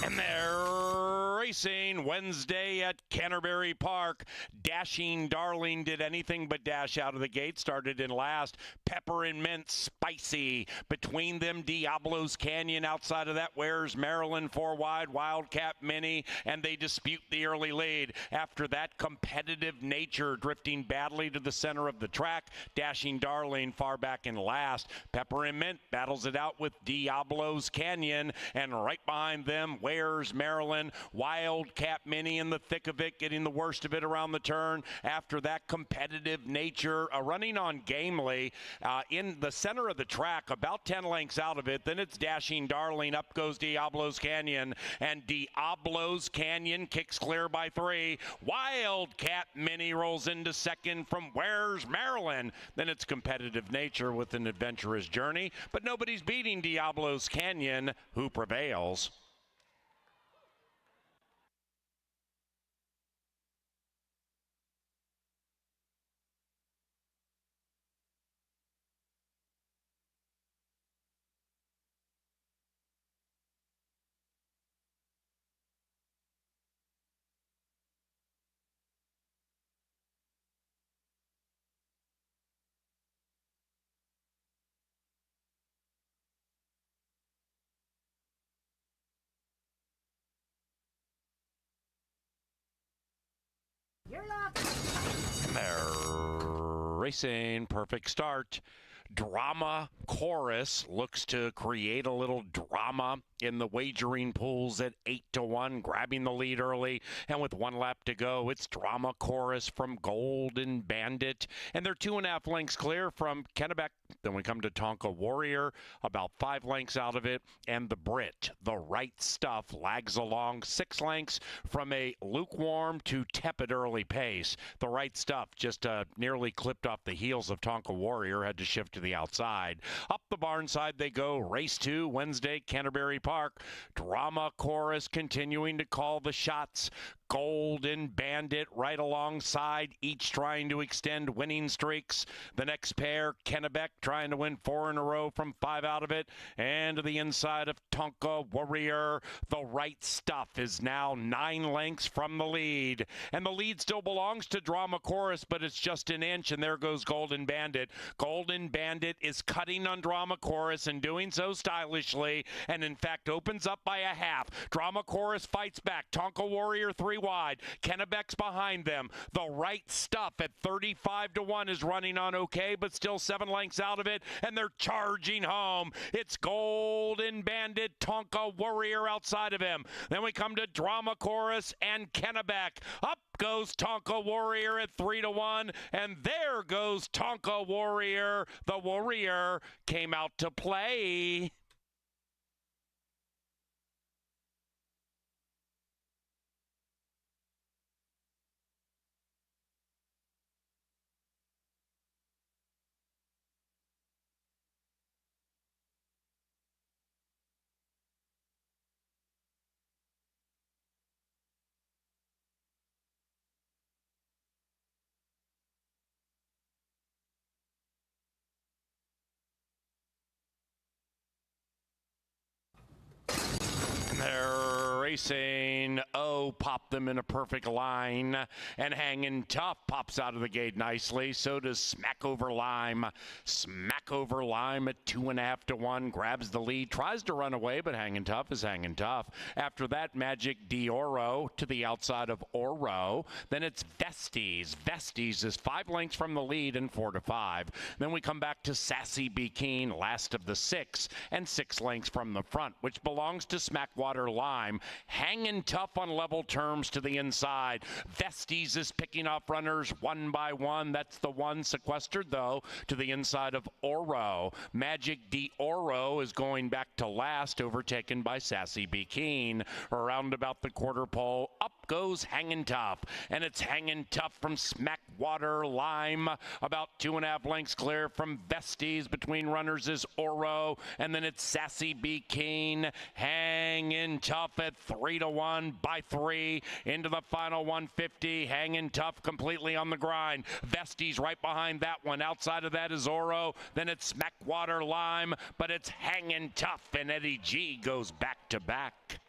And they're racing Wednesday at Canterbury Park. Dashing Darling did anything but dash out of the gate. Started in last. Pepper and Mint Spicy. Between them, Diablo's Canyon. Outside of that, Where's Maryland 4 wide. Wildcat Mini. And they dispute the early lead. After that, Competitive Nature drifting badly to the center of the track. Dashing Darling far back in last. Pepper and Mint battles it out with Diablo's Canyon. And right behind them, Where's Maryland, Wildcat Mini in the thick of it, getting the worst of it around the turn. After that, Competitive Nature running on gamely in the center of the track, about 10 lengths out of it. Then it's Dashing Darling. Up goes Diablo's Canyon, and Diablo's Canyon kicks clear by 3. Wildcat Mini rolls into second from Where's Maryland. Then it's Competitive Nature with an adventurous journey, but nobody's beating Diablo's Canyon, who prevails. And they're racing. Perfect start. Drama Chorus looks to create a little drama in the wagering pools at 8-1, grabbing the lead early. And with 1 lap to go, it's Drama Chorus from Golden Bandit. And they're 2.5 lengths clear from Kennebec. Then we come to Tonka Warrior, about 5 lengths out of it. And the Brit, The Right Stuff, lags along 6 lengths from a lukewarm to tepid early pace. The Right Stuff just nearly clipped off the heels of Tonka Warrior, had to shift to the outside. Up the barn side they go. Race 2, Wednesday, Canterbury Park. Drama Chorus continuing to call the shots. Golden Bandit right alongside, each trying to extend winning streaks. The next pair, Kennebec, trying to win 4 in a row from 5 out of it. And to the inside of Tonka Warrior, The Right Stuff is now 9 lengths from the lead. And the lead still belongs to Drama Chorus, but it's just an inch, and there goes Golden Bandit. Golden Bandit is cutting on Drama Chorus and doing so stylishly, and in fact opens up by a half. Drama Chorus fights back. Tonka Warrior 3 wide. Kennebec's behind them. The Right Stuff at 35-1 is running on okay, but still 7 lengths out of it, and they're charging home. It's Golden Bandit, Tonka Warrior outside of him. Then we come to Drama Chorus and Kennebec. Up goes Tonka Warrior at 3-1, and there goes Tonka Warrior. The Warrior came out to play. They're racing. Oh, pop them in a perfect line. And Hanging Tough pops out of the gate nicely. So does Smack Over Lime. Smack Over Lime at 2.5-1 grabs the lead. Tries to run away, but Hanging Tough is hanging tough. After that, Magic Dioro to the outside of Oro. Then it's Vesties. Vesties is 5 lengths from the lead and 4-5. Then we come back to Sassy Be Keen, last of the 6, and 6 lengths from the front, which belongs to Smackwater Lime. Hanging Tough on level terms to the inside. Vesties is picking off runners one by one. That's the one sequestered, though, to the inside of Oro. Magic Dioro is going back to last, overtaken by Sassy Be Keen. Around about the quarter pole, up goes Hanging Tough, and it's Hanging Tough from Smackwater Lime, about 2.5 lengths clear from Vesties. Between runners is Oro, and then it's Sassy B. Keen. Hanging Tough at 3-1 by 3 into the final 150. Hanging Tough completely on the grind. Vesties right behind that one. Outside of that is Oro. Then it's Smackwater Lime, but it's Hanging Tough, and Eddie G goes back to back.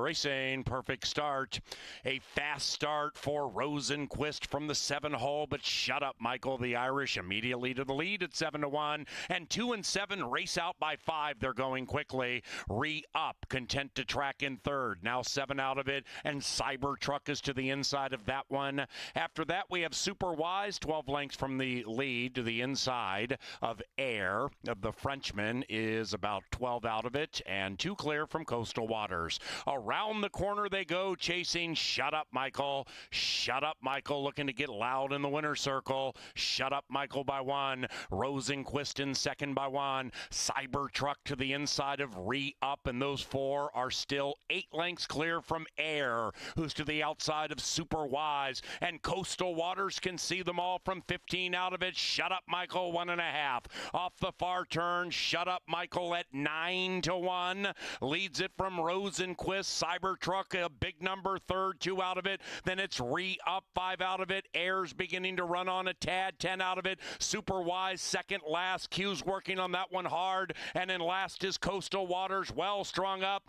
Racing, perfect start. A fast start for Rosenquist from the 7 hole, but shut up, Michael. The Irish immediately to the lead at 7-1. And 2 and 7 race out by 5. They're going quickly. Re-up, content to track in third. Now 7 out of it, and Cybertruck is to the inside of that one. After that, we have Super Wise, 12 lengths from the lead to the inside of Air. The Frenchman is about 12 out of it, and 2 clear from Coastal Waters. Around the corner they go, chasing Shut Up Michael. Shut Up Michael looking to get loud in the winner's circle. Shut Up Michael by 1. Rosenquist in second by 1. Cybertruck to the inside of Re-Up, and those 4 are still 8 lengths clear from Air, who's to the outside of Super Wise. And Coastal Waters can see them all from 15 out of it. Shut Up Michael, 1.5. Off the far turn, Shut Up Michael at 9-1. Leads it from Rosenquist. Cybertruck, a big number, third, 2 out of it. Then it's Re-Up, 5 out of it. Air's beginning to run on a tad, 10 out of it. Super Wise, second last. Q's working on that one hard. And then last is Coastal Waters, well strung out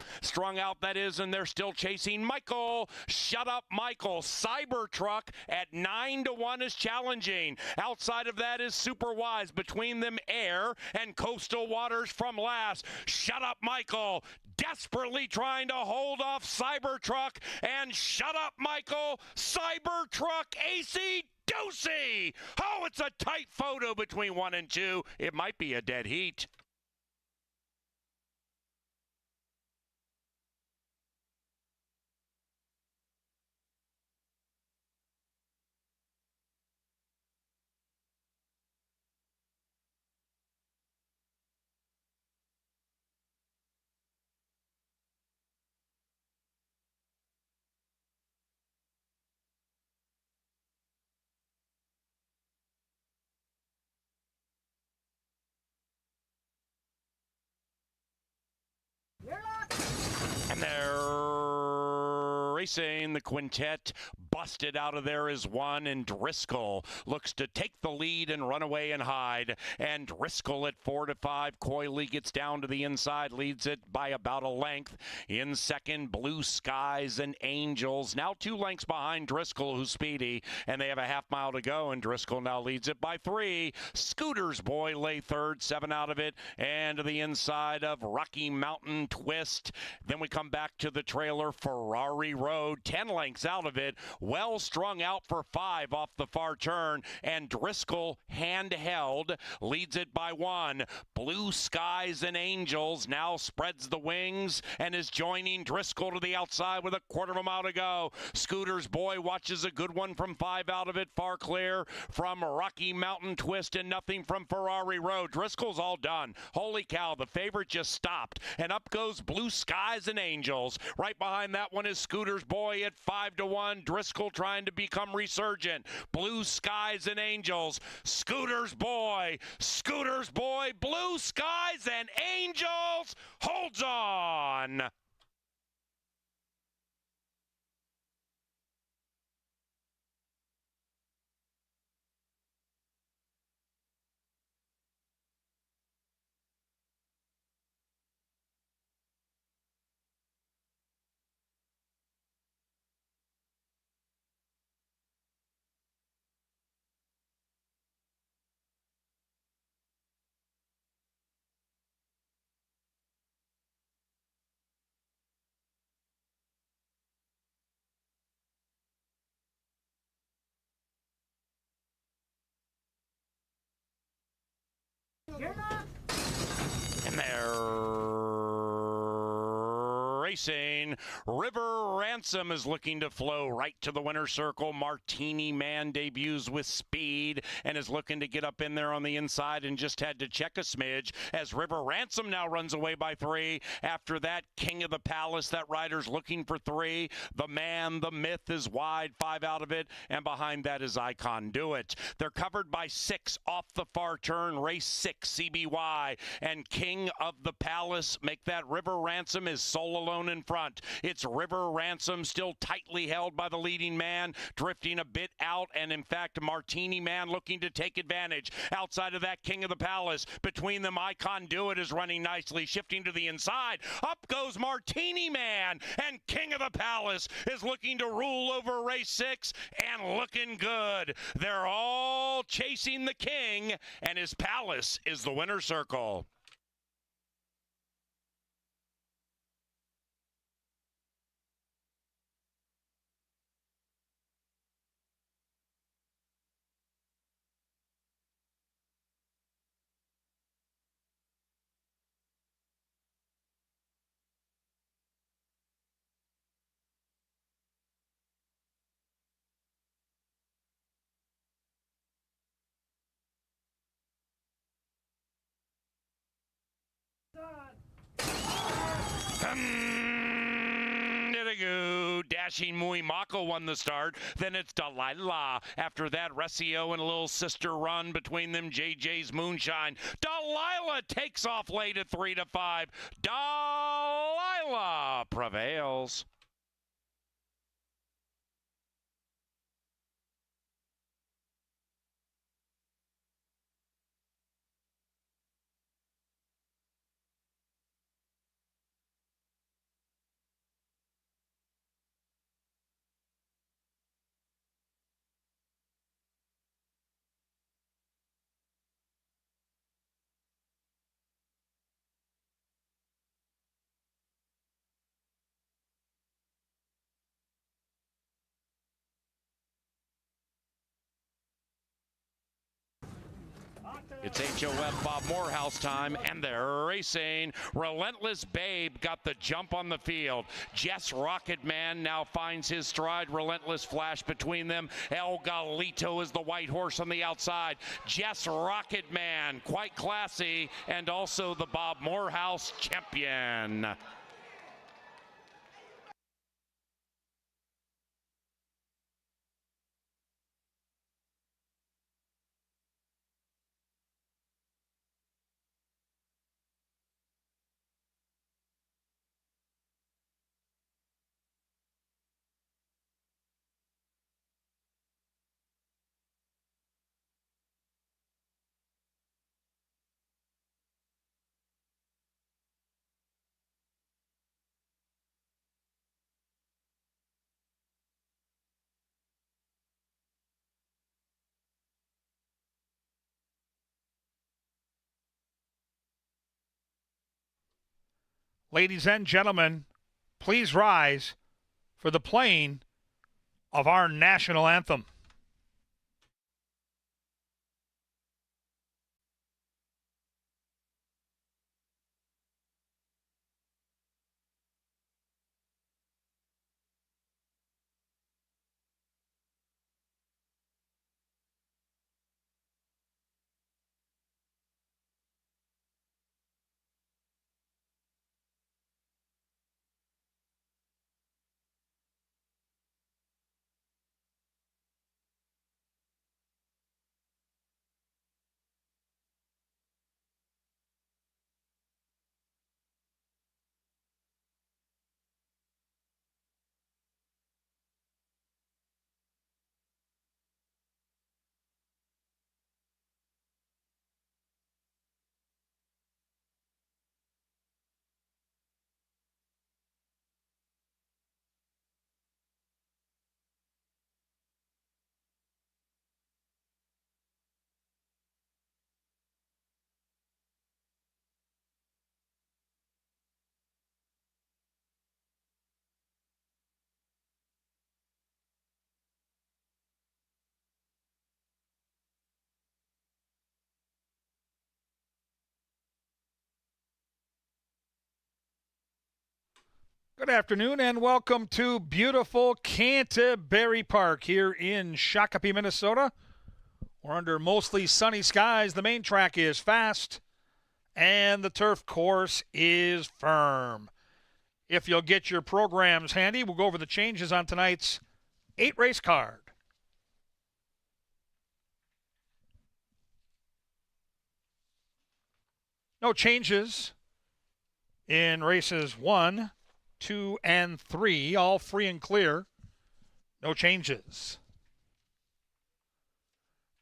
that is, and they're still chasing Michael. Shut Up Michael. Cybertruck at 9-1 is challenging. Outside of that is Super Wise. Between them, Air and Coastal Waters from last. Shut Up Michael, desperately trying to hold off Cybertruck, and Shut Up Michael, Cybertruck, AC Doocy. Oh, it's a tight photo between 1 and 2. It might be a dead heat. And they're racing. The quintet busted out of there is 1, and Driscoll looks to take the lead and run away and hide. And Driscoll at 4-5. Coyley gets down to the inside, leads it by about a length. In second, Blue Skies and Angels. Now 2 lengths behind Driscoll, who's speedy, and they have a half mile to go, and Driscoll now leads it by 3. Scooter's Boy lay third, 7 out of it, and to the inside of Rocky Mountain Twist. Then we come back to the trailer, Ferrari Road, 10 lengths out of it, well strung out for 5 off the far turn, and Driscoll, handheld, leads it by 1. Blue Skies and Angels now spreads the wings and is joining Driscoll to the outside with a quarter of a mile to go. Scooter's Boy watches a good one from 5 out of it, far clear from Rocky Mountain Twist, and nothing from Ferrari Road. Driscoll's all done. Holy cow, the favorite just stopped, and up goes Blue Skies and Angels. Right behind that one is Scooter's Boy at 5-1. Driscoll trying to become resurgent. Blue Skies and Angels. Scooter's Boy, Blue Skies and Angels holds on. And they're racing. River Ransom is looking to flow right to the winner's circle. Martini Man debuts with speed and is looking to get up in there on the inside and just had to check a smidge as River Ransom now runs away by 3. After that, King of the Palace, that rider's looking for 3. The Man, the Myth is wide, 5 out of it, and behind that is Icon Do It. They're covered by 6 off the far turn, race 6, CBY, and King of the Palace make that River Ransom is sole alone in front. It's River Ransom still tightly held by the leading man, drifting a bit out, and in fact, Martini Man looking to take advantage. Outside of that, King of the Palace. Between them, Icon Do It is running nicely, shifting to the inside. Up goes Martini Man, and King of the Palace is looking to rule over race 6 and looking good. They're all chasing the King, and his Palace is the winner's circle. Dashing Muimako won the start. Then it's Delilah. After that, Resio and a little sister run between them. JJ's Moonshine. Delilah takes off late at 3 to 5. Delilah prevails. It's HOF Bob Morehouse time, and they're racing. Relentless Babe got the jump on the field. Jess Rocket Man now finds his stride. Relentless Flash between them. El Galito is the white horse on the outside. Jess Rocket Man, quite classy, and also the Bob Morehouse champion. Ladies and gentlemen, please rise for the playing of our national anthem. Good afternoon and welcome to beautiful Canterbury Park here in Shakopee, Minnesota. We're under mostly sunny skies. The main track is fast and the turf course is firm. If you'll get your programs handy, we'll go over the changes on tonight's 8-race card. No changes in races 1, 2, and 3, all free and clear. No changes.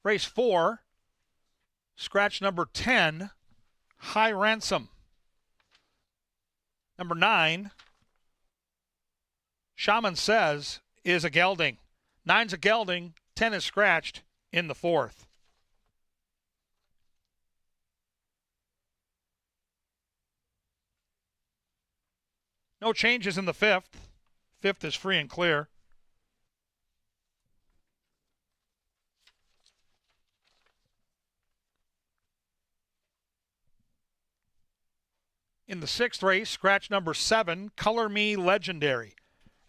Race 4, scratch number 10, High Ransom. Number 9, Shaman Says, is a gelding. 9's a gelding, 10 is scratched in the 4th. No changes in the 5th. 5th is free and clear. In the 6th race, scratch number 7, Color Me Legendary.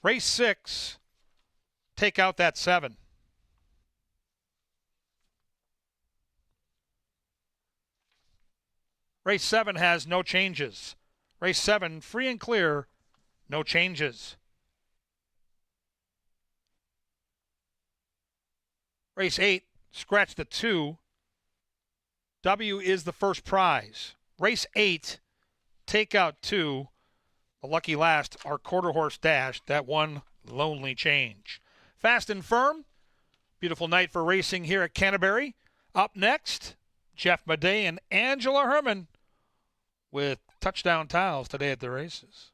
Race 6, take out that 7. Race 7 has no changes. Race 7, free and clear, no changes. Race 8, scratch the 2. W is the first prize. Race 8, take out 2. The lucky last, our quarter horse dash, that one lonely change. Fast and firm. Beautiful night for racing here at Canterbury. Up next, Jeff Maiden and Angela Herman with touchdown tiles today at the races.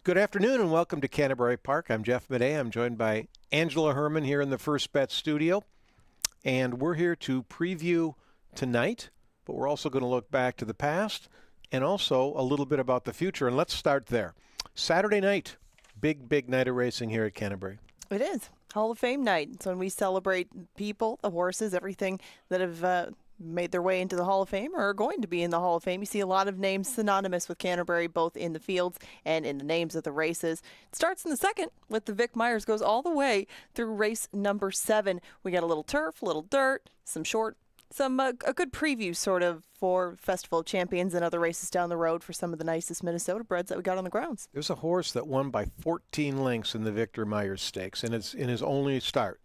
Good afternoon and welcome to Canterbury Park. I'm Jeff Maday. I'm joined by Angela Herman here in the First Bet studio. And we're here to preview tonight, but we're also going to look back to the past and also a little bit about the future. And let's start there. Saturday night, big night of racing here at Canterbury. It is Hall of Fame night. It's when we celebrate people, the horses, everything that have made their way into the Hall of Fame or are going to be in the Hall of Fame. You see a lot of names synonymous with Canterbury, both in the fields and in the names of the races. It starts in the second with the Vic Myers, goes all the way through race number 7. We got a little turf, a little dirt, some short, a good preview sort of for Festival of Champions and other races down the road for some of the nicest Minnesota breds that we got on the grounds. There's a horse that won by 14 lengths in the Victor Myers Stakes, and it's in his only start.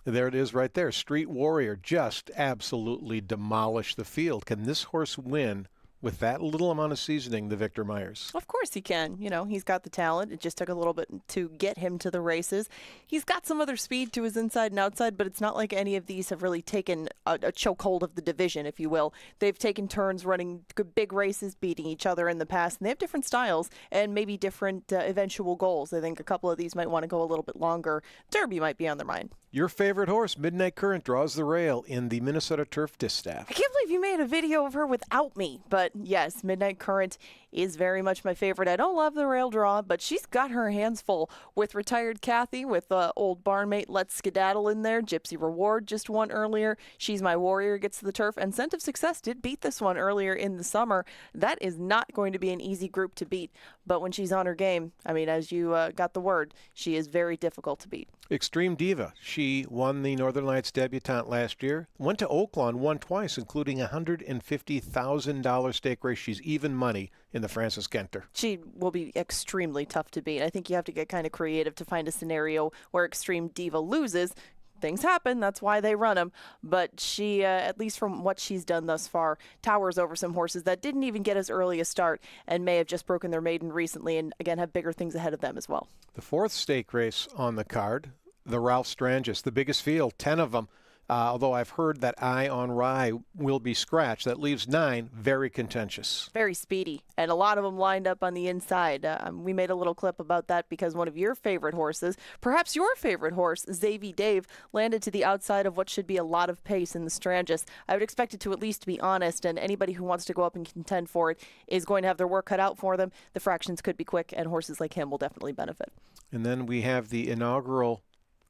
There it is right there. Street Warrior just absolutely demolished the field. Can this horse win with that little amount of seasoning, the Victor Myers? Of course he can. You know, he's got the talent. It just took a little bit to get him to the races. He's got some other speed to his inside and outside, but it's not like any of these have really taken a chokehold of the division, if you will. They've taken turns running big races, beating each other in the past, and they have different styles and maybe different eventual goals. I think a couple of these might want to go a little bit longer. Derby might be on their mind. Your favorite horse, Midnight Current, draws the rail in the Minnesota Turf Distaff. I can't believe you made a video of her without me, but yes, Midnight Current is very much my favorite. I don't love the rail draw, but she's got her hands full with Retired Kathy, with old barnmate Let's Skedaddle in there. Gypsy Reward just won earlier. She's My Warrior gets to the turf, and Scent of Success did beat this one earlier in the summer. That is not going to be an easy group to beat, but when she's on her game, I mean, as you got the word, she is very difficult to beat. Extreme Diva. She won the Northern Lights debutante last year. Went to Oaklawn, won twice, including a $150,000 stake race. She's even money in the Francis Kenter. She will be extremely tough to beat. I think you have to get kind of creative to find a scenario where Extreme Diva loses. Things happen. That's why they run them. But she, at least from what she's done thus far, towers over some horses that didn't even get as early a start and may have just broken their maiden recently and, again, have bigger things ahead of them as well. The fourth stake race on the card, the Ralph Strangis, the biggest field, 10 of them. Although I've heard that Eye on Rye will be scratched. That leaves 9 very contentious. Very speedy, and a lot of them lined up on the inside. We made a little clip about that because one of your favorite horses, perhaps your favorite horse, Xavier Dave, landed to the outside of what should be a lot of pace in the Strangis. I would expect it to at least be honest, and anybody who wants to go up and contend for it is going to have their work cut out for them. The fractions could be quick, and horses like him will definitely benefit. And then we have the inaugural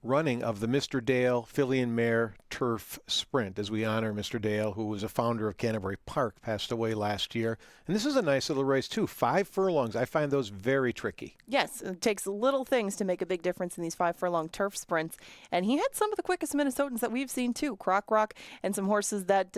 running of the Mr. Dale Filly and Mare Turf Sprint, as we honor Mr. Dale, who was a founder of Canterbury Park, passed away last year. And this is a nice little race, too. 5 furlongs. I find those very tricky. Yes, it takes little things to make a big difference in these 5 furlong turf sprints. And he had some of the quickest Minnesotans that we've seen, too. Croc Rock and some horses that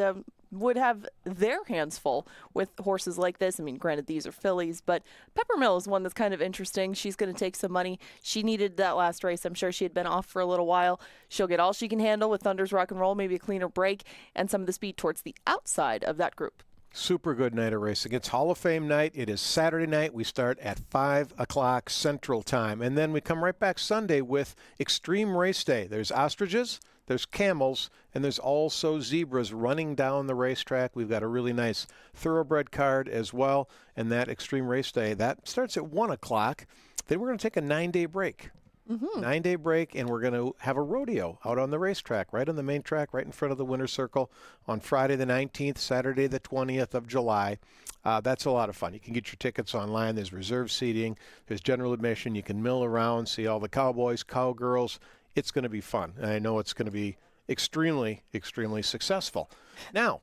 would have their hands full with horses like this. I mean, granted, these are fillies, but Peppermill is one that's kind of interesting. She's going to take some money. She needed that last race. I'm sure she had been off for a little while. She'll get all she can handle with Thunder's Rock and Roll, maybe a cleaner break, and some of the speed towards the outside of that group. Super good night of racing. It's Hall of Fame night. It is Saturday night. We start at 5 o'clock Central Time. And then we come right back Sunday with Extreme Race Day. There's ostriches, there's camels, and there's also zebras running down the racetrack. We've got a really nice thoroughbred card as well. And that Extreme Race Day, that starts at 1 o'clock. Then we're going to take a 9-day break. 9-day break, and we're going to have a rodeo out on the racetrack, right on the main track, right in front of the winner's circle on Friday the 19th, Saturday the 20th of July. That's a lot of fun. You can get your tickets online. There's reserved seating. There's general admission. You can mill around, see all the cowboys, cowgirls. It's going to be fun, and I know it's going to be extremely, extremely successful. Now,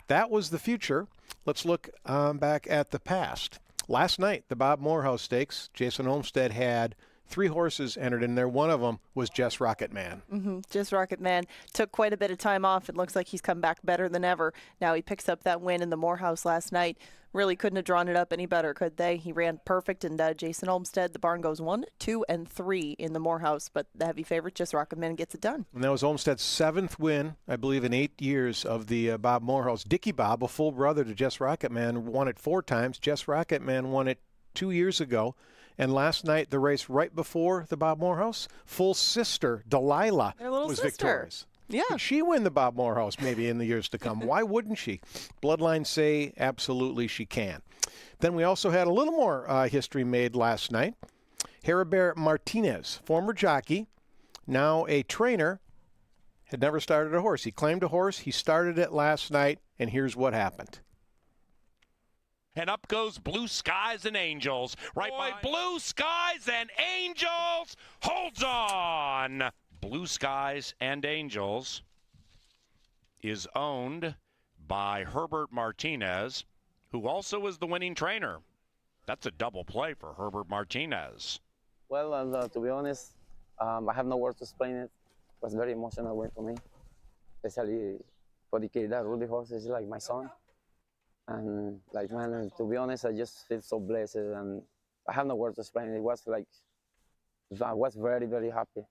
that was the future. Let's look back at the past. Last night, the Bob Morehouse Stakes, Jason Olmstead had 3 horses entered in there. One of them was Jess Rocket Man. Jess Rocket Man took quite a bit of time off. It looks like he's come back better than ever. Now he picks up that win in the Morehouse last night. Really couldn't have drawn it up any better, could they? He ran perfect, and Jason Olmstead, the barn goes 1, 2, and 3 in the Morehouse, but the heavy favorite, Jess Rocket Man, gets it done. And that was Olmstead's 7th win, I believe, in 8 years of the Bob Morehouse. Dickie Bob, a full brother to Jess Rocket Man, won it 4 times. Jess Rocket Man won it 2 years ago. And last night, the race right before the Bob Morehouse, full sister, Delilah, was victorious. Yeah. Could she win the Bob Morehouse maybe in the years to come? Why wouldn't she? Bloodlines say absolutely she can. Then we also had a little more history made last night. Heribert Martinez, former jockey, now a trainer, had never started a horse. He claimed a horse. He started it last night, and here's what happened. And up goes Blue Skies and Angels. Right by Blue Skies and Angels. Holds on. Blue Skies and Angels is owned by Herbert Martinez, who also is the winning trainer. That's a double play for Herbert Martinez. Well, to be honest, I have no words to explain it. It was a very emotional way for me, especially for the kid that rode the horse is like my son. And like, man, to be honest, I just feel so blessed, and I have no words to explain it. It was like, I was very, very happy.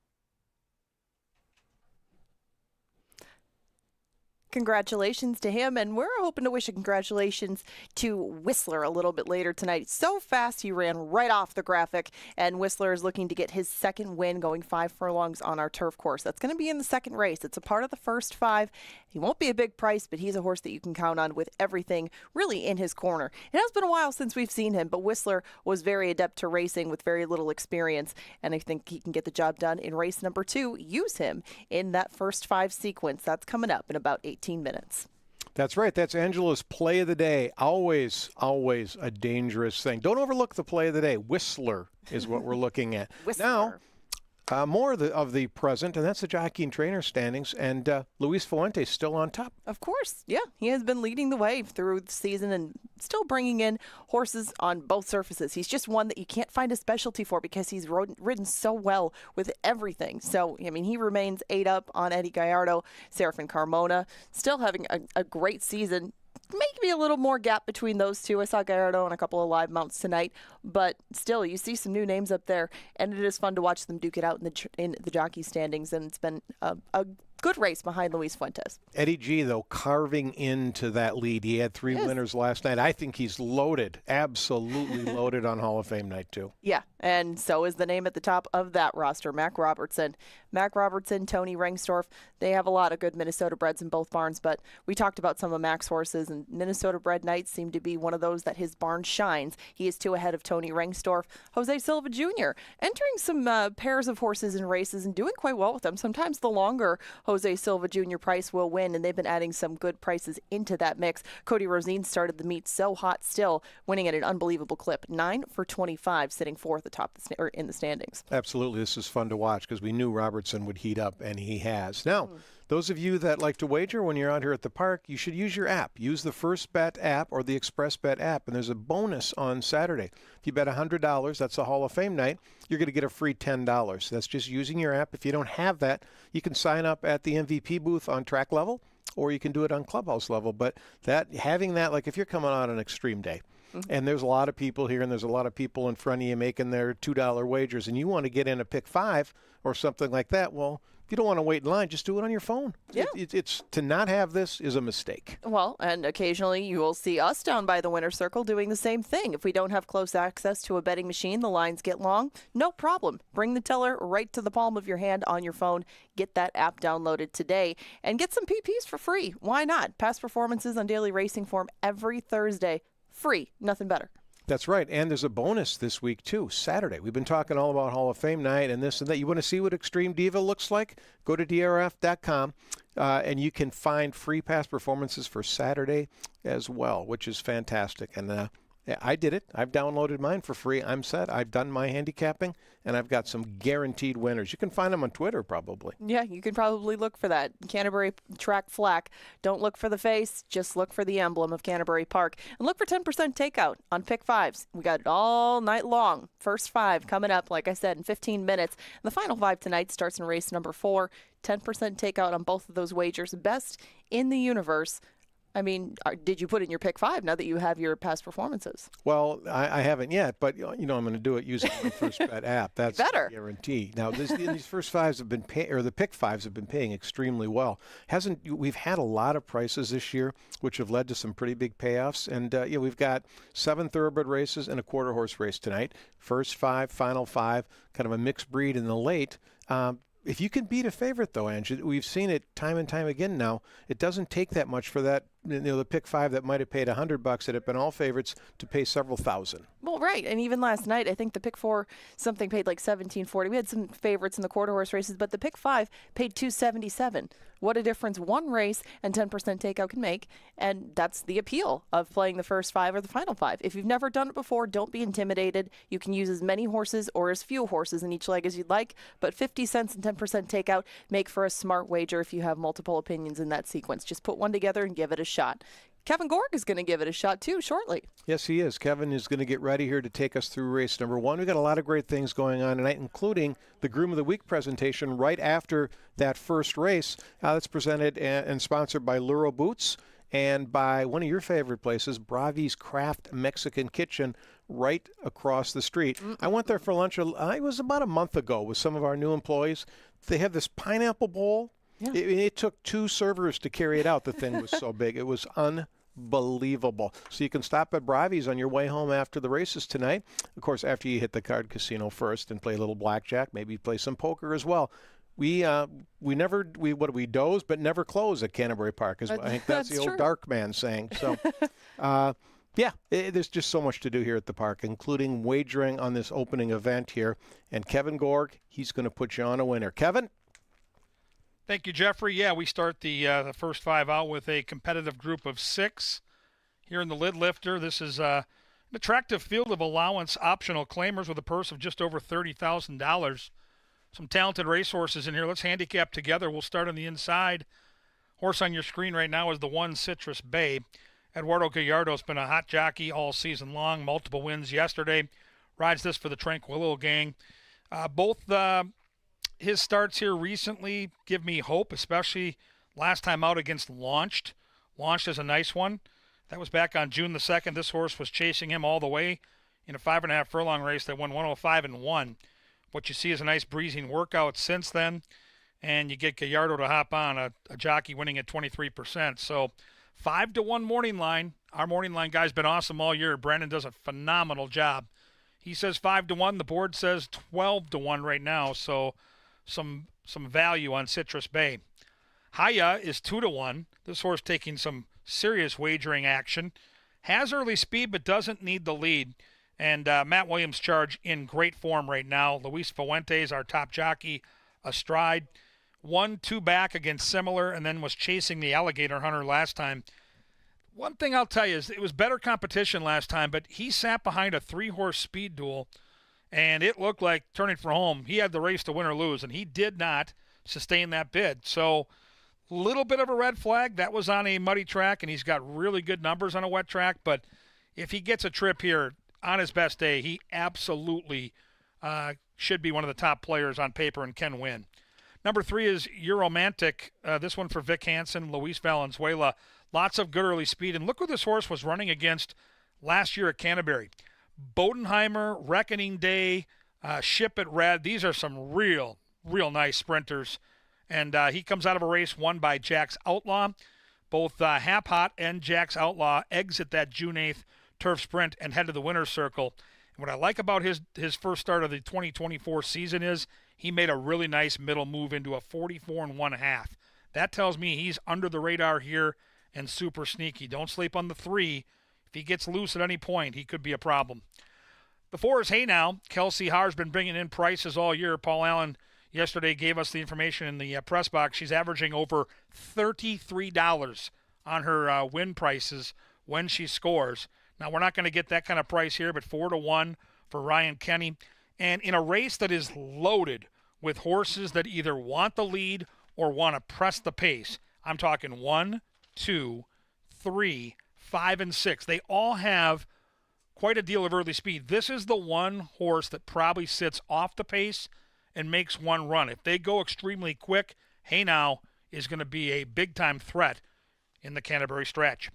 Congratulations to him, and we're hoping to wish a congratulations to Whistler a little bit later tonight. So fast he ran right off the graphic, and Whistler is looking to get his second win, going 5 furlongs on our turf course. That's going to be in the second race. It's a part of the first 5. He won't be a big price, but he's a horse that you can count on with everything really in his corner. It has been a while since we've seen him, but Whistler was very adept to racing with very little experience, and I think he can get the job done in race number 2. Use him in that first 5 sequence. That's coming up in about 18 minutes. That's right. That's Angela's play of the day. Always, always a dangerous thing. Don't overlook the play of the day. Whistler is what we're looking at. Whistler. Now, more of the present, and that's the jockey and trainer standings, and Luis Fuentes still on top. Of course, yeah. He has been leading the way through the season and still bringing in horses on both surfaces. He's just one that you can't find a specialty for because he's ridden so well with everything. So, I mean, he remains 8 up on Eddie Gallardo. Serafin Carmona still having a great season. Maybe a little more gap between those two. I saw Gallardo on a couple of live mounts tonight, but still, you see some new names up there, and it is fun to watch them duke it out in the jockey standings, and it's been a good race behind Luis Fuentes. Eddie G, though, carving into that lead. He had 3 winners last night. I think he's loaded, absolutely loaded on Hall of Fame night, too. Yeah, and so is the name at the top of that roster, Mac Robertson. Mac Robertson, Tony Rengstorff, they have a lot of good Minnesota breds in both barns, but we talked about some of Mac's horses, and Minnesota bred nights seem to be one of those that his barn shines. He is 2 ahead of Tony Rengstorff. Jose Silva Jr. entering some pairs of horses in races and doing quite well with them. Sometimes the longer Jose Silva Jr. price will win, and they've been adding some good prices into that mix. Cody Rosine started the meet so hot still, winning at an unbelievable clip. 9 for 25, sitting 4th atop or in the standings. Absolutely. This is fun to watch because we knew Robertson would heat up, and he has. Now, those of you that like to wager when you're out here at the park, you should use your app. Use the First Bet app or the Express Bet app, and there's a bonus on Saturday. If you bet $100, that's a Hall of Fame night, you're going to get a free $10. That's just using your app. If you don't have that, you can sign up at the MVP booth on track level, or you can do it on clubhouse level. But having that, like if you're coming out on an extreme day, and there's a lot of people here, and there's a lot of people in front of you making their $2 wagers, and you want to get in a pick 5 or something like that, well, if you don't want to wait in line, just do it on your phone. Yeah. It's to not have this is a mistake. Well, and occasionally you will see us down by the winner's circle doing the same thing. If we don't have close access to a betting machine, the lines get long, no problem. Bring the teller right to the palm of your hand on your phone. Get that app downloaded today and get some PPs for free. Why not? Past performances on Daily Racing Form every Thursday. Free. Nothing better. That's right. And there's a bonus this week, too, Saturday. We've been talking all about Hall of Fame night and this and that. You want to see what Extreme Diva looks like? Go to DRF.com, and you can find free past performances for Saturday as well, which is fantastic. And I did it. I've downloaded mine for free. I'm set. I've done my handicapping, and I've got some guaranteed winners. You can find them on Twitter, probably. Yeah, you can probably look for that. Canterbury Track Flack. Don't look for the face. Just look for the emblem of Canterbury Park. And look for 10% takeout on pick 5s. We got it all night long. First 5 coming up, like I said, in 15 minutes. And the final 5 tonight starts in race number 4. 10% takeout on both of those wagers. Best in the universe. I mean, did you put in your pick 5 now that you have your past performances? Well, I haven't yet, but I'm going to do it using my First Bet app. That's better. A guarantee. Now, these first 5s have been the pick 5s have been paying extremely well. We've had a lot of prices this year, which have led to some pretty big payoffs. And we've got 7 thoroughbred races and a quarter horse race tonight. First 5, final 5, kind of a mixed breed in the late. If you can beat a favorite, though, Ange, we've seen it time and time again now. It doesn't take that much for that, the pick 5 that might have paid $100 that have been all favorites to pay several thousand. Well, right. And even last night, I think the pick 4 something paid like $17.40. We had some favorites in the quarter horse races, but the pick 5 paid $277. What a difference one race and 10% takeout can make. And that's the appeal of playing the first 5 or the final 5. If you've never done it before, don't be intimidated. You can use as many horses or as few horses in each leg as you'd like, but 50 cents and 10% takeout make for a smart wager if you have multiple opinions in that sequence. Just put one together and give it a shot. Kevin Gorg is going to give it a shot, too, shortly. Yes, he is. Kevin is going to get ready here to take us through race number 1. We've got a lot of great things going on tonight, including the Groom of the Week presentation right after that first race. That's presented and sponsored by Luro Boots and by one of your favorite places, Bravi's Craft Mexican Kitchen, right across the street. I went there for lunch. It was about a month ago with some of our new employees. They have this pineapple bowl. Yeah. It took 2 servers to carry it out. The thing was so big. It was unbelievable. So you can stop at Bravi's on your way home after the races tonight. Of course, after you hit the card casino first and play a little blackjack, maybe play some poker as well. We doze but never close at Canterbury Park. I think that's the old dark man saying. So, there's just so much to do here at the park, including wagering on this opening event here. And Kevin Gorg, he's going to put you on a winner. Kevin? Thank you, Jeffrey. Yeah, we start the first 5 out with a competitive group of 6 here in the lid lifter. This is an attractive field of allowance optional claimers with a purse of just over $30,000. Some talented racehorses in here. Let's handicap together. We'll start on the inside. Horse on your screen right now is the 1 Citrus Bay. Eduardo Gallardo's been a hot jockey all season long. Multiple wins yesterday. Rides this for the Tranquillo gang. Both his starts here recently give me hope, especially last time out against Launched. Launched is a nice one. That was back on June the 2nd. This horse was chasing him all the way in a 5.5 furlong race that won 105-1. What you see is a nice breezing workout since then, and you get Gallardo to hop on, a jockey winning at 23%. So 5-1 morning line. Our morning line guy's been awesome all year. Brandon does a phenomenal job. He says 5-1. The board says 12-1 right now. So some value on Citrus Bay. Haya is 2-1. This horse taking some serious wagering action. Has early speed but doesn't need the lead. And Matt Williams' charge in great form right now. Luis Fuentes, our top jockey, astride. 1-2 back against Similar, and then was chasing the Alligator Hunter last time. One thing I'll tell you is it was better competition last time, but he sat behind a 3-horse speed duel, and it looked like turning for home. He had the race to win or lose, and he did not sustain that bid. So a little bit of a red flag. That was on a muddy track, and he's got really good numbers on a wet track. But if he gets a trip here on his best day, he absolutely should be one of the top players on paper and can win. Number 3 is Euromantic. This one for Vic Hansen, Luis Valenzuela. Lots of good early speed. And look who this horse was running against last year at Canterbury. Bodenheimer, Reckoning Day, Ship at Red. These are some real nice sprinters. And he comes out of a race won by Jack's Outlaw. Both Hap Hot and Jack's Outlaw exit that June 8th turf sprint and head to the winner's circle. And what I like about his first start of the 2024 season is he made a really nice middle move into a 44 1/2. That tells me he's under the radar here and super sneaky. Don't sleep on the 3. If he gets loose at any point, he could be a problem. The 4 is Hey Now. Kelsey Haar's been bringing in prices all year. Paul Allen yesterday gave us the information in the press box. She's averaging over $33 on her win prices when she scores. Now, we're not going to get that kind of price here, but 4-1 for Ryan Kenny. And in a race that is loaded with horses that either want the lead or want to press the pace, I'm talking 1, 2, 3, 5, and 6. They all have quite a deal of early speed. This is the one horse that probably sits off the pace and makes one run. If they go extremely quick, Hey Now is going to be a big-time threat in the Canterbury stretch.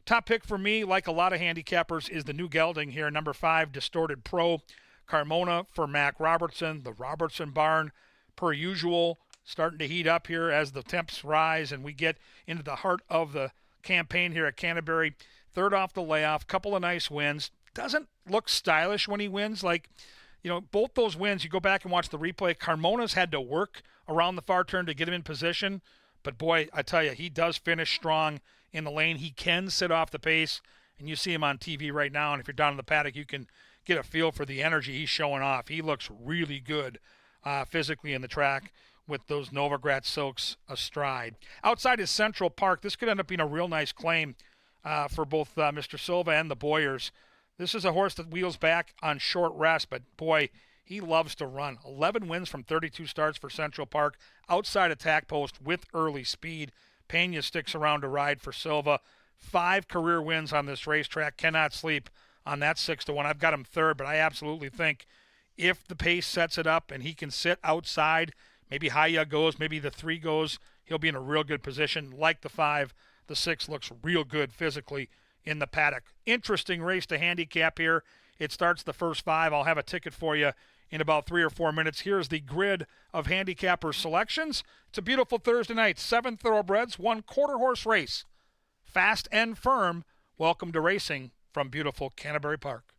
Top pick for me, like a lot of handicappers, is the new gelding here, number 5, Distorted Pro. Carmona for Mac Robertson. The Robertson barn, per usual, starting to heat up here as the temps rise and we get into the heart of the campaign here at Canterbury. 3rd off the layoff, couple of nice wins. Doesn't look stylish when he wins. Like, you know, both those wins, you go back and watch the replay, Carmona's had to work around the far turn to get him in position. But, boy, I tell you, he does finish strong in the lane. He can sit off the pace, and you see him on TV right now. And if you're down in the paddock, you can get a feel for the energy he's showing off. He looks really good physically in the track with those Novogratz Silks astride. Outside is Central Park. This could end up being a real nice claim for both Mr. Silva and the Boyers. This is a horse that wheels back on short rest, but, boy, he loves to run. 11 wins from 32 starts for Central Park. Outside attack post with early speed. Pena sticks around to ride for Silva. 5 career wins on this racetrack. Cannot sleep on that 6-1. I've got him third, but I absolutely think if the pace sets it up and he can sit outside, maybe Haya goes, maybe the 3 goes, he'll be in a real good position. Like the 5, the 6 looks real good physically in the paddock. Interesting race to handicap here. It starts the first 5. I'll have a ticket for you in about 3 or 4 minutes. Here's the grid of handicapper selections. It's a beautiful Thursday night. 7 thoroughbreds, 1 quarter horse race. Fast and firm. Welcome to racing from beautiful Canterbury Park.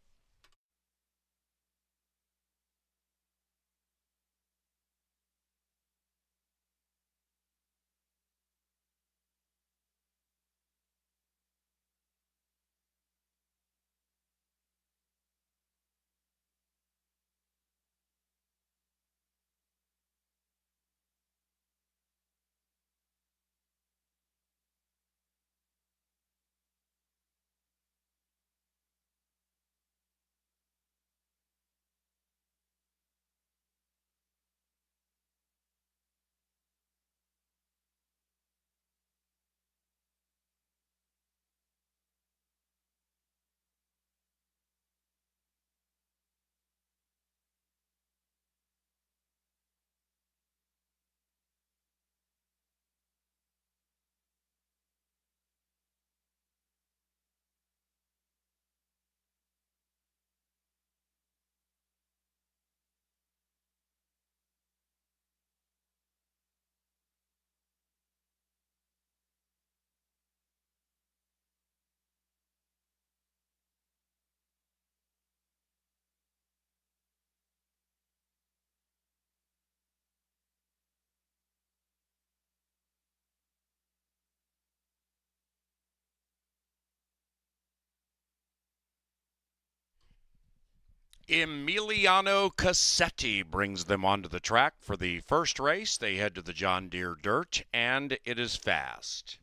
Emiliano Cassetti brings them onto the track for the first race. They head to the John Deere Dirt, and it is fast.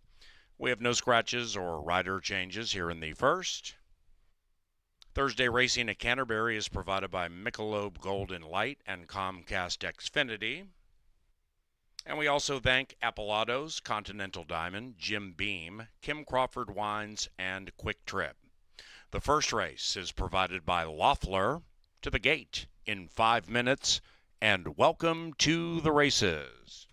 We have no scratches or rider changes here in the first. Thursday racing at Canterbury is provided by Michelob Golden Light and Comcast Xfinity. And we also thank Appalados, Continental Diamond, Jim Beam, Kim Crawford Wines, and Quick Trip. The first race is provided by Loeffler. To the gate in 5 minutes, and welcome to the races.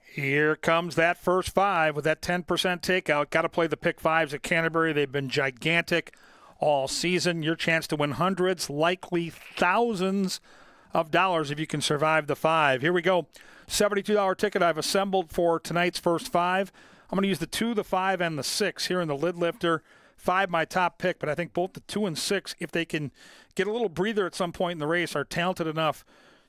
Here comes that first 5 with that 10% takeout. Got to play the pick 5s at Canterbury. They've been gigantic all season. Your chance to win hundreds, likely thousands of dollars if you can survive the 5. Here we go. $72 ticket I've assembled for tonight's first 5. I'm going to use the 2, the 5, and the 6 here in the lid lifter. 5 my top pick, but I think both the 2 and 6, if they can get a little breather at some point in the race, are talented enough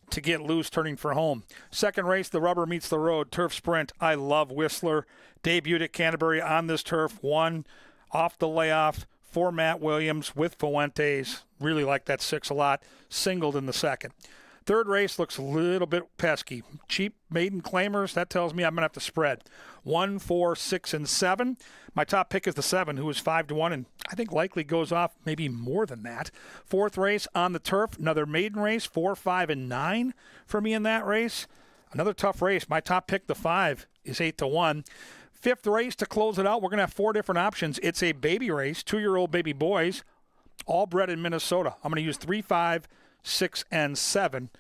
to get loose turning for home. Second race, the rubber meets the road. Turf Sprint. I love Whistler. Debuted at Canterbury on this turf. Won off the layoff for Matt Williams with Fuentes. Really like that 6 a lot. Singled in the second. Third race looks a little bit pesky. Cheap maiden claimers, that tells me I'm going to have to spread. 1, 4, 6, and 7. My top pick is the 7, who is 5-1, and I think likely goes off maybe more than that. Fourth race on the turf, another maiden race, 4, 5, and 9 for me in that race. Another tough race. My top pick, the 5, is 8-1. Fifth race to close it out, we're going to have 4 different options. It's a baby race, 2-year-old baby boys, all bred in Minnesota. I'm going to use 3, 5, 6, and 7.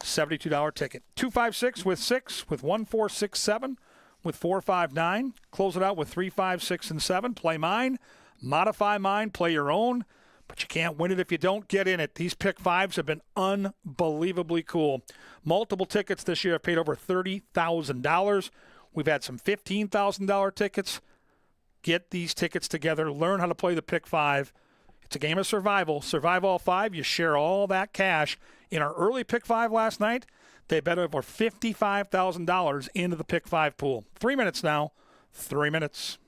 $72 ticket. 256 with 6, with 1467, with 459. Close it out with 3, 5, 6, and 7. Play mine, modify mine, play your own. But you can't win it if you don't get in it. These pick fives have been unbelievably cool. Multiple tickets this year have paid over $30,000. We've had some $15,000 tickets. Get these tickets together. Learn how to play the pick five. It's a game of survival. Survive all five. You share all that cash. In our early pick five last night, they bet over $55,000 into the pick five pool. 3 minutes now. 3 minutes.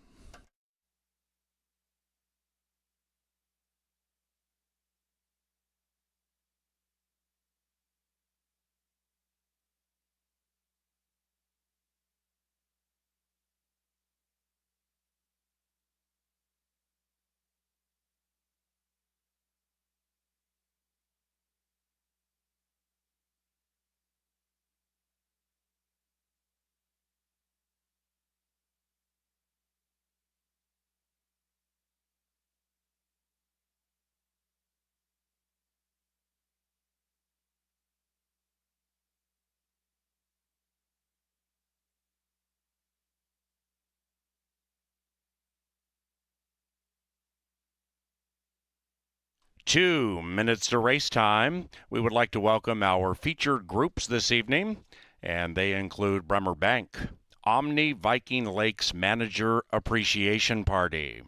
Two minutes to race time. We would like to welcome our featured groups this evening, and they include Bremer Bank, Omni Viking Lakes Manager Appreciation Party,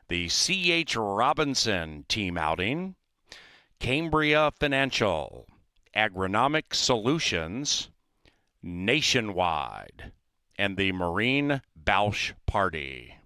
the C.H. Robinson Team Outing, Cambria Financial, Agronomic Solutions, Nationwide, and the Marine Bausch Party.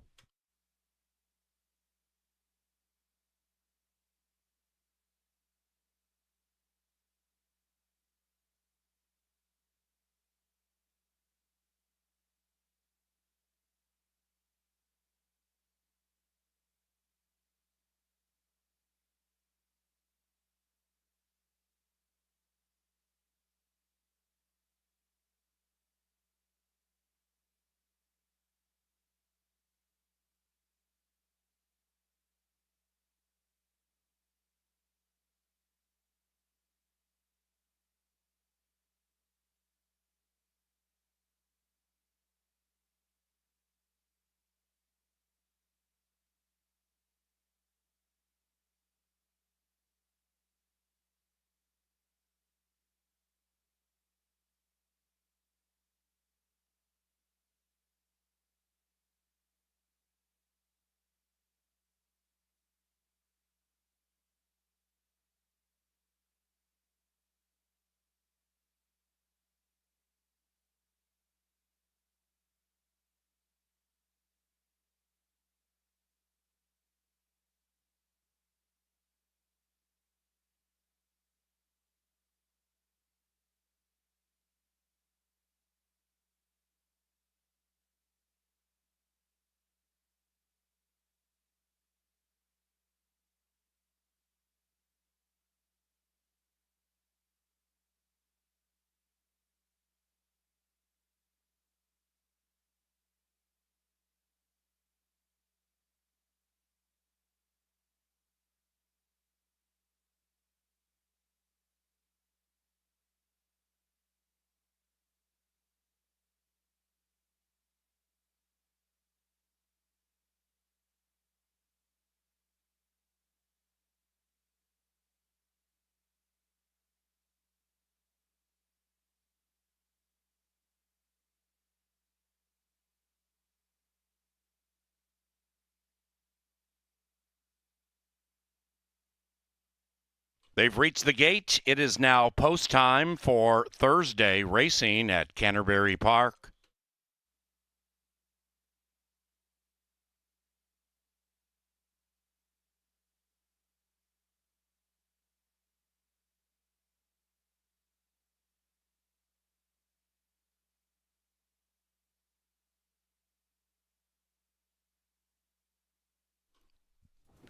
They've reached the gate. It is now post time for Thursday racing at Canterbury Park.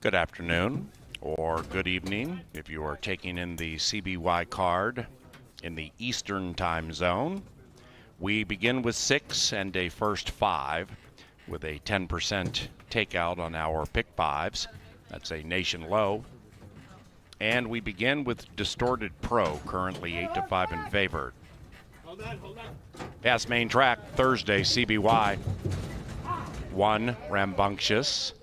Good afternoon or good evening if you are taking in the CBY card in the Eastern time zone. We begin with 6 and a first 5 with a 10% takeout on our pick 5s. That's a nation low. And we begin with Distorted Pro, currently 8-5 in favored. Past main track, Thursday, CBY. 1, Rambunctious.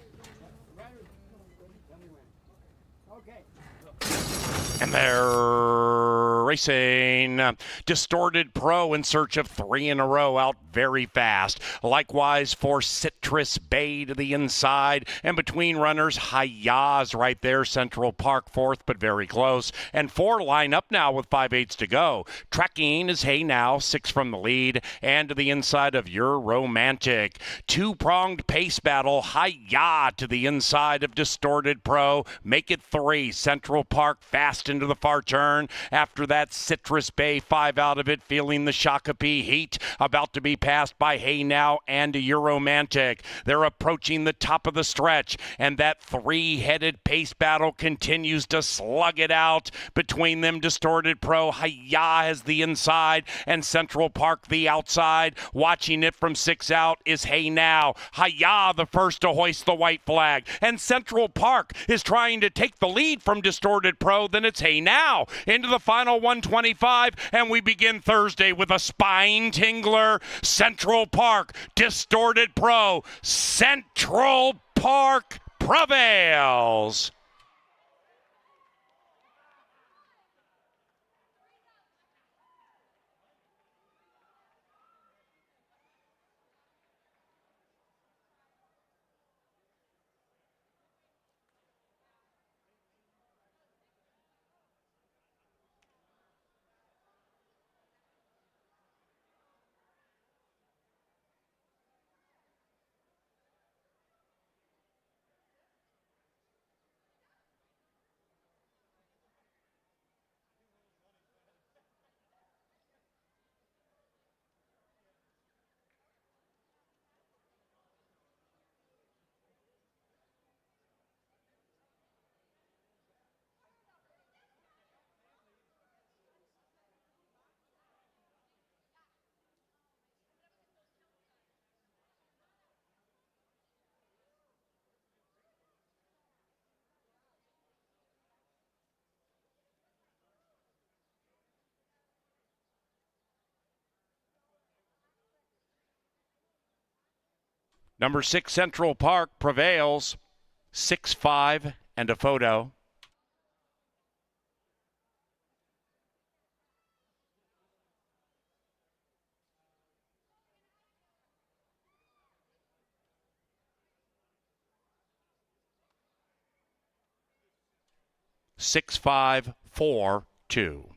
And they're racing. Distorted Pro in search of 3 in a row, out very fast. Likewise for Citrus Bay to the inside. And between runners, Hayaz right there. Central Park fourth, but very close. And 4 line up now with 5/8 to go. Trekking is Hey Now, 6 from the lead. And to the inside of Your Romantic. 2-pronged pace battle. Hayaz to the inside of Distorted Pro. Make it 3. Central Park fast into the far turn. After that, Citrus Bay, 5 out of it, feeling the Shakopee heat. About to be passed by Hey Now and Euromantic. They're approaching the top of the stretch, and that 3-headed pace battle continues to slug it out. Between them, Distorted Pro, Hayah has the inside, and Central Park the outside. Watching it from 6 out is Hey Now. Hayah the first to hoist the white flag, and Central Park is trying to take the lead from Distorted Pro. Then it's Hey Now into the final 125, and we begin Thursday with a spine tingler. Central Park, Distorted Pro. Central Park prevails. Number 6, Central Park prevails. 6-5 and a photo. Six, 5, 4, 2.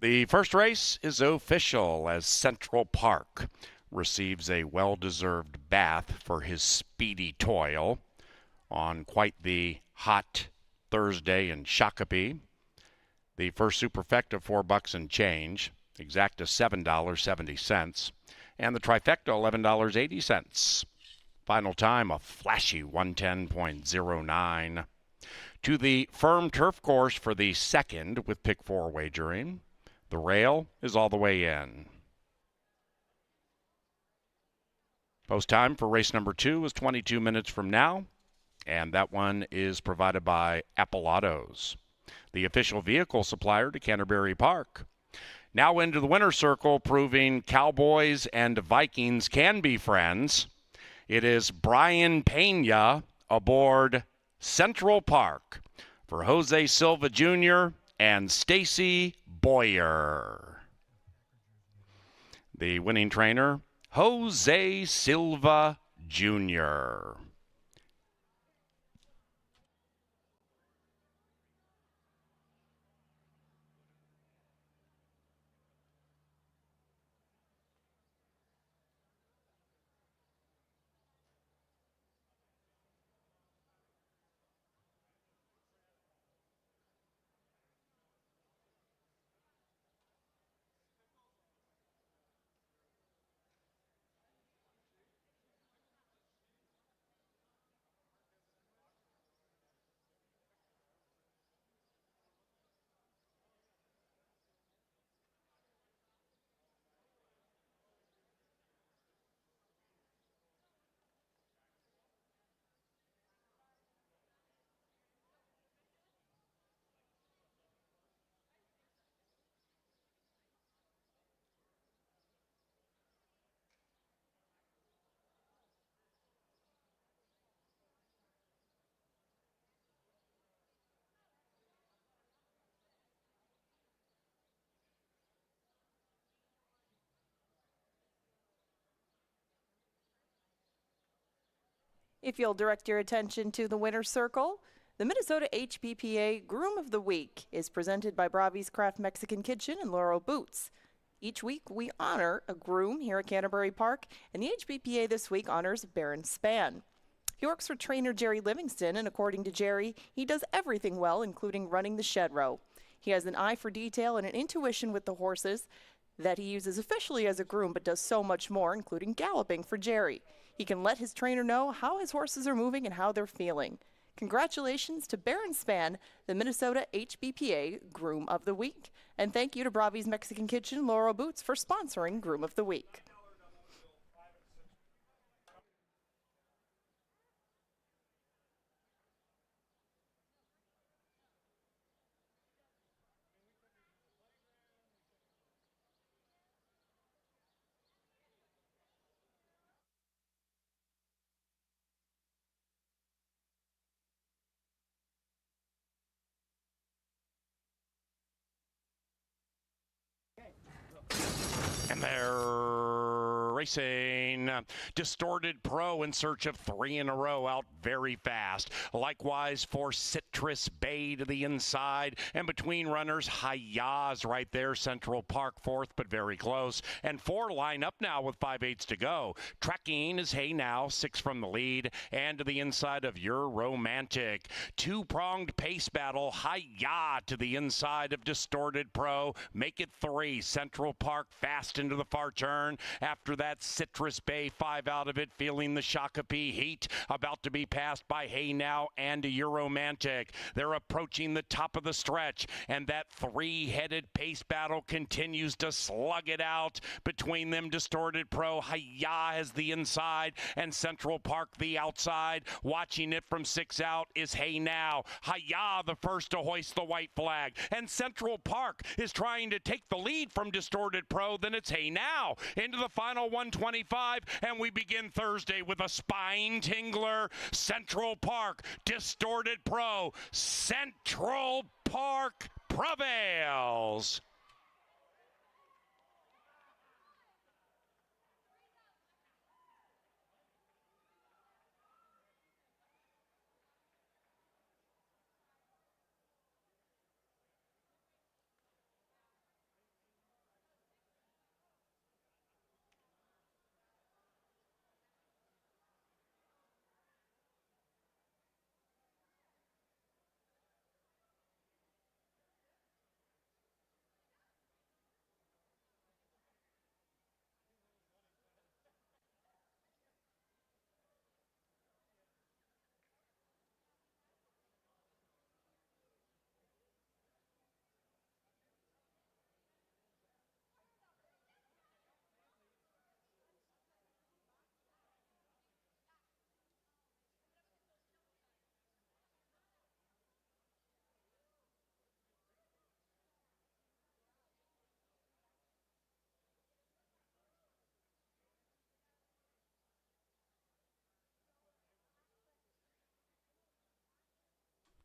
The first race is official as Central Park receives a well-deserved bath for his speedy toil on quite the hot Thursday in Shakopee. The first superfecta, $4 and change. Exacta, $7.70. And the trifecta, $11.80. Final time, a flashy 110.09. To the firm turf course for the second with pick 4 wagering. The rail is all the way in. Post time for race number 2 is 22 minutes from now, and that one is provided by Apple Autos, the official vehicle supplier to Canterbury Park. Now into the winner's circle, proving Cowboys and Vikings can be friends. It is Brian Pena aboard Central Park for Jose Silva Jr. and Stacy Boyer. The winning trainer, Jose Silva Jr. If you'll direct your attention to the winner's circle, the Minnesota HBPA Groom of the Week is presented by Bravi's Craft Mexican Kitchen and Laurel Boots. Each week, we honor a groom here at Canterbury Park, and the HBPA this week honors Baron Span. He works for trainer Jerry Livingston, and according to Jerry, he does everything well, including running the shed row. He has an eye for detail and an intuition with the horses that he uses officially as a groom, but does so much more, including galloping for Jerry. He can let his trainer know how his horses are moving and how they're feeling. Congratulations to Baron Span, the Minnesota HBPA Groom of the Week. And thank you to Bravi's Mexican Kitchen and Laurel Boots for sponsoring Groom of the Week. And they're racing. Distorted Pro in search of 3 in a row, out very fast. Likewise for Citrus Bay to the inside. And between runners, Hayaz right there. Central Park fourth, but very close. And 4 line up now with 5/8 to go. Tracking is Hey Now, 6 from the lead. And to the inside of Your Romantic. 2-pronged pace battle. Hayah to the inside of Distorted Pro. Make it 3. Central Park fast into the far turn. After that, Citrus Bay 5 out of it, feeling the Shakopee heat. About to be passed by Hey Now and Euromantic. They're approaching the top of the stretch, and that 3-headed pace battle continues to slug it out between them. Distorted Pro, Hayah has the inside, and Central Park the outside. Watching it from 6 out is Hey Now. Hayah the first to hoist the white flag, and Central Park is trying to take the lead from Distorted Pro. Then it's Hey Now into the final 125, and we begin Thursday with a spine tingler. Central Park, Distorted Pro. Central Park prevails.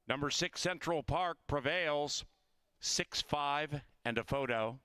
Number 6, Central Park prevails. 6-5 and a photo.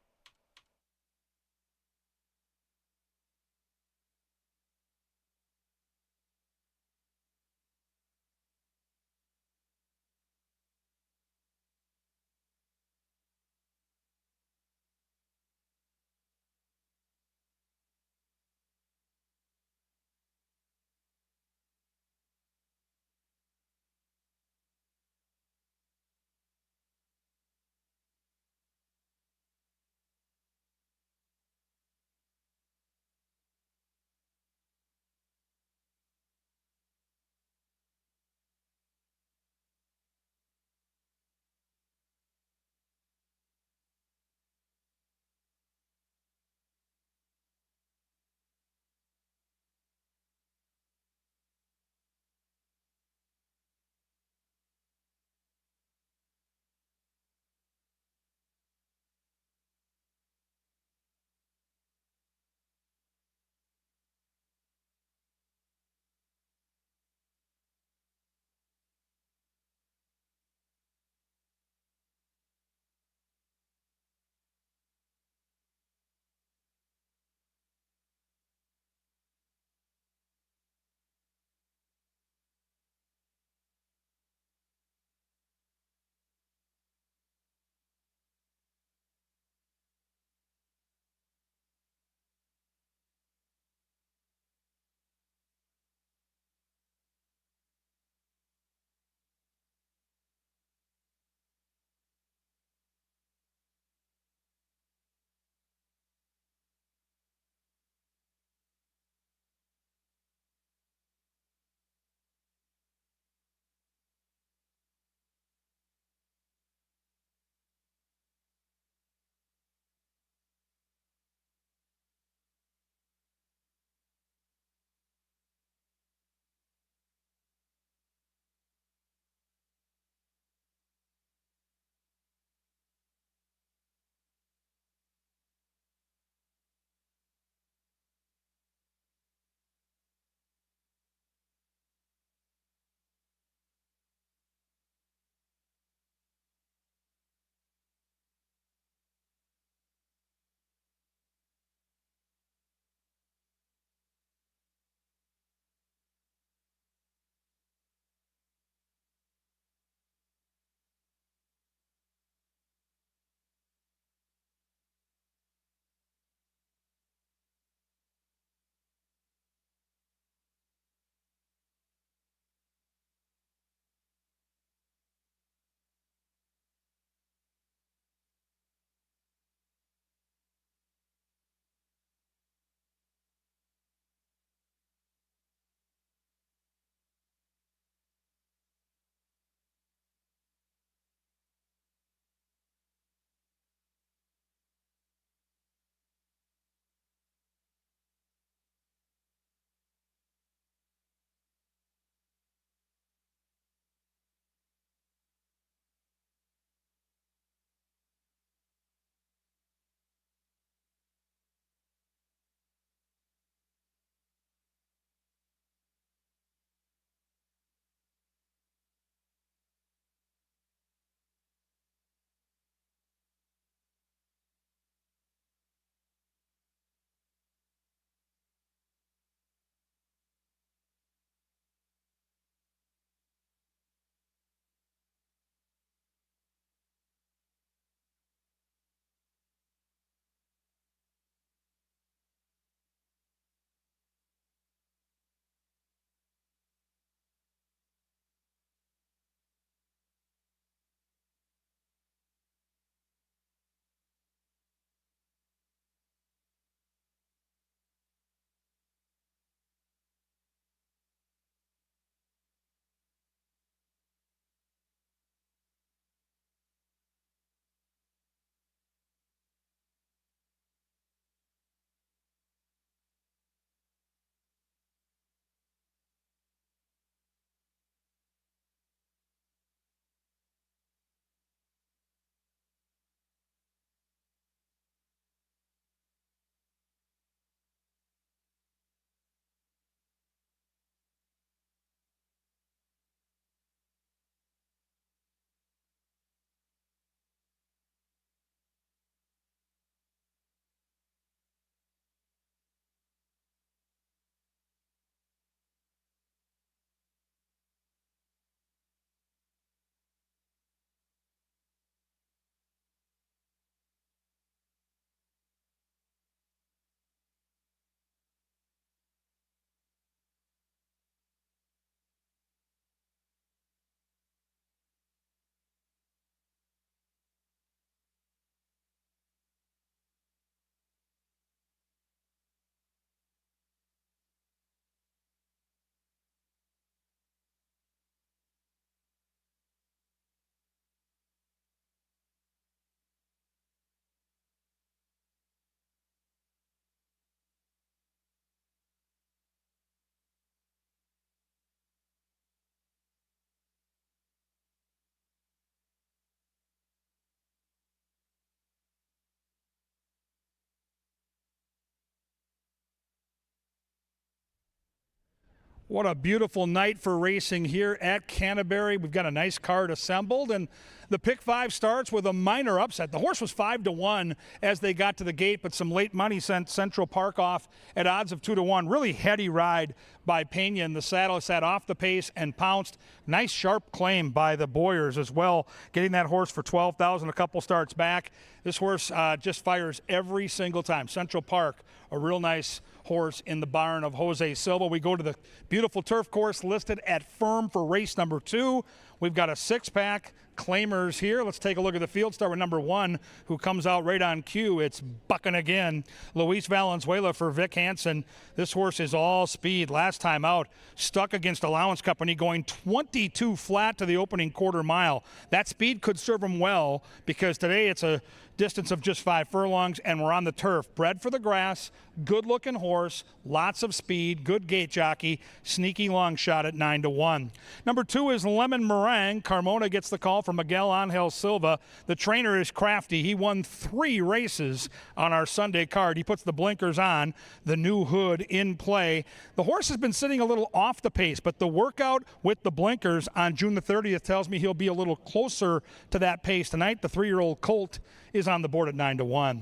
What a beautiful night for racing here at Canterbury. We've got a nice card assembled, and the pick 5 starts with a minor upset. The horse was 5-1 as they got to the gate, but some late money sent Central Park off at odds of 2-1. Really heady ride by Pena in the saddle. Sat off the pace and pounced. Nice sharp claim by the Boyers as well, getting that horse for $12,000 a couple starts back. This horse just fires every single time. Central Park, a real nice horse in the barn of Jose Silva. We go to the beautiful turf course listed at Firm for race number 2. We've got a 6-pack claimers here. Let's take a look at the field. Start with number 1, who comes out right on cue. It's bucking again. Luis Valenzuela for Vic Hansen. This horse is all speed. Last time out, stuck against Allowance Company, going 22 flat to the opening quarter mile. That speed could serve him well, because today it's a distance of just 5 furlongs, and we're on the turf. Bred for the grass, good-looking horse, lots of speed, good gate jockey, sneaky long shot at 9-1. Number 2 is Lemon Meringue. Carmona gets the call from Miguel Angel Silva. The trainer is crafty. He won 3 races on our Sunday card. He puts the blinkers on, the new hood in play. The horse has been sitting a little off the pace, but the workout with the blinkers on June the 30th tells me he'll be a little closer to that pace tonight. The 3-year-old colt is on the board at 9-1.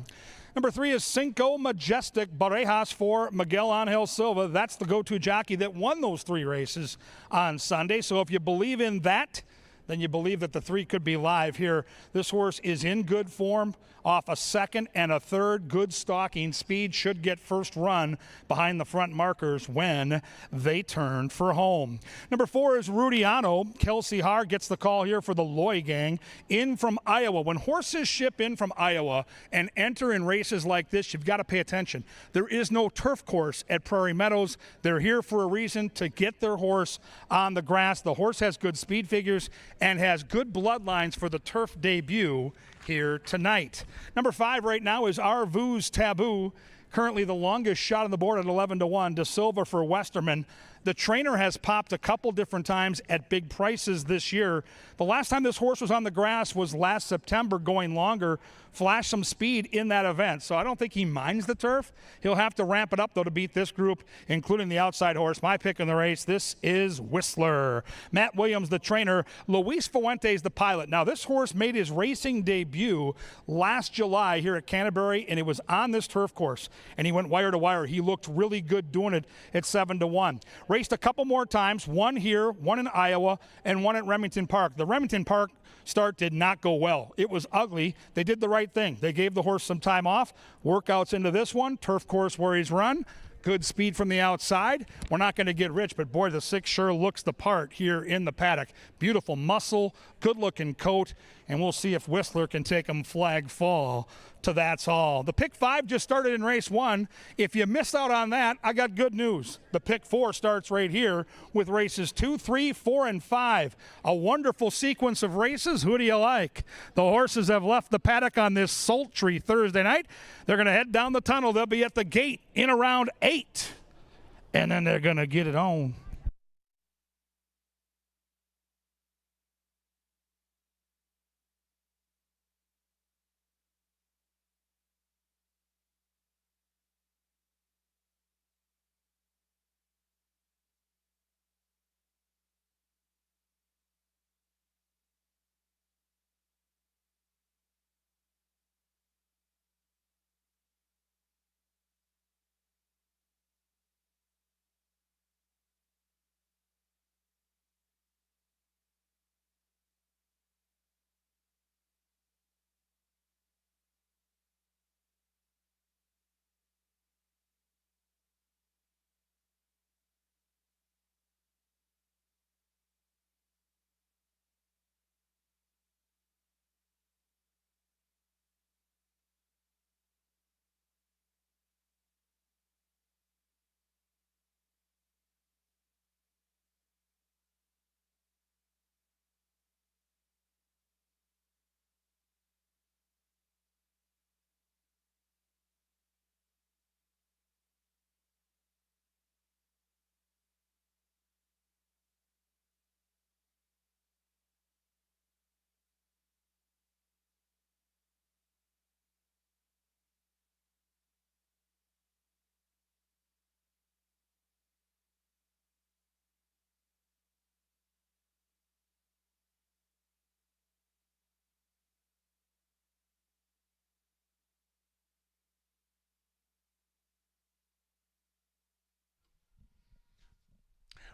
Number 3 is Cinco Majestic Barejas for Miguel Angel Silva. That's the go-to jockey that won those 3 races on Sunday. So if you believe in that, then you believe that the 3 could be live here. This horse is in good form, off a 2nd and a 3rd. Good stalking. Speed should get first run behind the front markers when they turn for home. Number 4 is Rudiano. Kelsey Haar gets the call here for the Loy gang in from Iowa. When horses ship in from Iowa and enter in races like this, you've got to pay attention. There is no turf course at Prairie Meadows. They're here for a reason, to get their horse on the grass. The horse has good speed figures and has good bloodlines for the turf debut here tonight. Number 5 right now is Arvu's Taboo. Currently the longest shot on the board at 11-1. De Silva for Westerman. The trainer has popped a couple different times at big prices this year. The last time this horse was on the grass was last September, going longer. Flashed some speed in that event, so I don't think he minds the turf. He'll have to ramp it up, though, to beat this group, including the outside horse. My pick in the race, this is Whistler. Matt Williams, the trainer. Luis Fuentes, the pilot. Now, this horse made his racing debut last July here at Canterbury, and it was on this turf course, and he went wire to wire. He looked really good doing it at 7-1. Raced a couple more times, one here, one in Iowa, and one at Remington Park. The Remington Park start did not go well. It was ugly. They did the right thing. They gave the horse some time off. Workouts into this one. Turf course where he's run. Good speed from the outside. We're not going to get rich, but boy, the 6 sure looks the part here in the paddock. Beautiful muscle, good-looking coat, and we'll see if Whistler can take him flag fall to that's all. The pick 5 just started in race 1. If you missed out on that, I got good news. The pick 4 starts right here with races 2, 3, 4, and 5. A wonderful sequence of races. Who do you like? The horses have left the paddock on this sultry Thursday night. They're going to head down the tunnel. They'll be at the gate in around 8. And then they're going to get it on.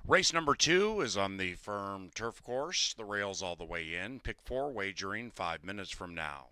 Race number 2 is on the firm turf course. The rails all the way in. Pick 4 wagering 5 minutes from now.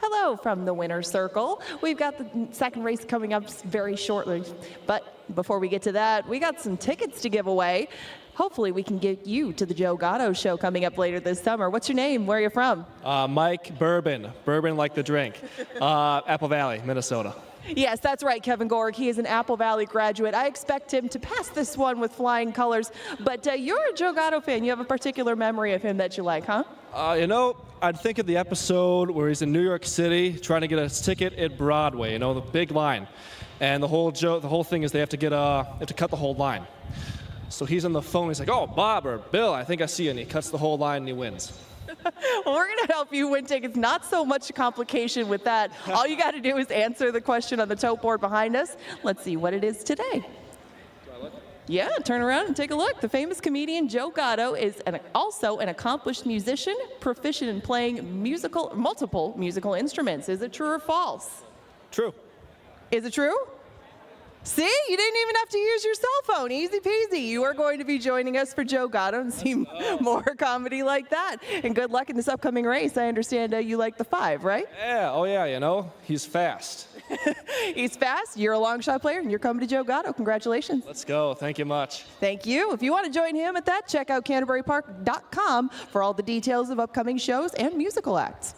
Hello from the winner's circle. We've got the second race coming up very shortly. But before we get to that, we got some tickets to give away. Hopefully we can get you to the Joe Gatto show coming up later this summer. What's your name? Where are you from? Mike Bourbon. Bourbon like the drink. Apple Valley, Minnesota. Yes, that's right, Kevin Gorg. He is an Apple Valley graduate. I expect him to pass this one with flying colors. But you're a Joe Gatto fan. You have a particular memory of him that you like, huh? I'd think of the episode where he's in New York City trying to get a ticket at Broadway, the big line. And the whole thing is they have to cut the whole line. So he's on the phone, he's like, oh, Bob or Bill, I think I see you. And he cuts the whole line and he wins. Well, we're going to help you win tickets. Not so much complication with that. All you got to do is answer the question on the tote board behind us. Let's see what it is today. Yeah, turn around and take a look. The famous comedian Joe Gatto is also an accomplished musician, proficient in playing multiple musical instruments. Is it true or false? True. Is it true? See, you didn't even have to use your cell phone. Easy peasy. You are going to be joining us for Joe Gatto and see more comedy like that. And good luck in this upcoming race. I understand you like the 5, right? Yeah, oh yeah, he's fast. He's fast. You're a long shot player, and you're coming to Joe Gatto. Congratulations. Let's go. Thank you much. Thank you. If you want to join him at that, check out CanterburyPark.com for all the details of upcoming shows and musical acts.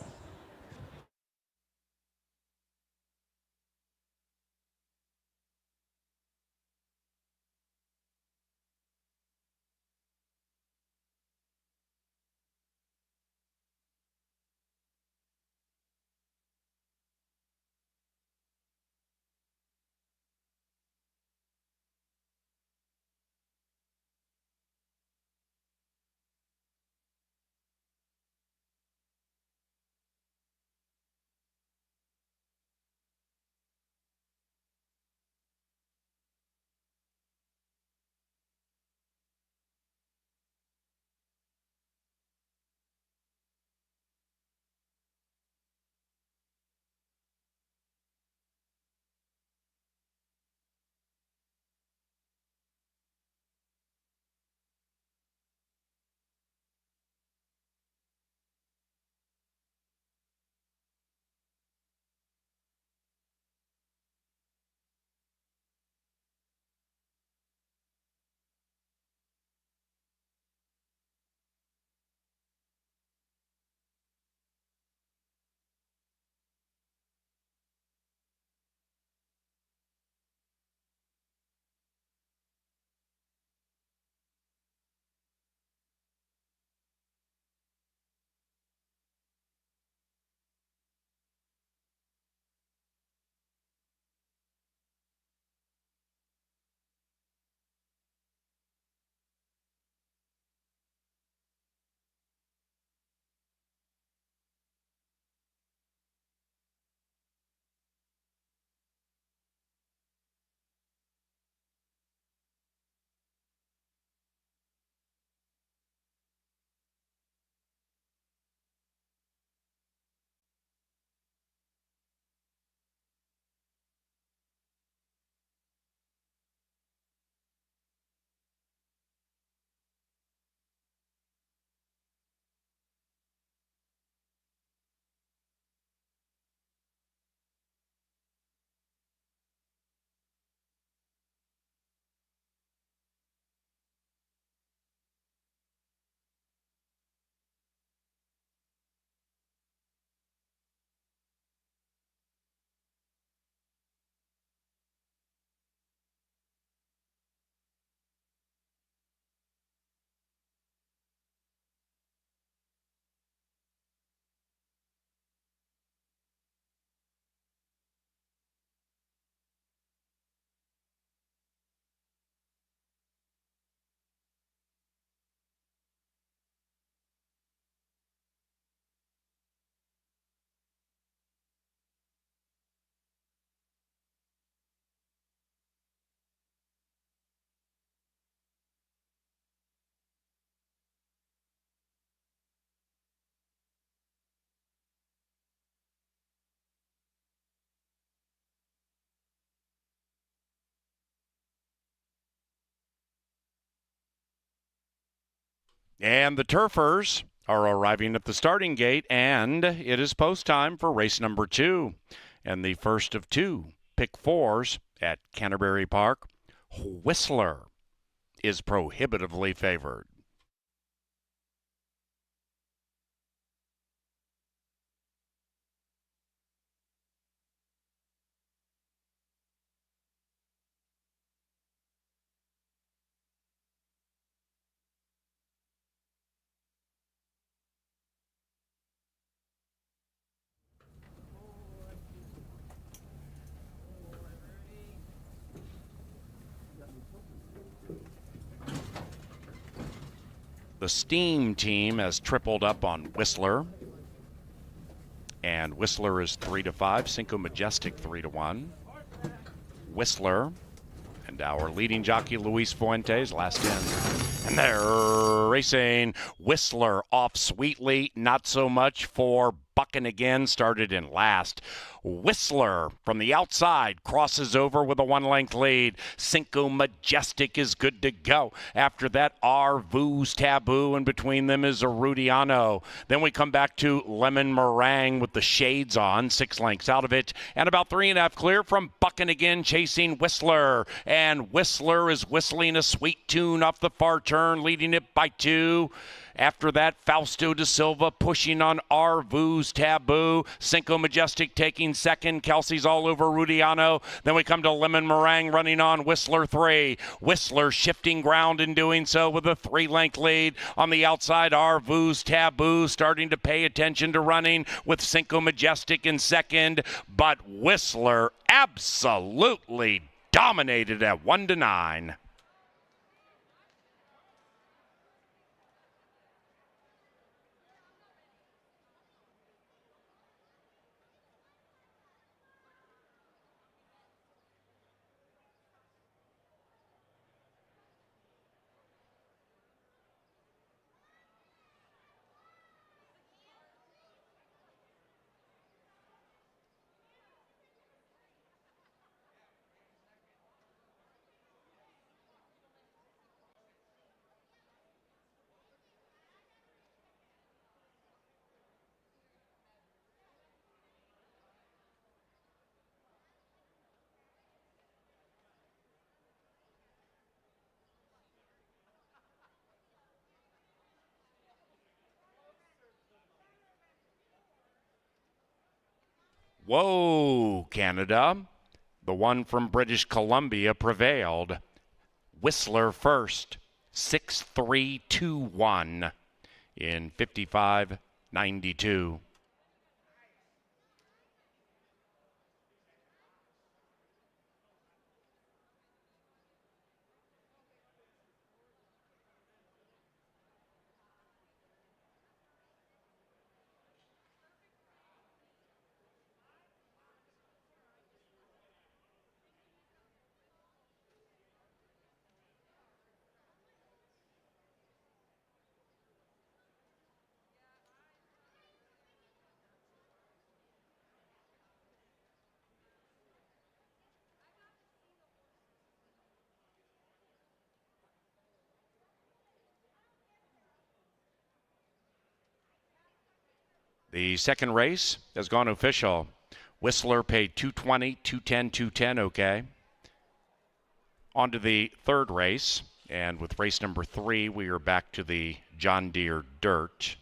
And the Turfers are arriving at the starting gate, and it is post time for race number 2. And the first of 2 pick 4s at Canterbury Park. Whistler is prohibitively favored. The Steam team has tripled up on Whistler. And Whistler is 3-5. Cinco Majestic 3-1. Whistler and our leading jockey Luis Fuentes last in. And they're racing. Whistler off sweetly, not so much for Bucking Again, started in last. Whistler from the outside crosses over with a 1-length lead. Cinco Majestic is good to go. After that, Arvu's Taboo, and between them is Rudiano. Then we come back to Lemon Meringue with the shades on, 6 lengths out of it, and about 3.5 clear from Bucking Again chasing Whistler. And Whistler is whistling a sweet tune off the far turn, leading it by 2. After that, Fausto da Silva pushing on Arvu's Taboo. Cinco Majestic taking second. Kelsey's all over Rudiano. Then we come to Lemon Meringue running on Whistler 3. Whistler shifting ground in doing so with a 3-length lead. On the outside, Arvu's Taboo starting to pay attention to running with Cinco Majestic in second. But Whistler absolutely dominated at 1-9. Whoa, Canada. The one from British Columbia prevailed. Whistler first, 6-3-2-1 in 55.92. The second race has gone official. Whistler paid $220, $210, $210, okay. On to the third race, and with race number 3, we are back to the John Deere Dirt.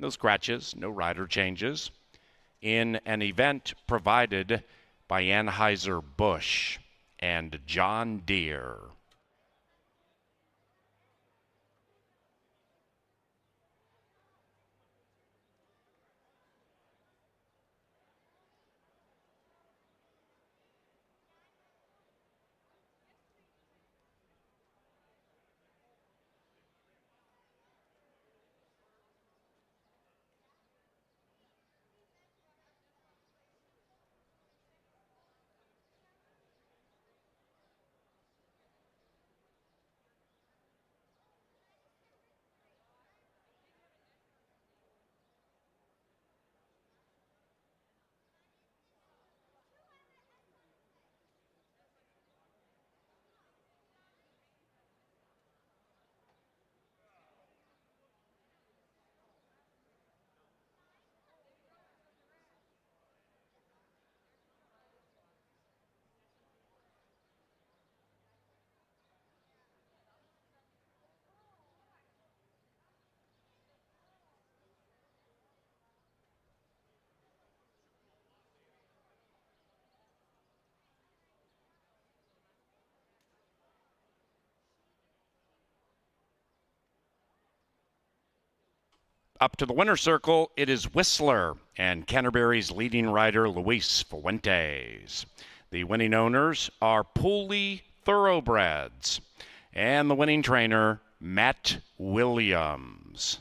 No scratches, no rider changes. In an event provided by Anheuser-Busch and John Deere. Up to the winner's circle, it is Whistler and Canterbury's leading rider, Luis Fuentes. The winning owners are Pooley Thoroughbreds and the winning trainer, Matt Williams.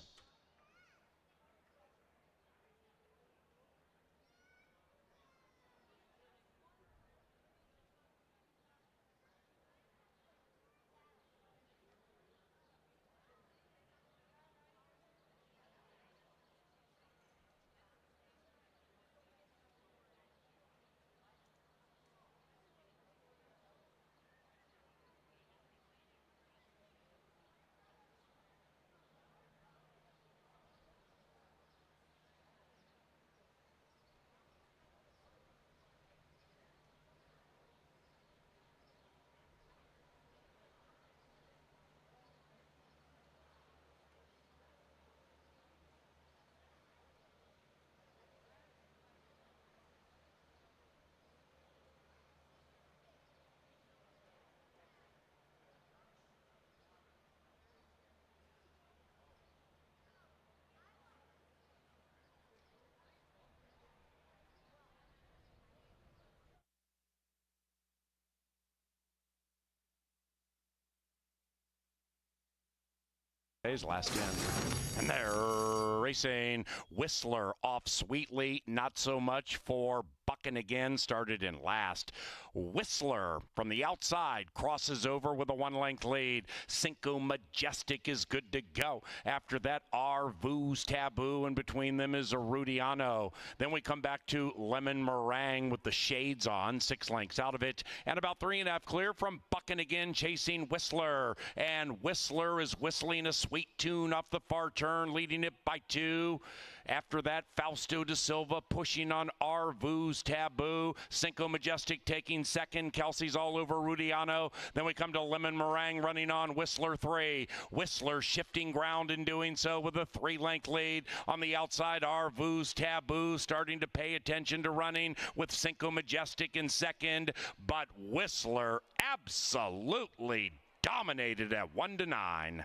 Last in. And they're racing. Whistler off sweetly, not so much for Bucking again, started in last. Whistler from the outside crosses over with a 1-length lead. Cinco Majestic is good to go. After that, Arvu's Taboo, and between them is Rudiano. Then we come back to Lemon Meringue with the shades on, 6 lengths out of it, and about 3.5 clear from Bucking again, chasing Whistler. And Whistler is whistling a sweet tune off the far turn, leading it by 2. After that, Fausto da Silva pushing on Arvu's Taboo. Cinco Majestic taking second. Kelsey's all over Rudiano. Then we come to Lemon Meringue running on Whistler 3. Whistler shifting ground in doing so with a 3-length lead. On the outside, Arvu's Taboo starting to pay attention to running with Cinco Majestic in second. But Whistler absolutely dominated at 1-9.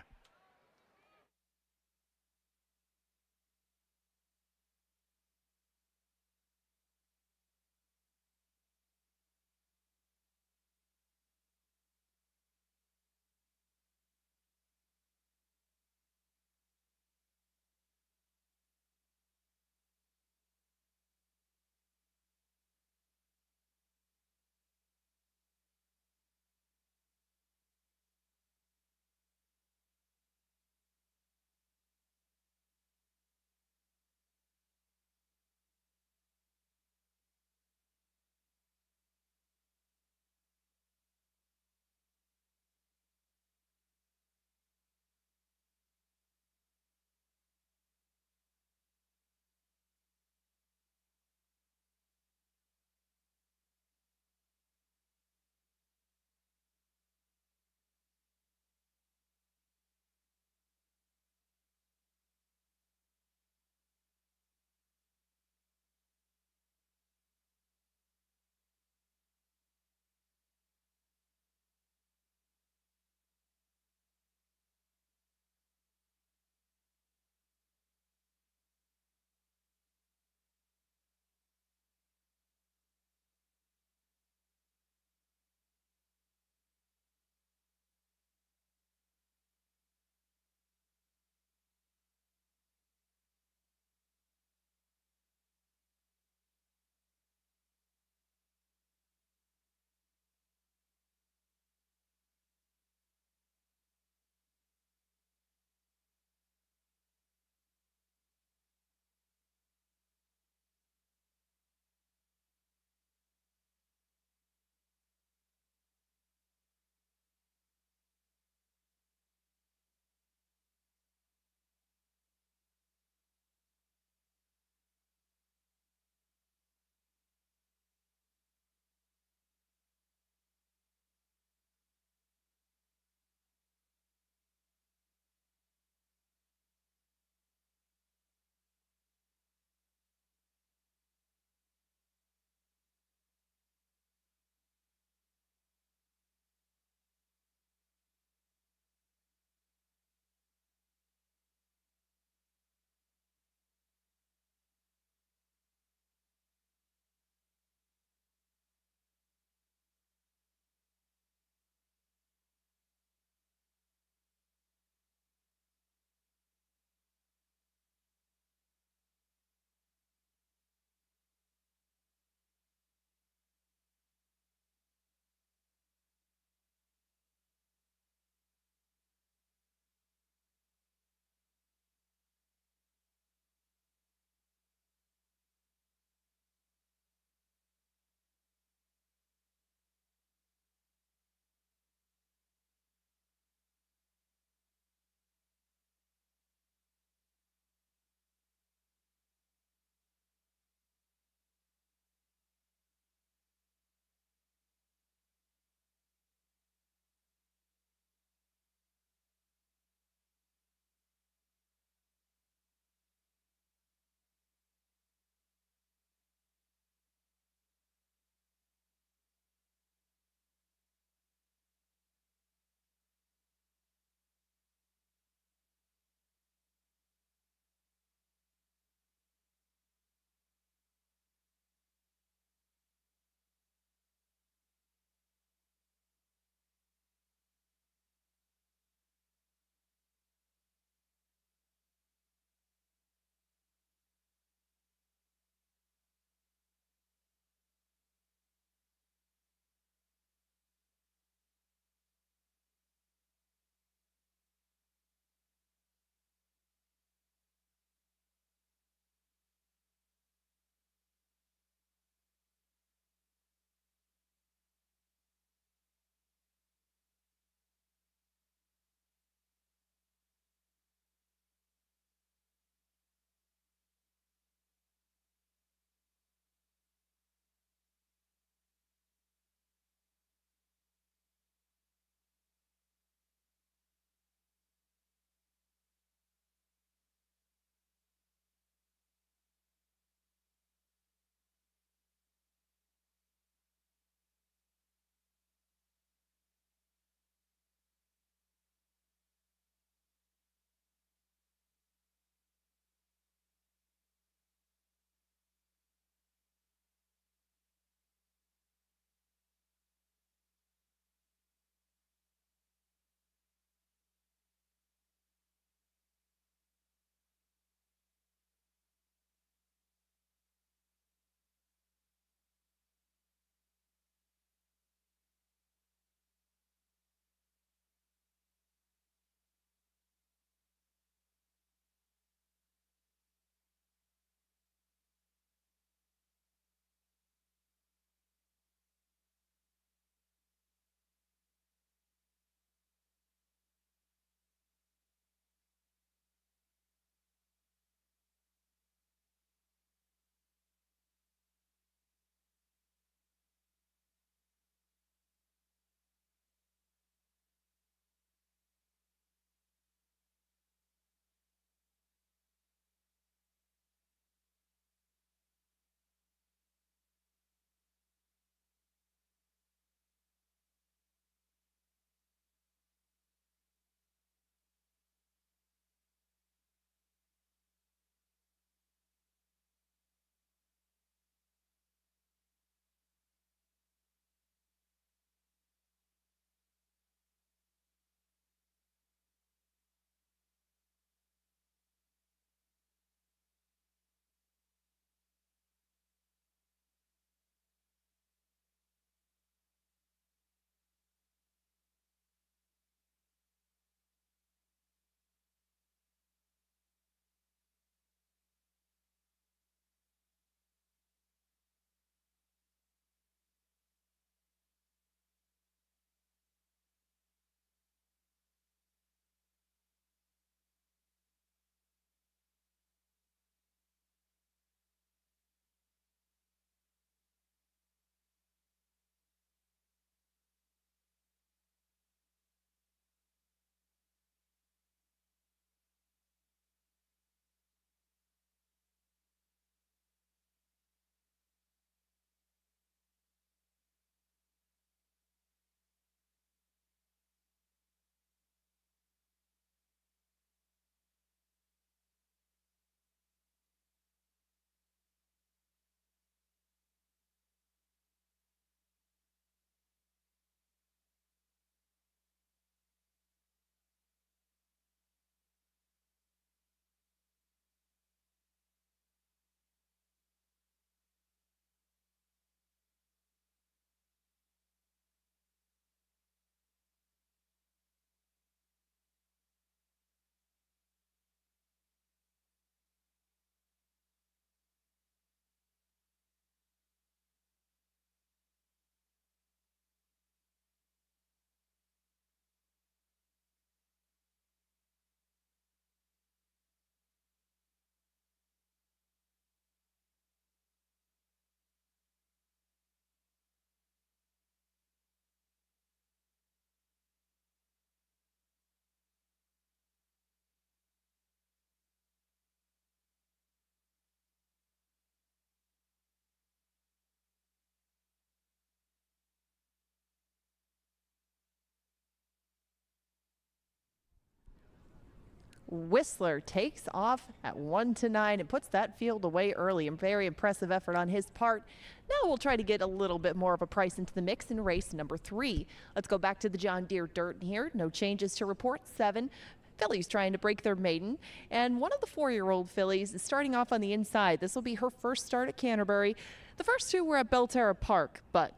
Whistler takes off at 1-9 and puts that field away early. A very impressive effort on his part. Now we'll try to get a little bit more of a price into the mix in race number 3. Let's go back to the John Deere dirt here. No changes to report. 7 fillies trying to break their maiden, and one of the 4-year-old fillies is starting off on the inside. This will be her first start at Canterbury. The first 2 were at Belterra Park, but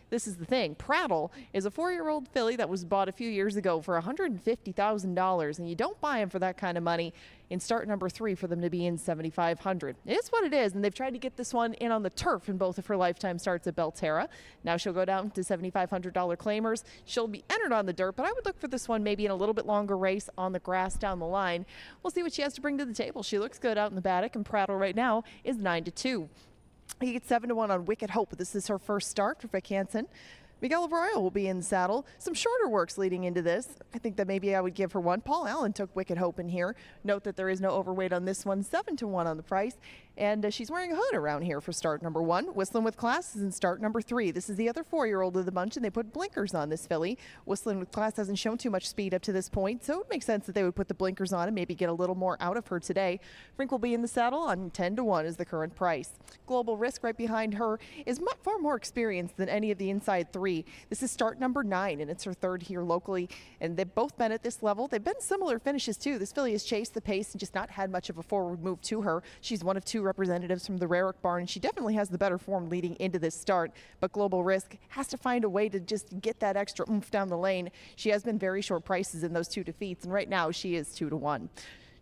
this is the thing. Prattle is a 4-year-old filly that was bought a few years ago for $150,000, and you don't buy him for that kind of money. In start number 3 for them to be in $7,500. It's what it is, and they've tried to get this one in on the turf in both of her lifetime starts at Belterra. Now she'll go down to $7,500 claimers. She'll be entered on the dirt, but I would look for this one maybe in a little bit longer race on the grass down the line. We'll see what she has to bring to the table. She looks good out in the paddock, and Prattle right now is 9-2. He gets 7-1 on Wicked Hope. This is her first start for Vic Hansen. Miguel Arroyo will be in saddle. Some shorter works leading into this. I think that maybe I would give her one. Paul Allen took Wicked Hope in here. Note that there is no overweight on this one. 7-1 on the price. And she's wearing a hood around here for start number 1. Whistling with Class is in start number 3. This is the other 4-year-old of the bunch, and they put blinkers on this filly. Whistling with Class hasn't shown too much speed up to this point, so it makes sense that they would put the blinkers on and maybe get a little more out of her today. Frink will be in the saddle on 10-1 is the current price. Global Risk right behind her is far more experienced than any of the inside 3. This is start number 9, and it's her 3rd here locally, and they've both been at this level. They've been similar finishes too. This filly has chased the pace and just not had much of a forward move to her. She's one of 2 representatives from the Rarick barn, and she definitely has the better form leading into this start, but Global Risk has to find a way to just get that extra oomph down the lane. She has been very short prices in those 2 defeats, and right now she is 2-1.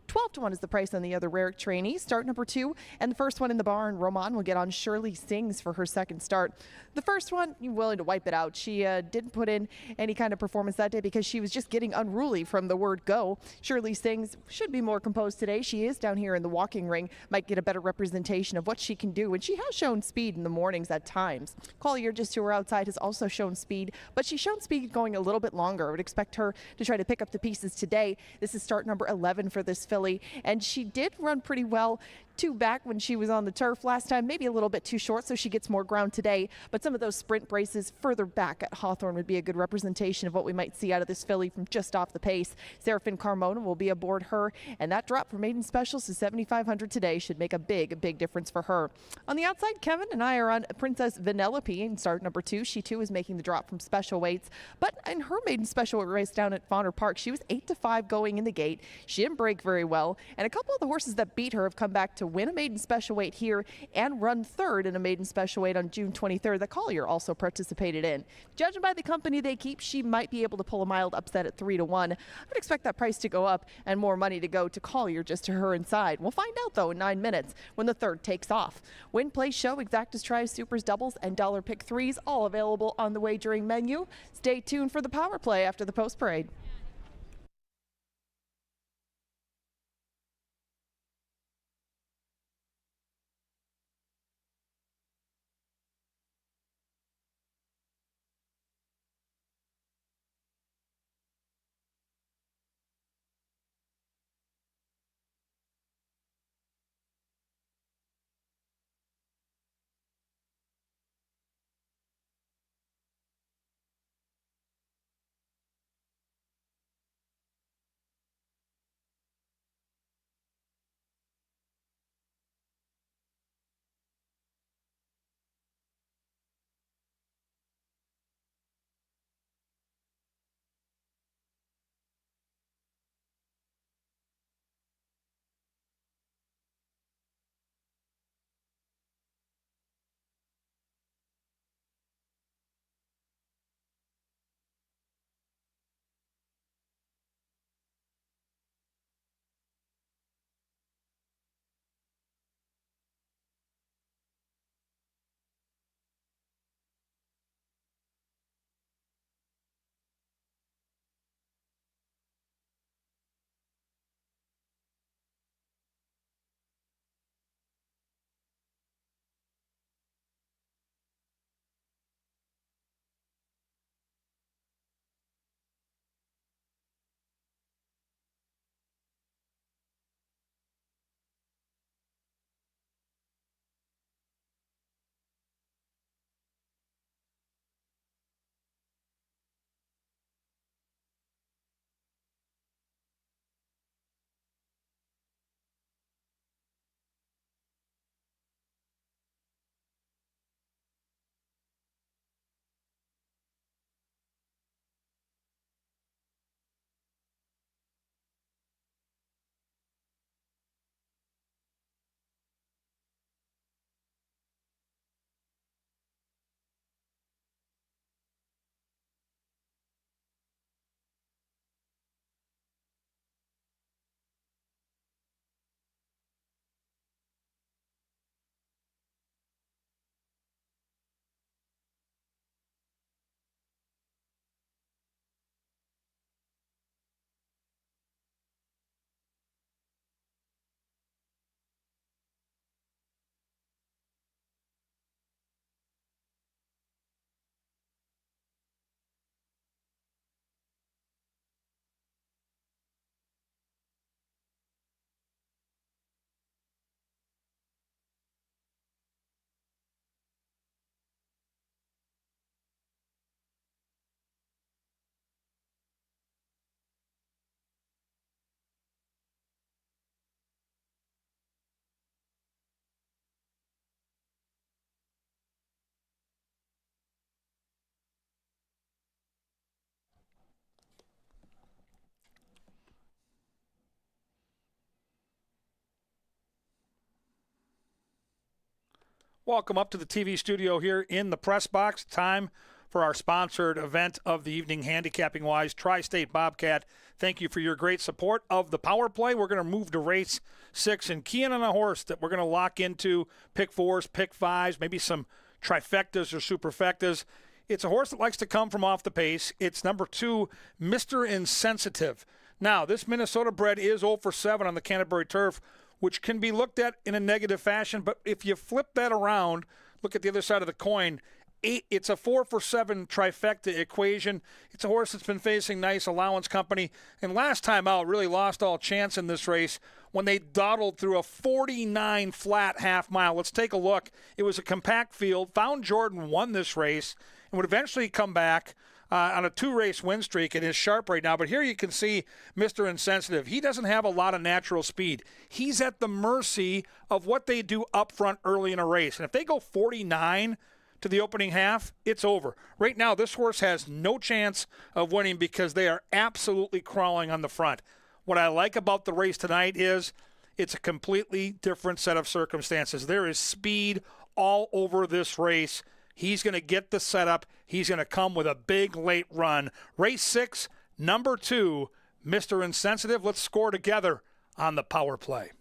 12-1 is the price on the other Rarick trainee. Start number 2, and the first one in the barn, Roman, will get on Shirley Sings for her second start. The first one, you're willing to wipe it out. She didn't put in any kind of performance that day because she was just getting unruly from the word go. Shirley Sings should be more composed today. She is down here in the walking ring, might get a better representation of what she can do, and she has shown speed in the mornings at times. Collier, just to her outside, has also shown speed, but she's shown speed going a little bit longer. I would expect her to try to pick up the pieces today. This is start number 11 for this filly, and she did run pretty well 2 back when she was on the turf last time, maybe a little bit too short, so she gets more ground today. But some of those sprint braces further back at Hawthorne would be a good representation of what we might see out of this filly from just off the pace. Serafin Carmona will be aboard her, and that drop for maiden specials to $7,500 today should make a big difference for her. On the outside, Kevin and I are on Princess Vanellope in start number 2. She too is making the drop from special weights, but in her maiden special weight race down at Fauner Park, she was 8-5 going in the gate. She didn't break very well, and a couple of the horses that beat her have come back to win a maiden special weight here and run 3rd in a maiden special weight on June 23rd that Collier also participated in. Judging by the company they keep, she might be able to pull a mild upset at 3-1. I would expect that price to go up and more money to go to Collier just to her inside. We'll find out though in 9 minutes when the 3rd takes off. Win, play, show, exactas, tries, supers, doubles, and dollar pick 3s all available on the wagering menu. Stay tuned for the power play after the post parade. Welcome up to the TV studio here in the press box. Time for our sponsored event of the evening, Handicapping Wise, Tri-State Bobcat. Thank you for your great support of the power play. We're going to move to race 6 and key in on a horse that we're going to lock into pick 4s, pick 5s, maybe some trifectas or superfectas. It's a horse that likes to come from off the pace. It's number 2, Mr. Insensitive. Now, this Minnesota bred is 0 for 7 on the Canterbury turf, which can be looked at in a negative fashion. But if you flip that around, look at the other side of the coin, it's a 4 for 7 trifecta equation. It's a horse that's been facing nice allowance company. And last time out, really lost all chance in this race when they dawdled through a 49 flat half mile. Let's take a look. It was a compact field. Found Jordan won this race and would eventually come back on a 2-race win streak and is sharp right now. But here you can see Mr. Insensitive. He doesn't have a lot of natural speed. He's at the mercy of what they do up front early in a race. And if they go 49 to the opening half, it's over. Right now, this horse has no chance of winning because they are absolutely crawling on the front. What I like about the race tonight is it's a completely different set of circumstances. There is speed all over this race. He's going to get the setup. He's going to come with a big late run. Race 6, number 2, Mr. Insensitive. Let's score together on the power play.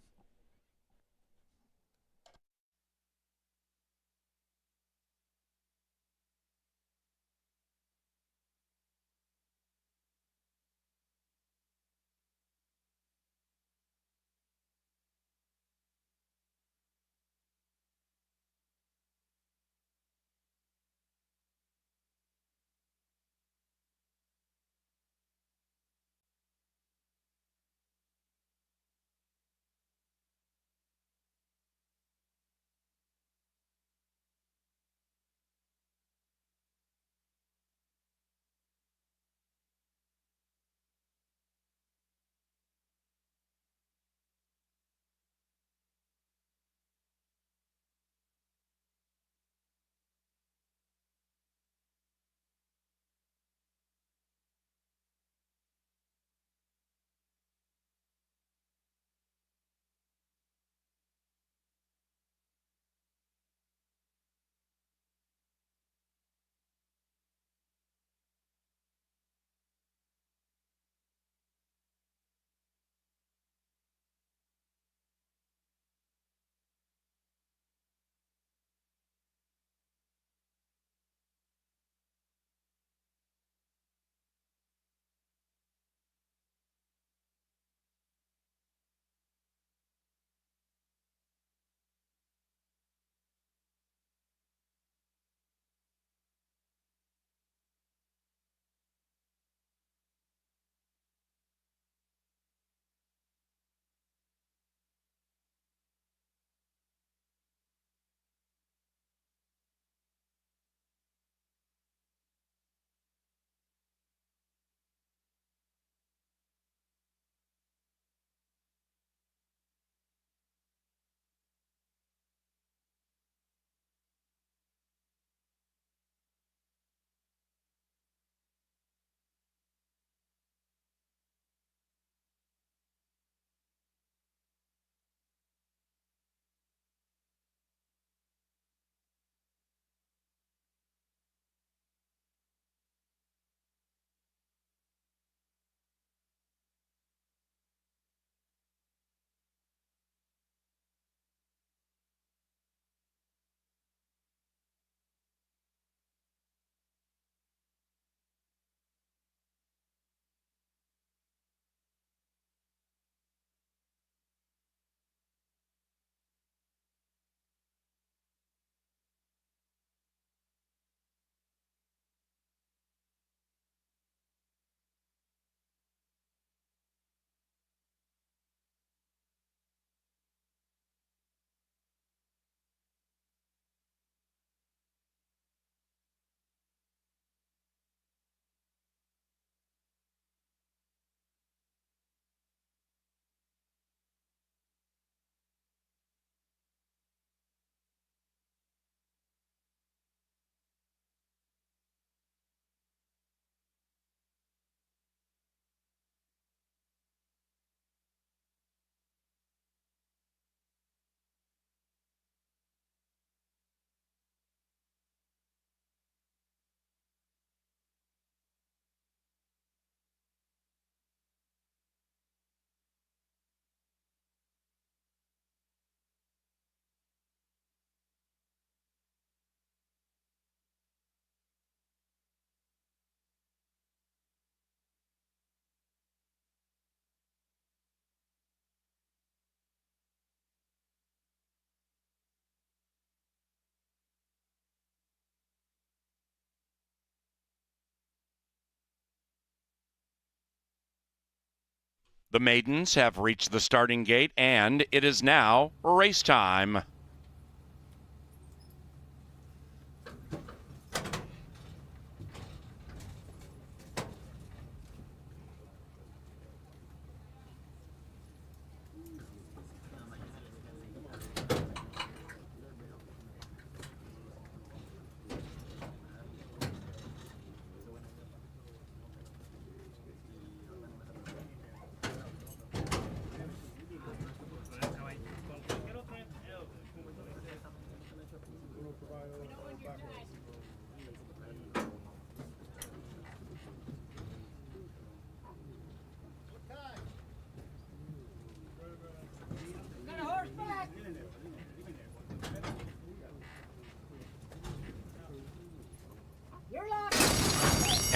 The Maidens have reached the starting gate, and it is now race time.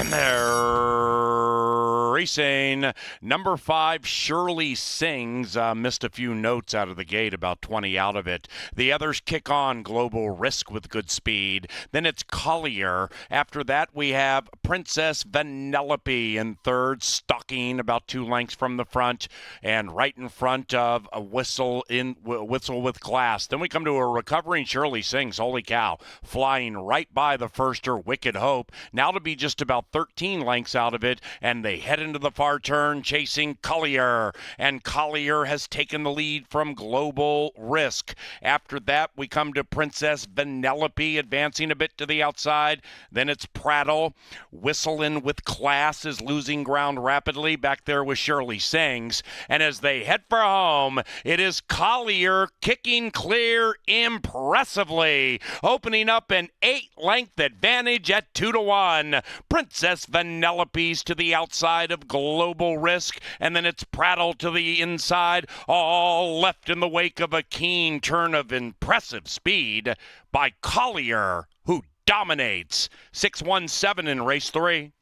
And they're racing. Number 5, Shirley Sings, missed a few notes out of the gate, about 20 out of it. The others kick on. Global Risk with good speed. Then it's Collier. After that, we have Princess Vanellope in third, stalking about 2 lengths from the front, and right in front of a Whistle with Glass. Then we come to a recovering Shirley Sings. Holy cow, flying right by the firster, Wicked Hope. Now to be just about 13 lengths out of it, and they head into the far turn chasing Collier, and Collier has taken the lead from Global Risk. After that, we come to Princess Vanellope advancing a bit to the outside. Then it's Prattle. Whistling with Class is losing ground rapidly back there with Shirley Sings, and as they head for home, it is Collier kicking clear impressively, opening up an 8-length advantage at 2-1. Princess Vanellope's to the outside of Global Risk, and then it's Prattle to the inside, all left in the wake of a keen turn of impressive speed by Collier, who dominates. 6-1-7 in race 3.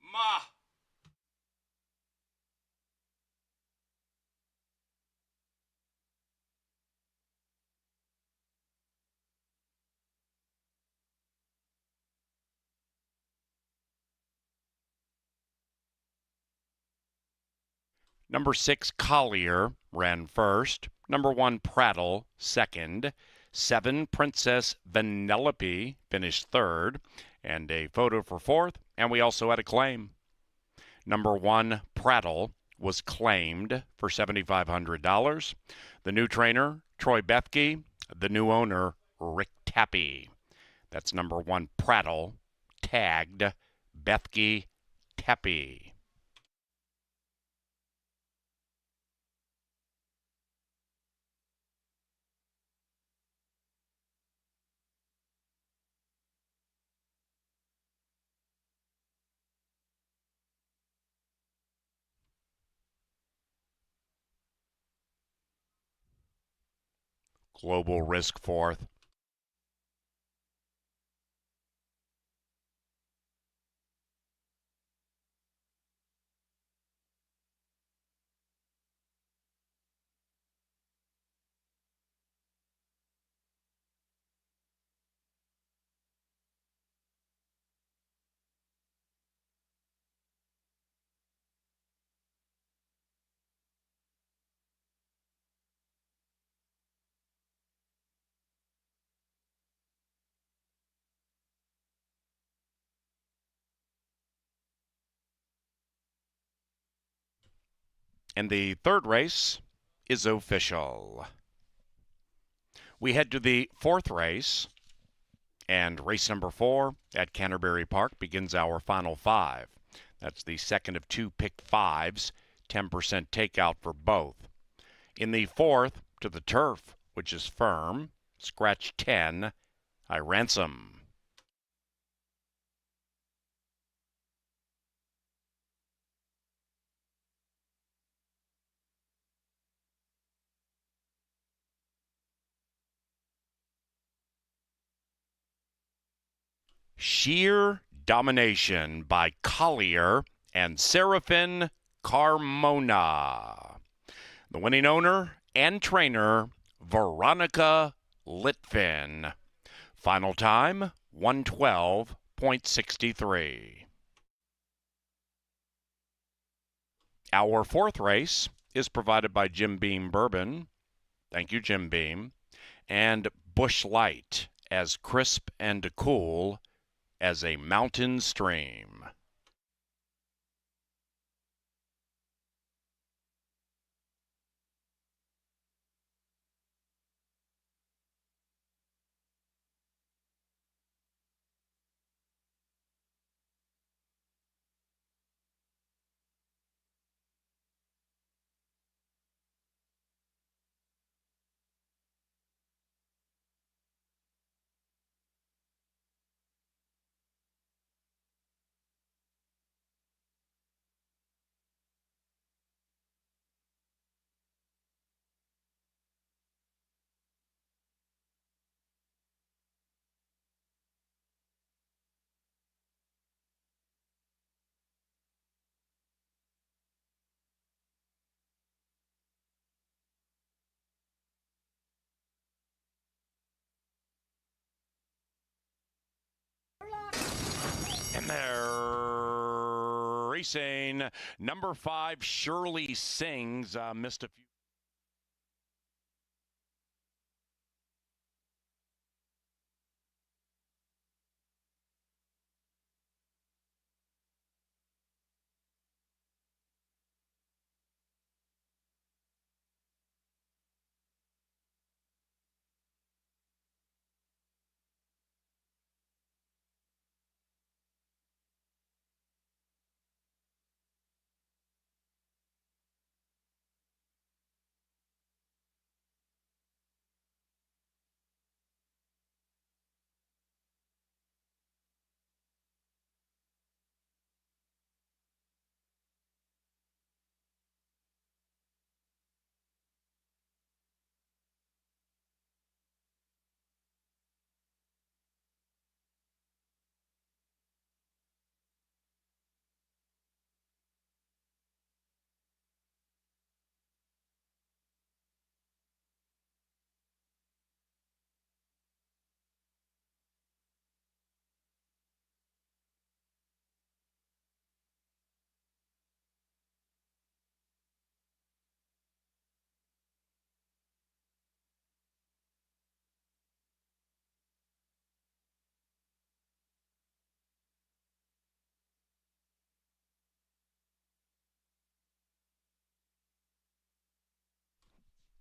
Ma. Number 6, Collier, ran first. Number 1, Prattle, second. 7, Princess Vanellope, finished third. And a photo for fourth. And we also had a claim. Number 1, Prattle, was claimed for $7,500. The new trainer, Troy Bethke. The new owner, Rick Tappy. That's number 1, Prattle, tagged Bethke Tappy. Global Risk fourth. And the third race is official. We head to the fourth race, and race number 4 at Canterbury Park begins our final 5. That's the second of 2 pick 5s. 10% takeout for both. In the fourth, to the turf, which is firm, scratch 10, I ransom. Sheer Domination by Collier and Serafin Carmona. The winning owner and trainer, Veronica Litvin. Final time, 112.63. Our fourth race is provided by Jim Beam Bourbon. Thank you, Jim Beam. And Busch Light, as crisp and cool as a mountain stream. And they're racing. Number 5, Shirley Sings, missed a few.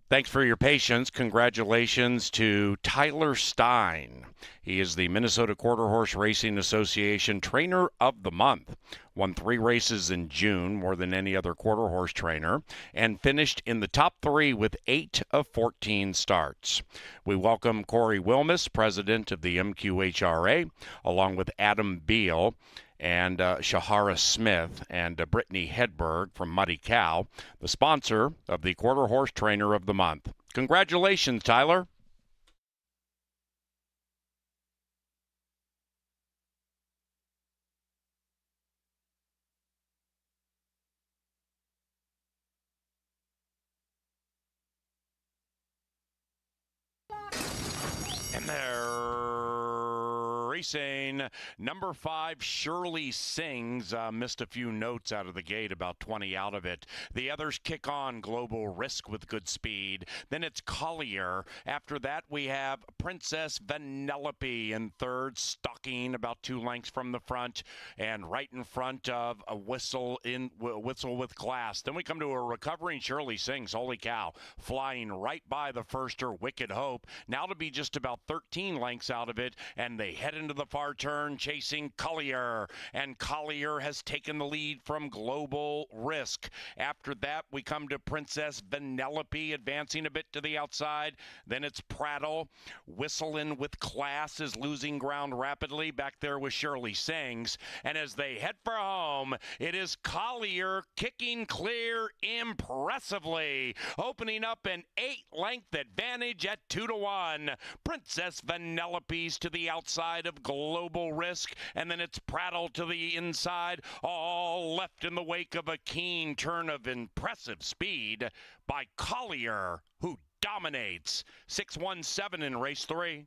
Thanks for your patience. Congratulations to Tyler Stein. He is the Minnesota Quarter Horse Racing Association Trainer of the Month. Won 3 races in June, more than any other quarter horse trainer, and finished in the top 3 with 8 of 14 starts. We welcome Corey Wilmus, president of the MQHRA, along with Adam Beal and Shahara Smith and Brittany Hedberg from Muddy Cow, the sponsor of the Quarter Horse Trainer of the Month. Congratulations, Tyler. And they're racing. Number 5, Shirley Sings, missed a few notes out of the gate, about 20 out of it. The others kick on. Global Risk with good speed. Then it's Collier. After that, we have Princess Vanellope in third, stalking about 2 lengths from the front, and right in front of a Whistle with Glass. Then we come to a recovering Shirley Sings. Holy cow, flying right by the firster, Wicked Hope. Now to be just about 13 lengths out of it, and they head in into the far turn, chasing Collier. And Collier has taken the lead from Global Risk. After that, we come to Princess Vanellope, advancing a bit to the outside. Then it's Prattle. Whistling with Class is losing ground rapidly. Back there with Shirley Sings. And as they head for home, it is Collier kicking clear impressively, opening up an 8-length advantage at 2-1. Princess Vanellope's to the outside of Global Risk, and then it's Prattle to the inside, all left in the wake of a keen turn of impressive speed by Collier, who dominates 6-1-7 in race 3.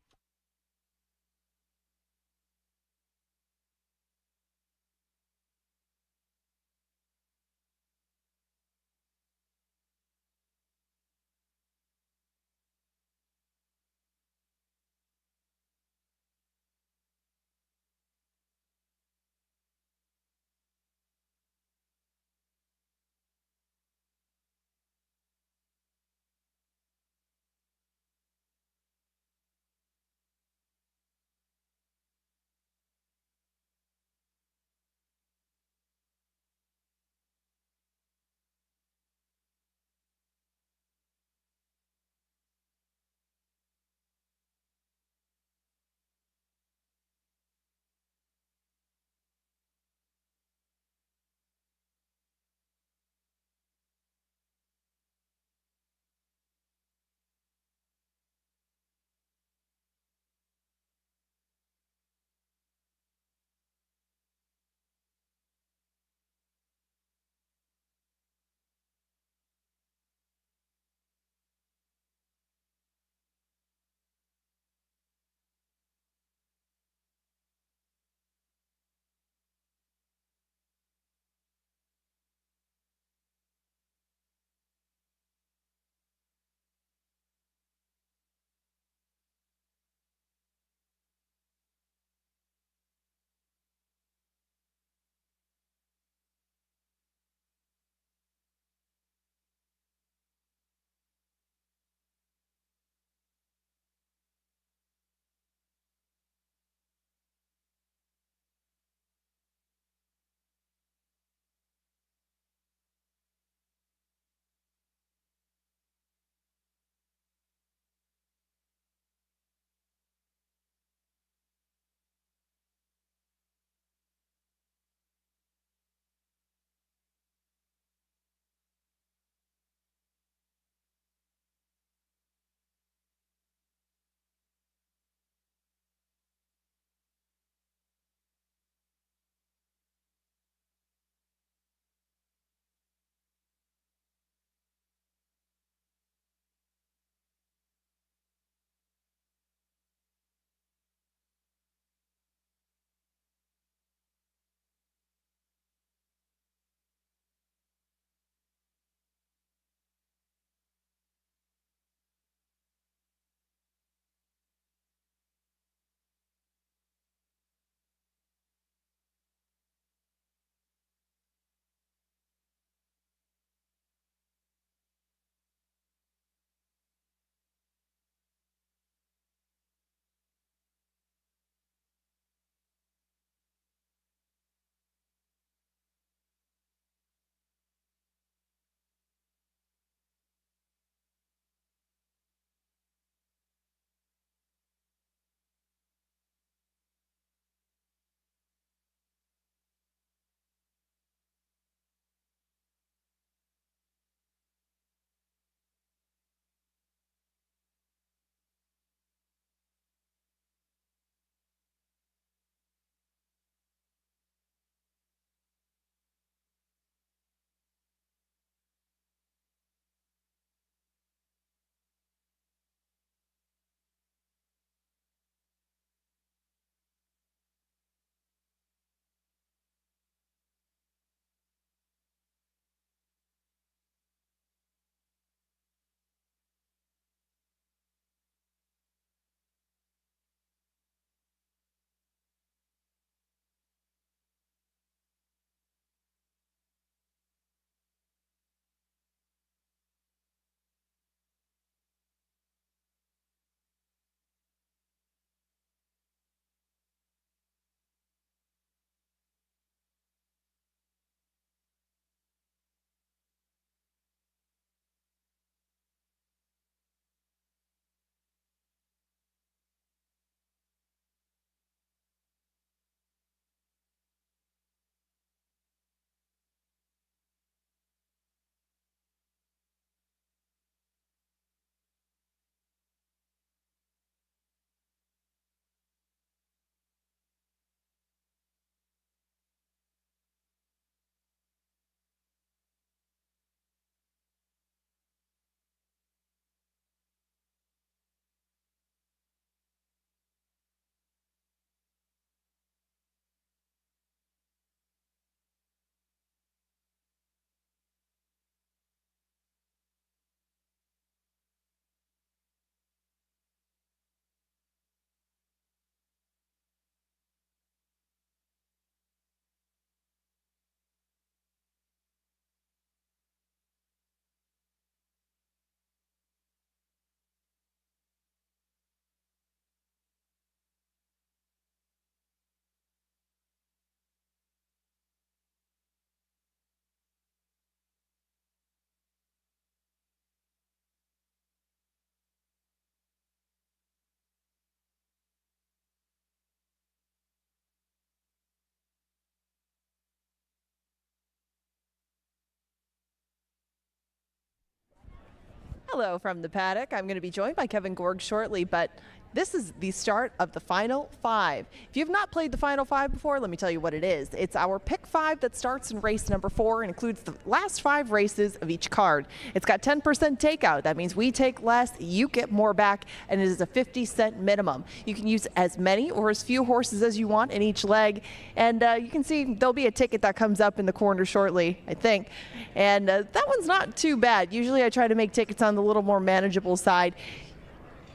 Hello from the paddock. I'm going to be joined by Kevin Gorg shortly, but this is the start of the Final Five. If you've not played the Final Five before, let me tell you what it is. It's our pick five that starts in race number 4 and includes the last 5 races of each card. It's got 10% takeout. That means we take less, you get more back, and it is a 50-cent minimum. You can use as many or as few horses as you want in each leg, and you can see there'll be a ticket that comes up in the corner shortly, I think, and that one's not too bad. Usually I try to make tickets on the little more manageable side.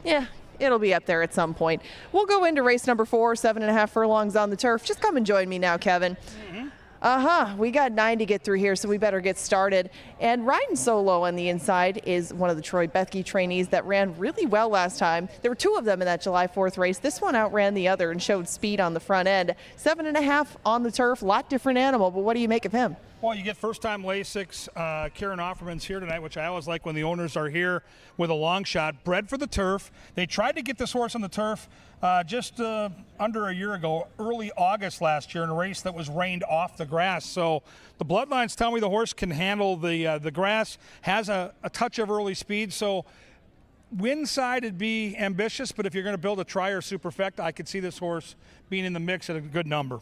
Yeah. It'll be up there at some point. We'll go into race number 4, 7.5 furlongs on the turf. Just come and join me now, Kevin. We got 9 to get through here, so we better get started. And riding solo on the inside is one of the Troy Bethke trainees that ran really well last time. There were 2 of them in that July 4th race. This one outran the other and showed speed on the front end. 7.5 on the turf, a lot different animal, but what do you make of him? Well, you get first-time Lasix. Karen Offerman's here tonight, which I always like when the owners are here with a long shot. Bred for the turf. They tried to get this horse on the turf just under a year ago, early August last year, in a race that was reined off the grass. So the bloodlines tell me the horse can handle the grass, has a touch of early speed. So win side would be ambitious, but if you're going to build a tri or superfecta, I could see this horse being in the mix at a good number.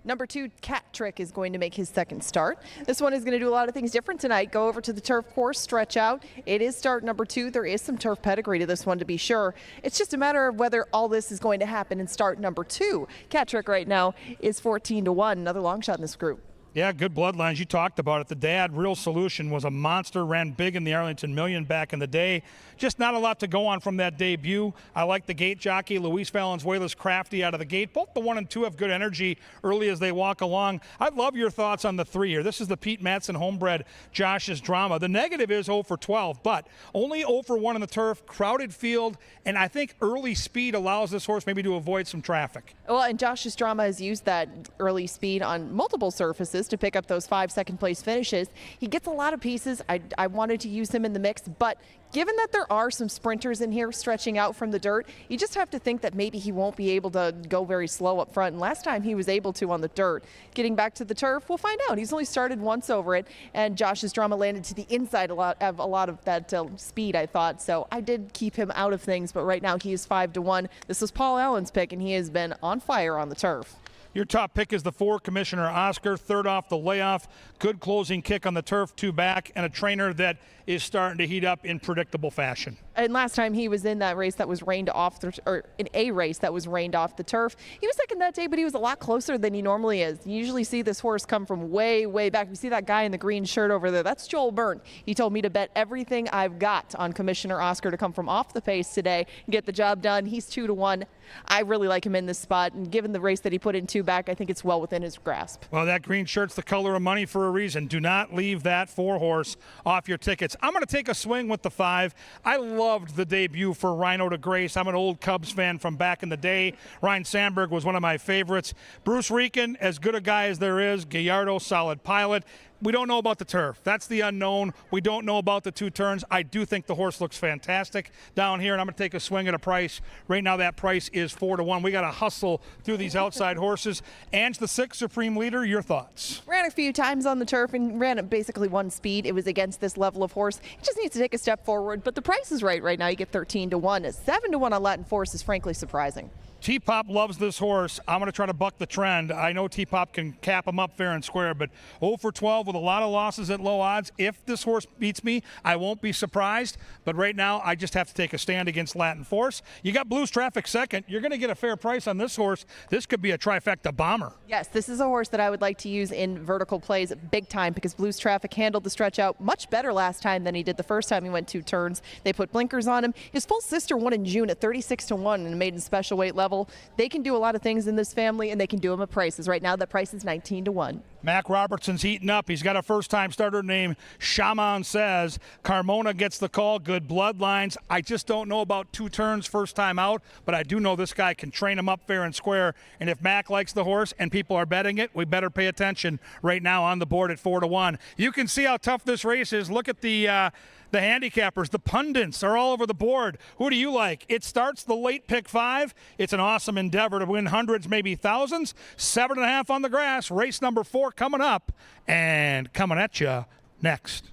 Number 2, Cat Trick, is going to make his second start. This one is going to do a lot of things different tonight. Go over to the turf course, stretch out. It is start number 2. There is some turf pedigree to this one, to be sure. It's just a matter of whether all this is going to happen in start number 2. Cat Trick right now is 14-1. Another long shot in this group. Yeah, good bloodlines. You talked about it. The dad, Real Solution, was a monster, ran big in the Arlington Million back in the day. Just not a lot to go on from that debut. I like the gate jockey, Luis Valenzuela's crafty out of the gate. Both the 1 and 2 have good energy early as they walk along. I'd love your thoughts on the 3 here. This is the Pete Matson homebred, Josh's Drama. The negative is 0 for 12, but only 0 for 1 on the turf, crowded field, and I think early speed allows this horse maybe to avoid some traffic. Well, and Josh's Drama has used that early speed on multiple surfaces to pick up those 5 second-place finishes. He gets a lot of pieces. I wanted to use him in the mix, but given that there are some sprinters in here stretching out from the dirt, you just have to think that maybe he won't be able to go very slow up front. And last time he was able to on the dirt. Getting back to the turf, we'll find out. He's only started once over it, and Josh's Drama landed to the inside a lot of that speed, I thought. So I did keep him out of things, but right now he is 5-1. This was Paul Allen's pick, and he has been on fire on the turf. Your top pick is the 4, Commissioner Oscar, third off the layoff. Good closing kick on the turf, 2 back, and a trainer that is starting to heat up in predictable fashion. And last time he was in that race that was rained off, or in a race that was rained off the turf. He was second that day, but he was a lot closer than he normally is. You usually see this horse come from way, way back. You see that guy in the green shirt over there. That's Joel Byrne. He told me to bet everything I've got on Commissioner Oscar to come from off the pace today and get the job done. He's 2-1. I really like him in this spot, and given the race that he put in 2 back, I think it's well within his grasp. Well, that green shirt's the color of money for a reason. Do not leave that 4 horse off your tickets. I'm going to take a swing with the 5. I loved the debut for Rhino to Grace. I'm an old Cubs fan from back in the day. Ryan Sandberg was one of my favorites. Bruce Rican, as good a guy as there is. Gallardo, solid pilot. We don't know about the turf. That's the unknown. We don't know about the 2 turns. I do think the horse looks fantastic down here, and I'm going to take a swing at a price. Right now, that price is 4-1. We got to hustle through these outside horses. Ange, the 6 Supreme Leader, your thoughts? Ran a few times on the turf and ran at basically 1 speed. It was against this level of horse. He just needs to take a step forward, but the price is right now. You get 13-1. 7-1 on Latin Force is frankly surprising. T-Pop loves this horse. I'm going to try to buck the trend. I know T-Pop can cap him up fair and square, but 0 for 12 with a lot of losses at low odds. If this horse beats me, I won't be surprised. But right now, I just have to take a stand against Latin Force. You got Blues Traffic second. You're going to get a fair price on this horse. This could be a trifecta bomber. Yes, this is a horse that I would like to use in vertical plays big time because Blues Traffic handled the stretch out much better last time than he did the first time he went 2 turns. They put blinkers on him. His full sister won in June at 36-1 in a maiden special weight level. They can do a lot of things in this family, and they can do them at prices. Right now, the price is 19-1. Mac Robertson's heating up. He's got a first-time starter named Shaman Says. Carmona gets the call. Good bloodlines. I just don't know about 2 turns first time out, but I do know this guy can train him up fair and square. And if Mac likes the horse and people are betting it, we better pay attention right now on the board at 4-1. You can see how tough this race is. Look at the handicappers, the pundits are all over the board. Who do you like? It starts the late pick 5. It's an awesome endeavor to win hundreds, maybe thousands. 7.5 on the grass. Race number 4 coming up and coming at you next.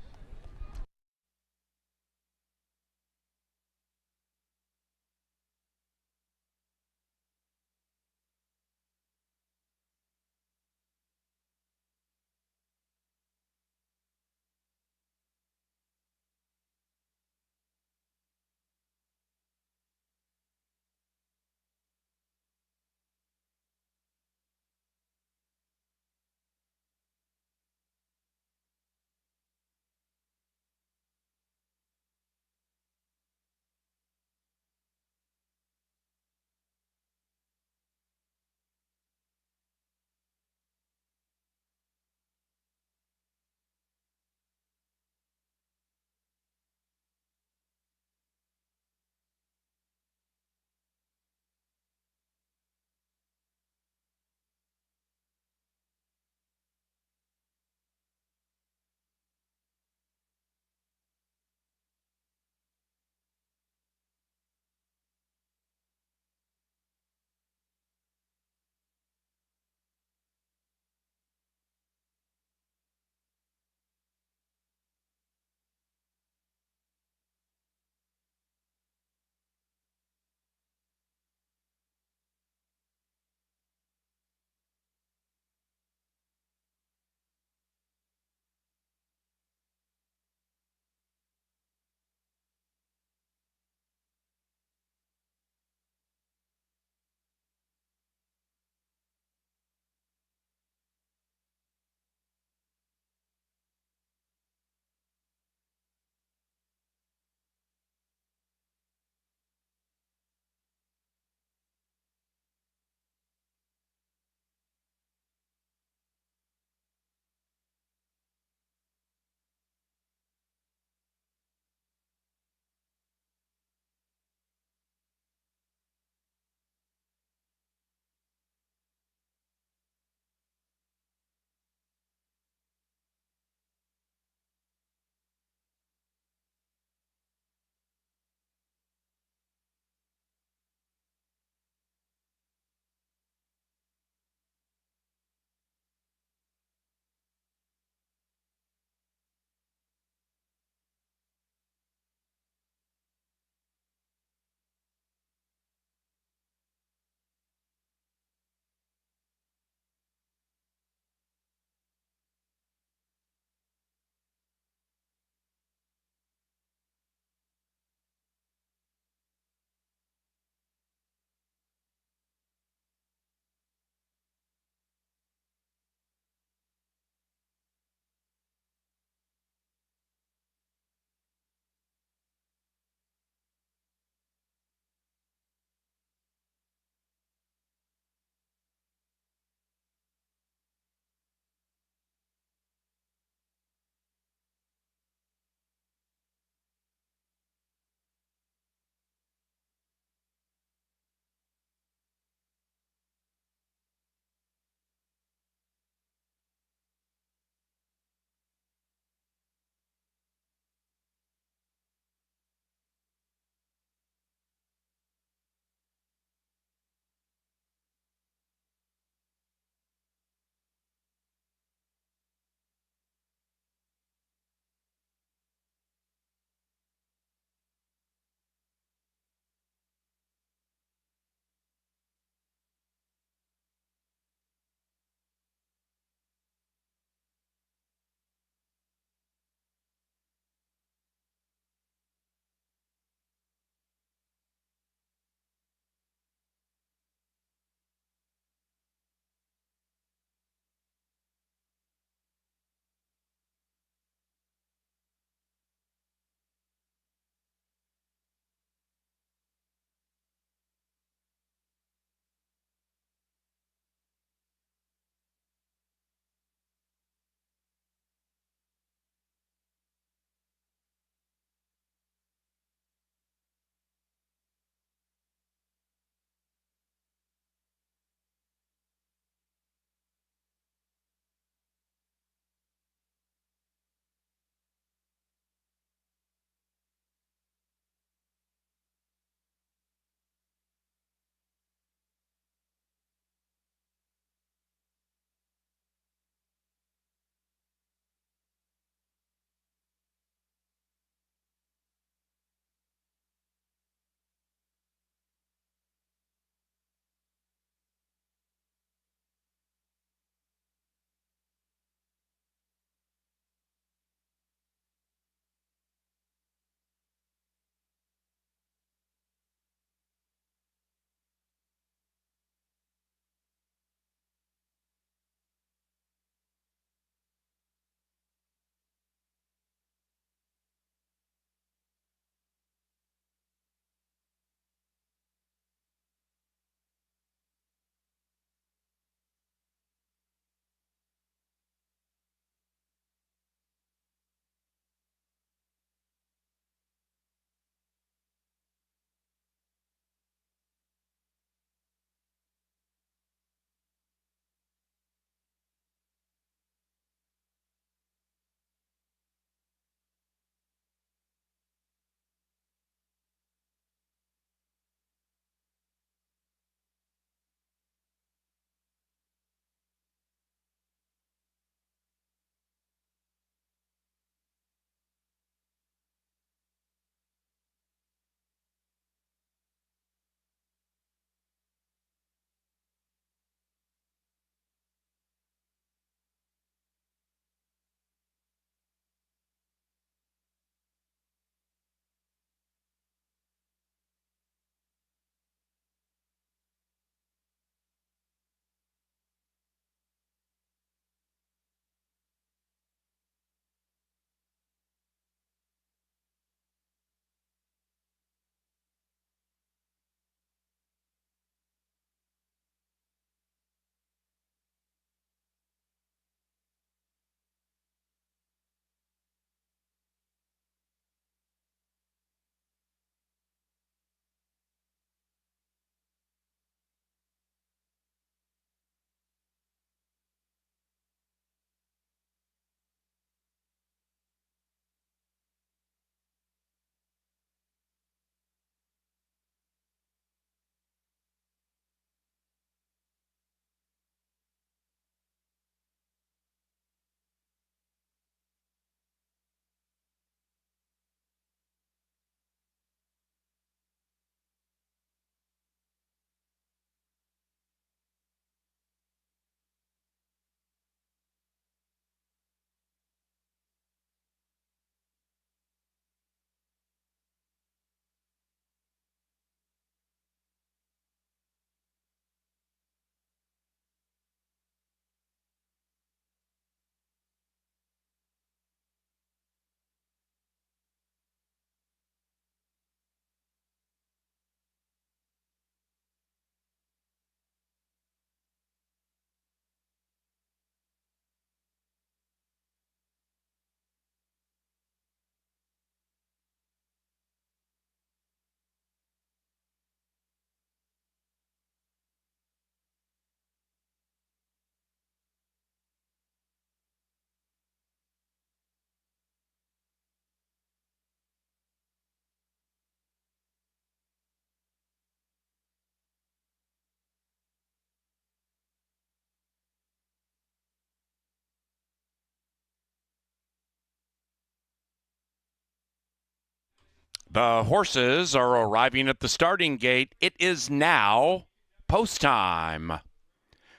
The horses are arriving at the starting gate. It is now post time.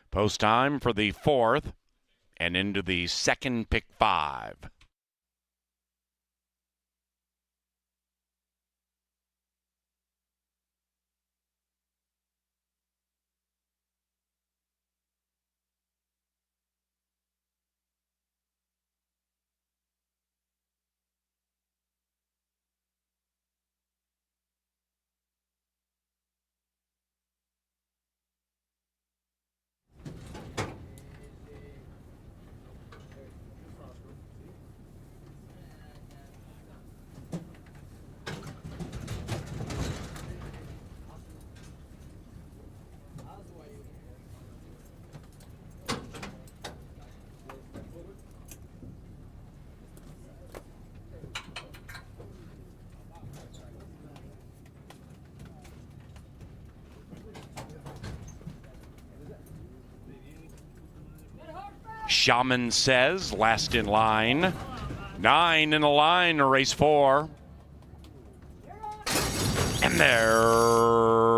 Post time for the fourth and into the second pick 5. Shaman Says, last in line. 9 in the line, race 4. And they're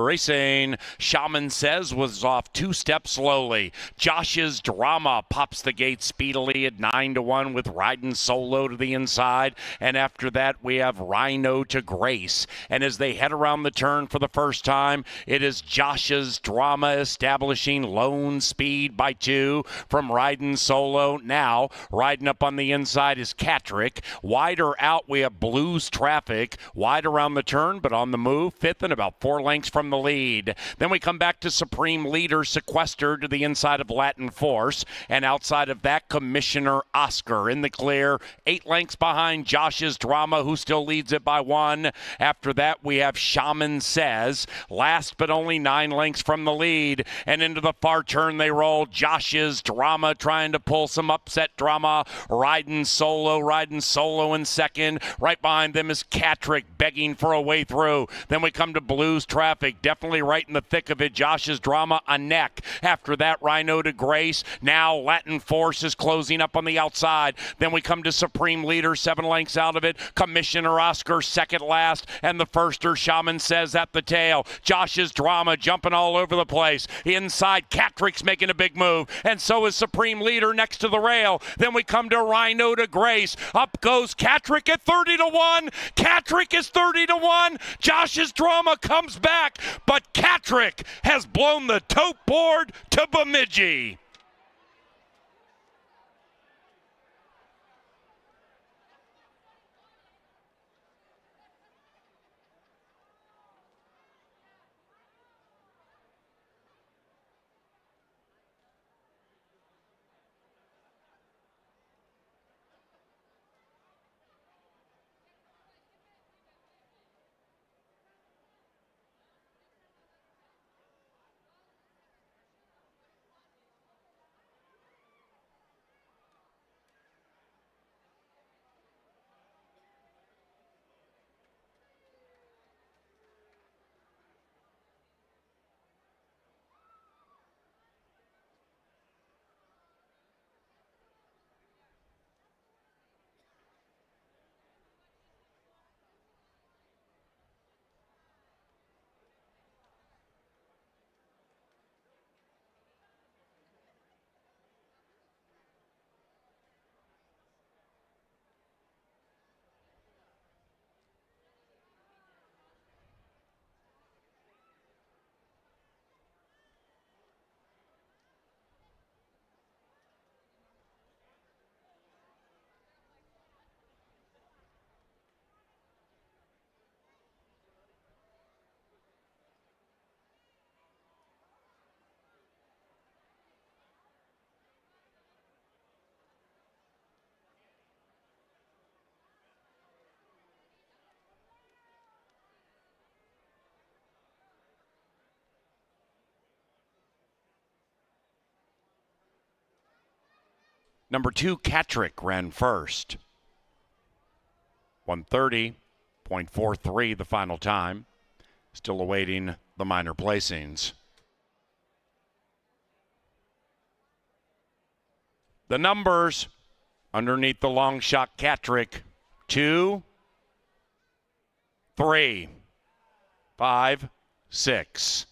racing. Shaman Says was off 2 steps slowly. Josh's Drama pops the gate speedily at 9-1 with Riding Solo to the inside. And after that, we have Rhino to Grace. And as they head around the turn for the first time, it is Josh's Drama establishing lone speed by 2 from Riding Solo. Now, riding up on the inside is Catrick. Wider out, we have Blues Traffic. Wide around the turn, but on the move, 5th and about 4 lengths from the lead. Then we come back to Supreme Leader Sequestered to the inside of Latin Force, and outside of that, Commissioner Oscar in the clear, 8 lengths behind Josh's Drama, who still leads it by 1. After that, we have Shaman Says, last but only 9 lengths from the lead, and into the far turn they roll. Josh's Drama trying to pull some upset drama. Riding Solo in second. Right behind them is Catrick begging for a way through. Then we come to Blues Traffic, definitely right in the thick of it. Josh's Drama a neck. After that, Rhino to Grace. Now Latin Force is closing up on the outside. Then we come to Supreme Leader, 7 lengths out of it. Commissioner Oscar second last, and the firster Shaman Says at the tail. Josh's Drama jumping all over the place. Inside, Catrick's making a big move, and so is Supreme Leader next to the rail. Then we come to Rhino to Grace. Up goes Catrick at 30-1. Catrick is 30-1. Josh's Drama comes back, but Catrick has blown the tote board to Bemidji. Number 2, Catrick ran first. 130.43 the final time. Still awaiting the minor placings. The numbers underneath the long shot Catrick. 2, 3, 5, 6.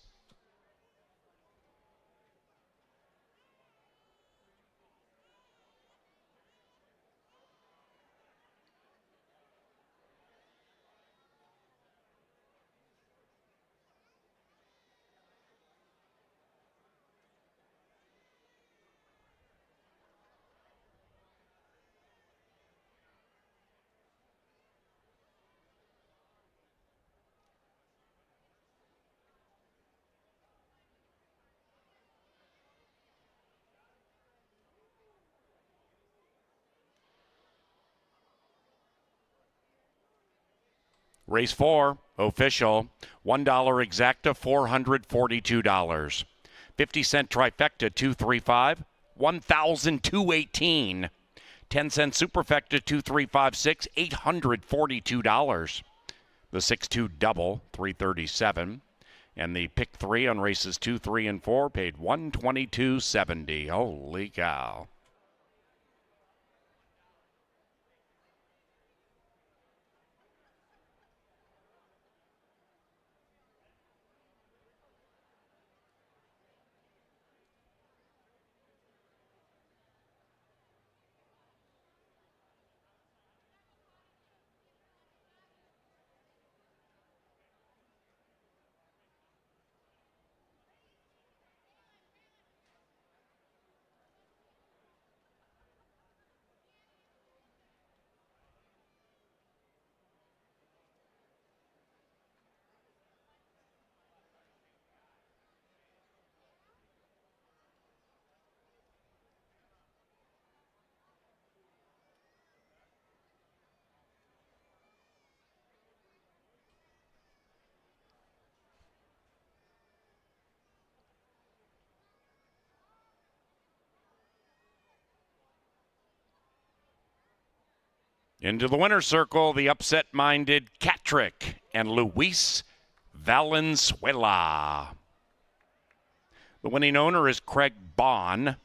Race 4, official, $1 exacta, $442. 50-cent trifecta, 235, $1,218. 10-cent superfecta, 2356, $842. The 6-2 double, $337. And the pick 3 on races 2, 3, and 4 paid $122.70. Holy cow. Into the winner's circle, the upset-minded Catrick and Luis Valenzuela. The winning owner is Craig Bond,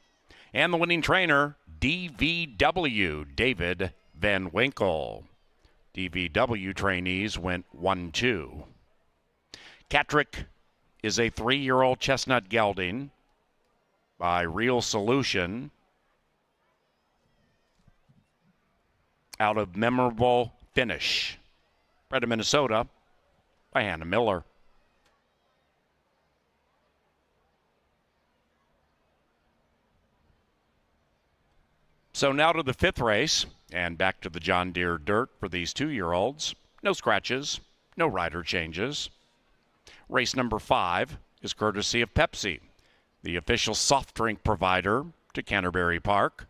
and the winning trainer, DVW, David Van Winkle. DVW trainees went 1-2. Catrick is a 3-year-old chestnut gelding by Real Solution, out of Memorable Finish, bred in Minnesota by Hannah Miller. So now to the 5th race, and back to the John Deere dirt for these 2-year-olds. No scratches, no rider changes. Race number 5 is courtesy of Pepsi, the official soft drink provider to Canterbury Park.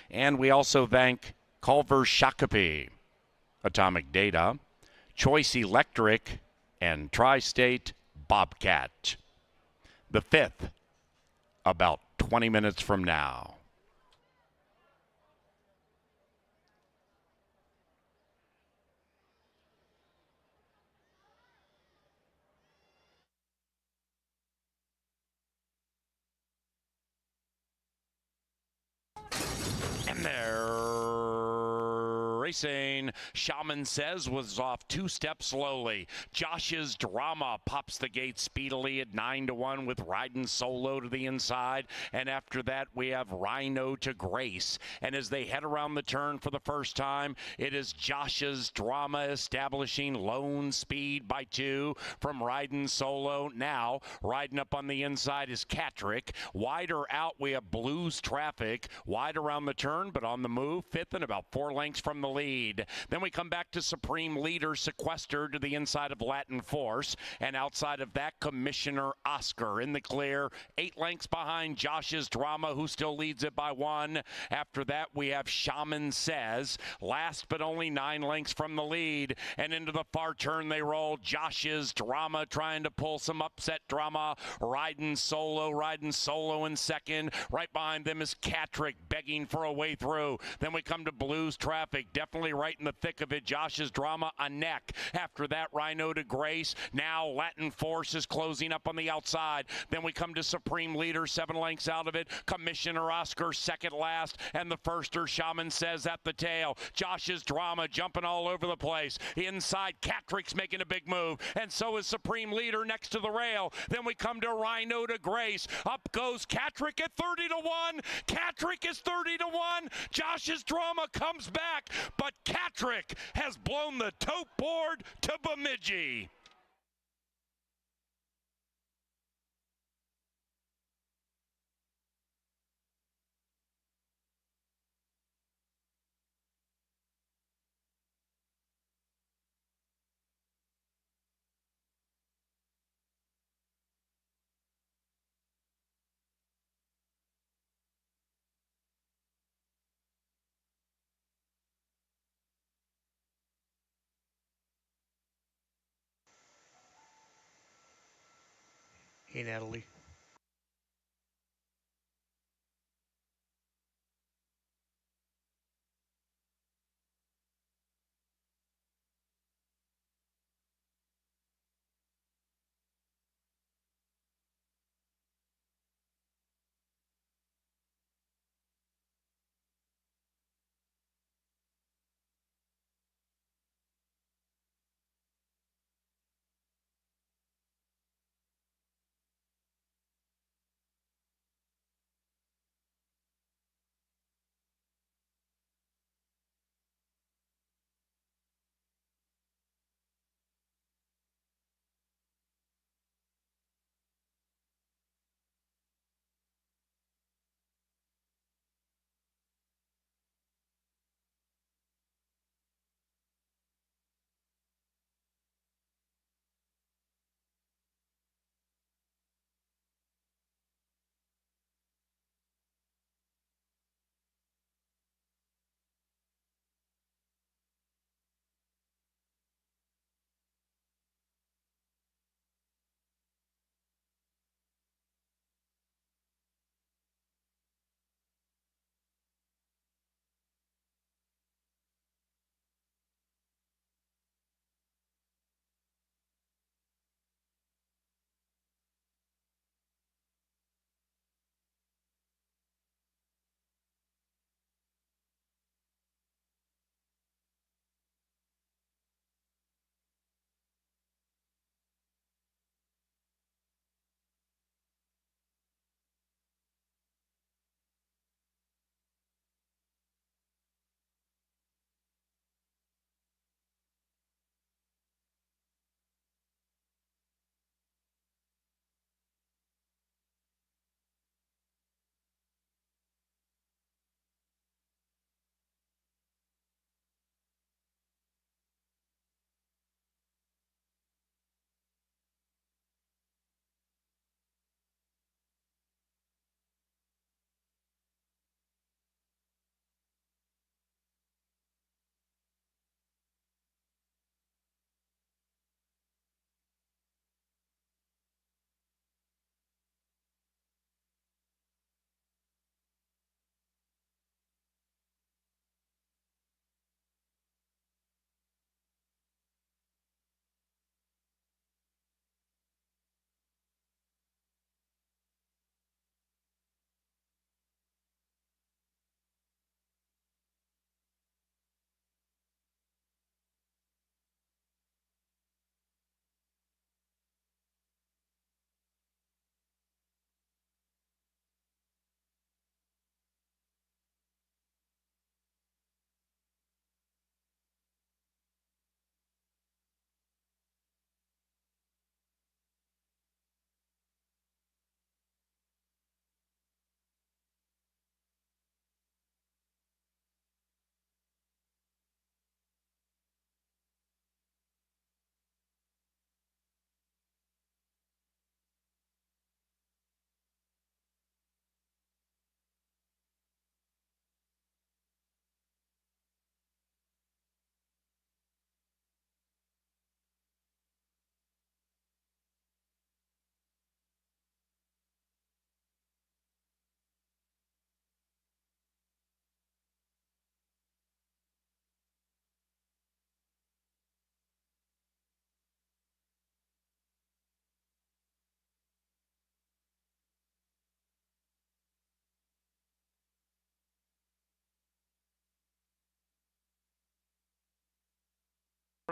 And we also thank Culver Shakopee, Atomic Data, Choice Electric, and Tri-State Bobcat. The 5th, about 20 minutes from now. And they're racing. Shaman Says was off 2 steps slowly. Josh's Drama pops the gate speedily at 9-1 with Riding Solo to the inside. And after that, we have Rhino to Grace. And as they head around the turn for the first time, it is Josh's Drama establishing lone speed by 2 from Riding Solo. Now, riding up on the inside is Catrick. Wider out, we have Blues Traffic. Wide around the turn, but on the move. 5th and about 4 lengths from the lead. Then we come back to Supreme Leader Sequestered to the inside of Latin Force. And outside of that, Commissioner Oscar in the clear. 8 lengths behind Josh's Drama, who still leads it by 1. After that, we have Shaman Says. Last but only 9 lengths from the lead. And into the far turn they roll. Josh's Drama trying to pull some upset drama. Riding Solo in second. Right behind them is Catrick begging for a way through. Then we come to Blues Traffic. definitely right in the thick of it. Josh's drama, a neck. After that, Rhino to Grace. Now Latin Force is closing up on the outside. Then we come to Supreme Leader, 7 lengths out of it. Commissioner Oscar, second last. And the firster, Shaman Says at the tail. Josh's drama jumping all over the place. Inside, Catrick's making a big move. And so is Supreme Leader next to the rail. Then we come to Rhino to Grace. Up goes Catrick at 30-1. Catrick is 30-1. Josh's drama comes back, but Catrick has blown the tote board to Bemidji. Hey, Natalie.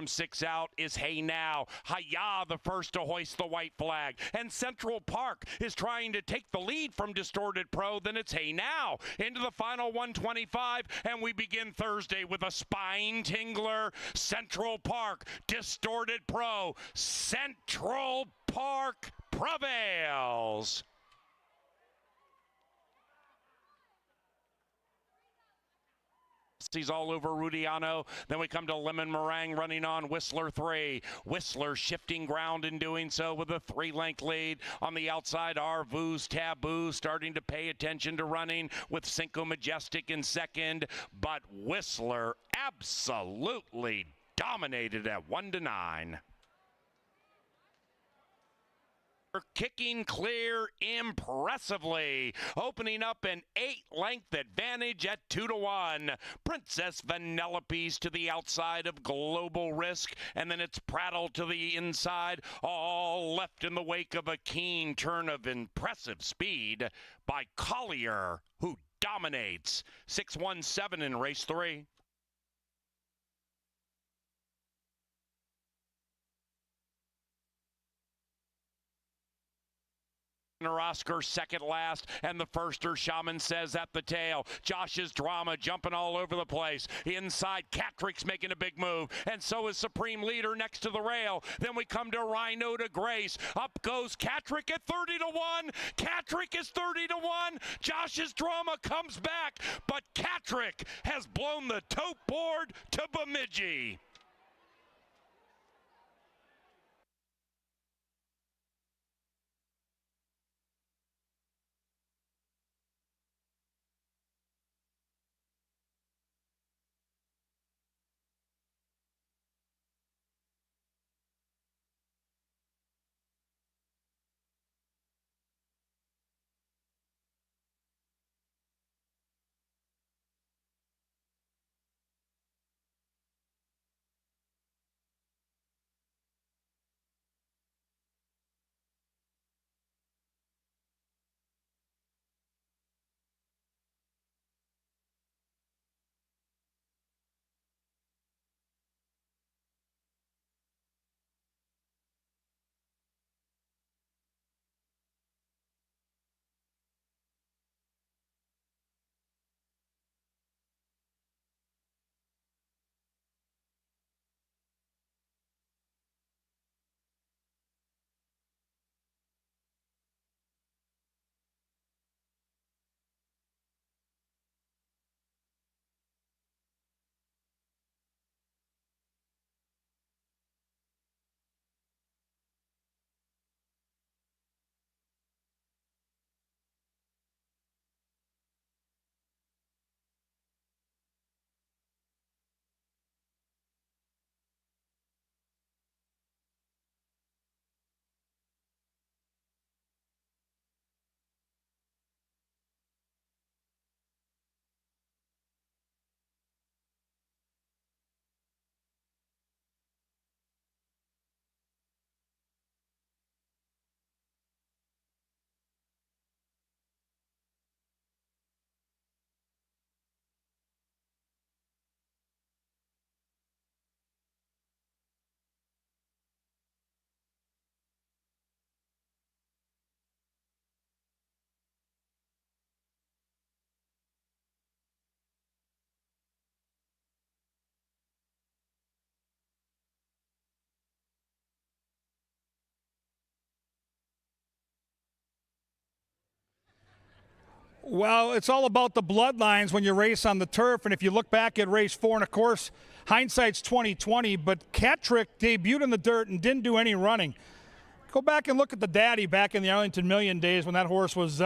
from 6 out is Hey Now. Hiya, the first to hoist the white flag. And Central Park is trying to take the lead from Distorted Pro. Then it's Hey Now into the final 125. And we begin Thursday with a spine tingler. Central Park, Distorted Pro. Central Park prevails. He's all over Rudiano. Then we come to Lemon Meringue running on Whistler 3. Whistler shifting ground in doing so with a 3-length lead. On the outside, Arvu's Taboo starting to pay attention to running with Cinco Majestic in second. But Whistler absolutely dominated at 1-9. Kicking clear impressively, opening up an 8-length advantage at 2-1. Princess Vanellope's to the outside of Global Risk, and then it's Prattle to the inside, all left in the wake of a keen turn of impressive speed by Collier, who dominates. 6-1-7 in race 3. Oscar second last, and the firster Shaman says at the tail. Josh's Drama jumping all over the place. Inside, Catrick's making a big move, and so is Supreme Leader next to the rail. Then we come to Rhino to Grace. Up goes Catrick at 30-1. Catrick is 30-1. Josh's Drama comes back, but Catrick has blown the tote board to Bemidji. Well, it's all about the bloodlines when you race on the turf, and if you look back at race 4, and of course, hindsight's 20/20, but Catrick debuted in the dirt and didn't do any running. Go back and look at the Daddy back in the Arlington Million days when that horse was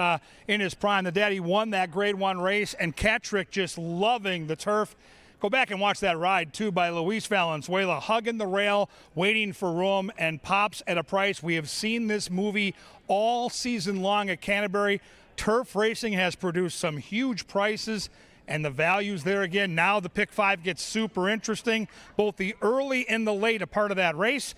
in his prime. The Daddy won that Grade 1 race, and Catrick just loving the turf. Go back and watch that ride, too, by Luis Valenzuela, hugging the rail, waiting for room, and pops at a price. We have seen this movie all season long at Canterbury. Turf racing has produced some huge prices, and the values there again. Now the pick 5 gets super interesting, both the early and the late a part of that race,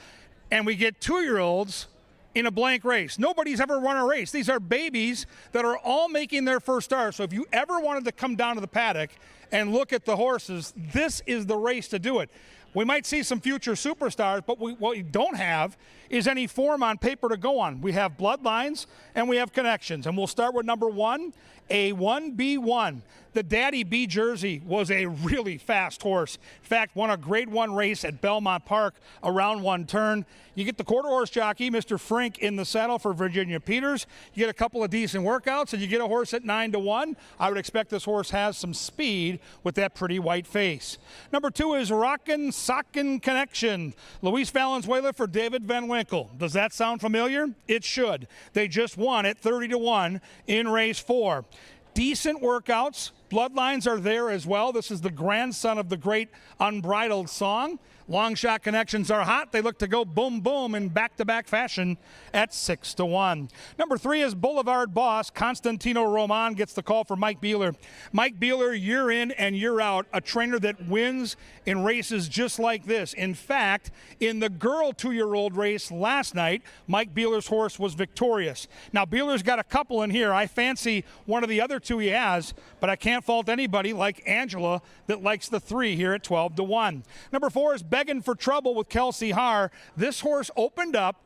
and we get 2-year-olds in a blank race. Nobody's ever run a race. These are babies that are all making their first start. So if you ever wanted to come down to the paddock and look at the horses, this is the race to do it. We might see some future superstars, but what we don't have is any form on paper to go on. We have bloodlines and we have connections. And we'll start with number 1, A1B1. The Daddy B Jersey was a really fast horse. In fact, won a Grade 1 race at Belmont Park around one turn. You get the quarter horse jockey, Mr. Frink, in the saddle for Virginia Peters. You get a couple of decent workouts, and you get a horse at 9-1. I would expect this horse has some speed with that pretty white face. Number 2 is Rockin' Sockin' Connection. Luis Valenzuela for David Van Winkle. Does that sound familiar? It should. They just won at 30-1 in race 4. Decent workouts. Bloodlines are there as well. This is the grandson of the great Unbridled Song. Long shot connections are hot. They look to go boom, boom in back-to-back fashion at 6-1. Number 3 is Boulevard Boss. Constantino Roman gets the call for Mike Beeler. Mike Beeler, year in and year out, a trainer that wins in races just like this. In fact, in the girl 2-year-old race last night, Mike Beeler's horse was victorious. Now, Beeler's got a couple in here. I fancy one of the other 2 he has, but I can't fault anybody like Angela that likes the 3 here at 12-1. Number 4 is Begging for Trouble with Kelsey Haar. This horse opened up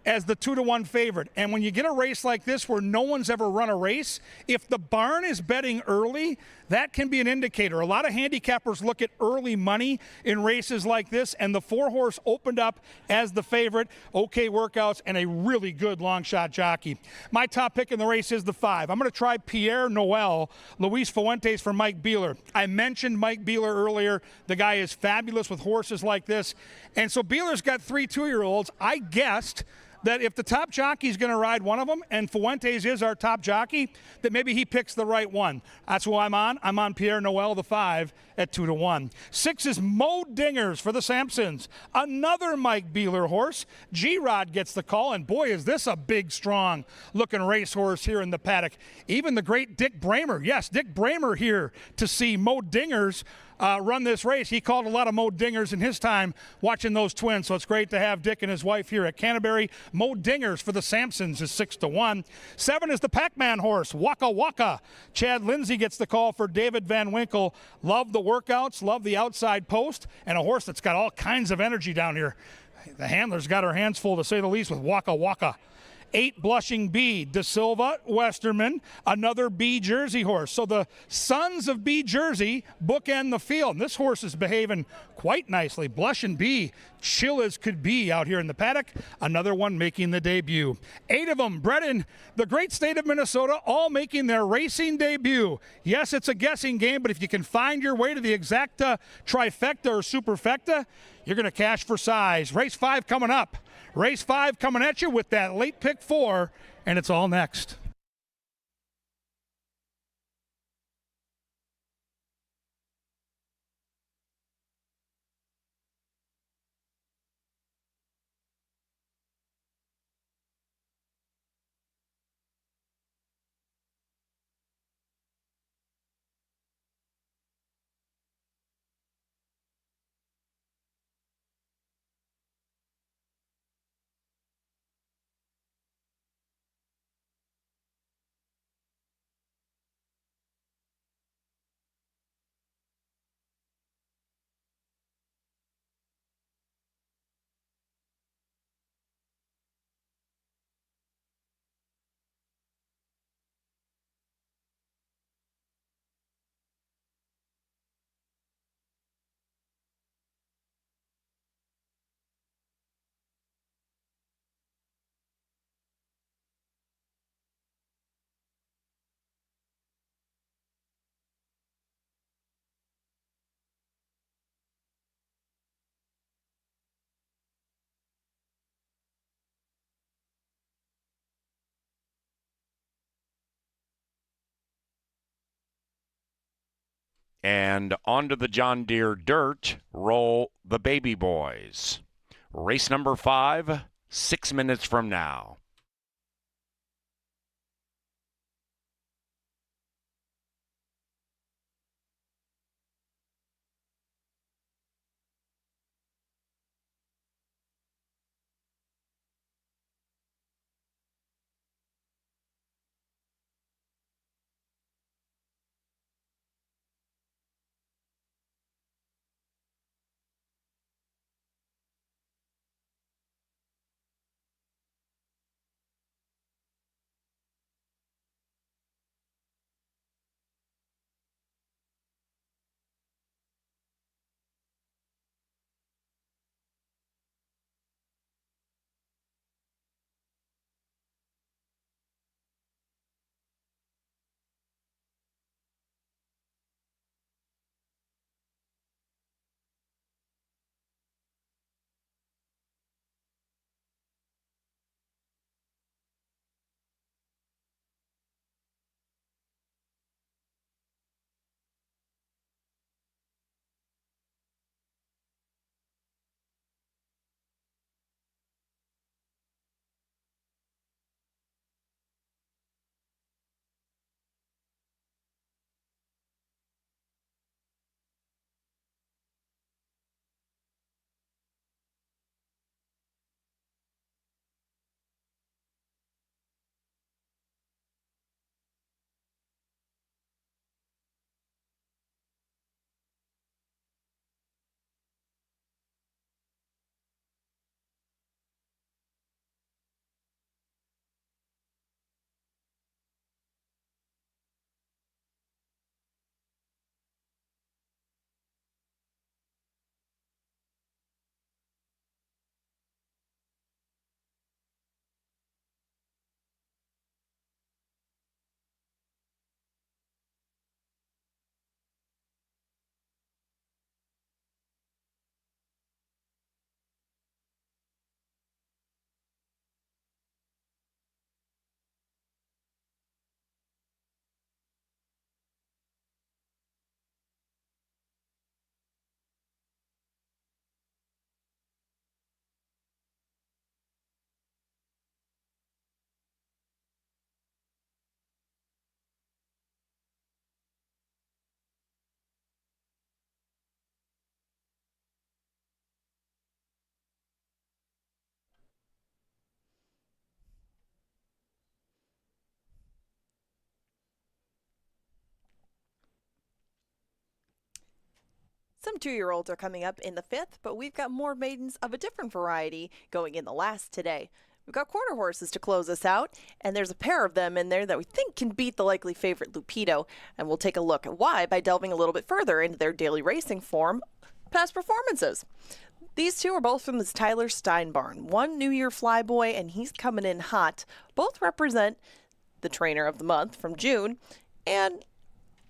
as the 2-1 favorite. And when you get a race like this where no one's ever run a race, if the barn is betting early, that can be an indicator. A lot of handicappers look at early money in races like this, and the 4-horse opened up as the favorite. Okay workouts and a really good long shot jockey. My top pick in the race is the 5. I'm going to try Pierre Noel, Luis Fuentes for Mike Beeler. I mentioned Mike Beeler earlier. The guy is fabulous with horses like this. And so Beeler's got 3 2-year-olds. I guessed that if the top jockey is going to ride one of them, and Fuentes is our top jockey, that maybe he picks the right one. That's who I'm on. I'm on Pierre Noel, the 5, at 2-1. 6 is Mo Dingers for the Sampsons. Another Mike Beeler horse. G-Rod gets the call, and boy, is this a big, strong-looking racehorse here in the paddock. Even the great Dick Bramer. Yes, Dick Bramer here to see Mo Dingers run this race. He called a lot of Mo Dingers in his time watching those twins, so it's great to have Dick and his wife here at Canterbury. Mo Dingers for the Sampsons is 6-1. 7 is the Pac-Man horse, Waka Waka. Chad Lindsay gets the call for David Van Winkle. Love the workouts, love the outside post, and a horse that's got all kinds of energy down here. The handler's got her hands full, to say the least, with Waka Waka. 8, Blushing Bee, De Silva, Westerman, another B Jersey horse. So the sons of B Jersey bookend the field. And this horse is behaving quite nicely. Blushing Bee, chill as could be out here in the paddock. Another one making the debut. 8 of them bred in the great state of Minnesota, all making their racing debut. Yes, it's a guessing game, but if you can find your way to the exacta, trifecta, or superfecta, you're going to cash for size. Race 5 coming up. Race 5 coming at you with that late pick 4, and it's all next. And onto the John Deere dirt roll the baby boys. Race number 5, 6 minutes from now. Some 2-year-olds are coming up in the 5th, but we've got more maidens of a different variety going in the last today. We've got quarter horses to close us out, and there's a pair of them in there that we think can beat the likely favorite Lupito, and we'll take a look at why by delving a little bit further into their daily racing form, past performances. These two are both from this Tyler Stein barn. One New Year Flyboy, and he's coming in hot. Both represent the trainer of the month from June, and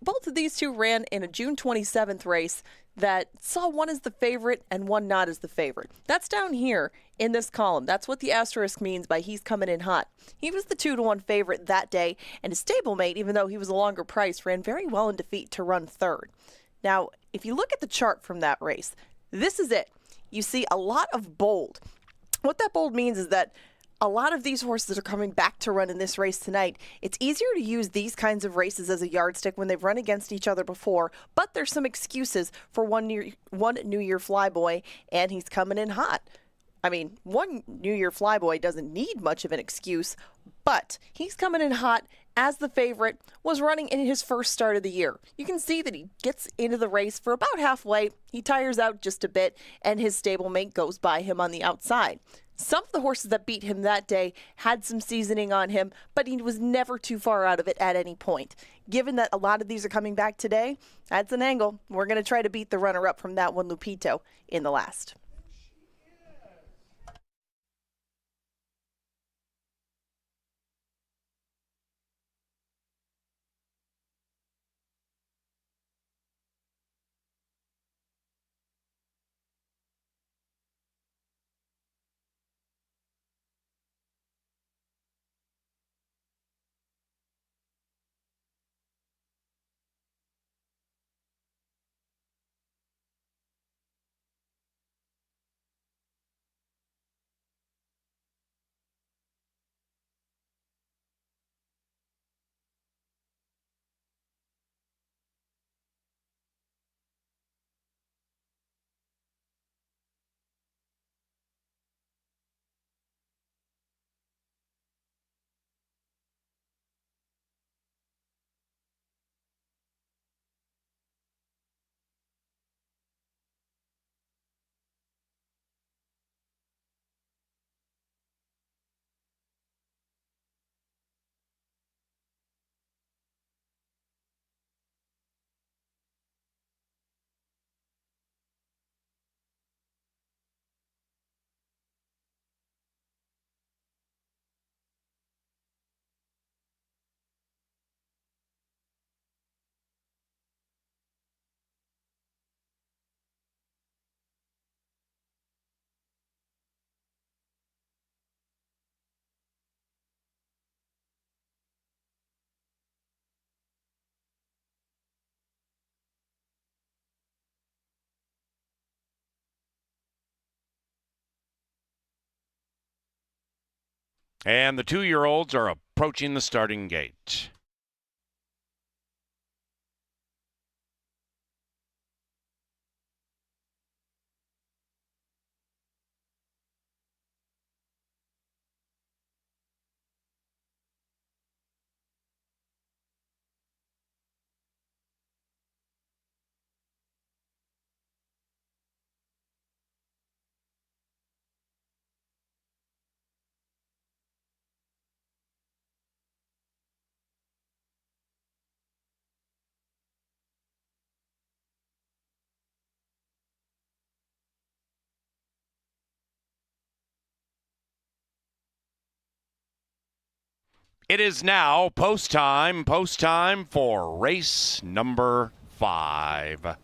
both of these two ran in a June 27th race that saw one as the favorite and one not as the favorite. That's down here in this column. That's what the asterisk means by he's coming in hot. He was the 2-to-1 favorite that day, and his stablemate, even though he was a longer price, ran very well in defeat to run third. Now, if you look at the chart from that race, this is it. You see a lot of bold. What that bold means is that a lot of these horses are coming back to run in this race tonight. It's easier to use these kinds of races as a yardstick when they've run against each other before, but there's some excuses for one New Year Flyboy, and he's coming in hot. I mean, one New Year Flyboy doesn't need much of an excuse, but he's coming in hot as the favorite, was running in his first start of the year. You can see that he gets into the race for about halfway, he tires out just a bit, and his stablemate goes by him on the outside. Some of the horses that beat him that day had some seasoning on him, but he was never too far out of it at any point. Given that a lot of these are coming back today, that's an angle. We're going to try to beat the runner-up from that one, Lupito, in the last. And the 2-year-olds are approaching the starting gate. It is now post time for race number 5.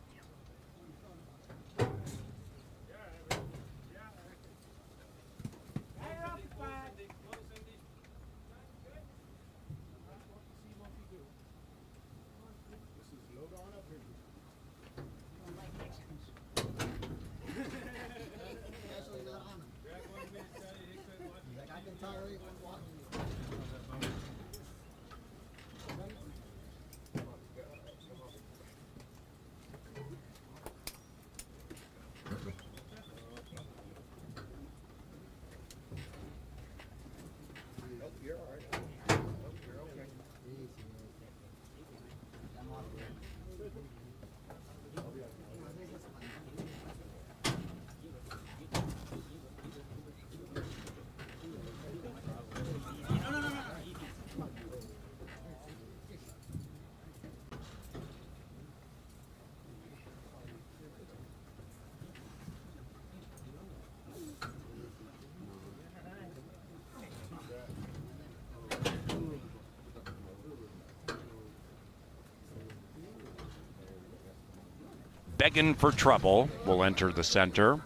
Begging for Trouble will enter the center.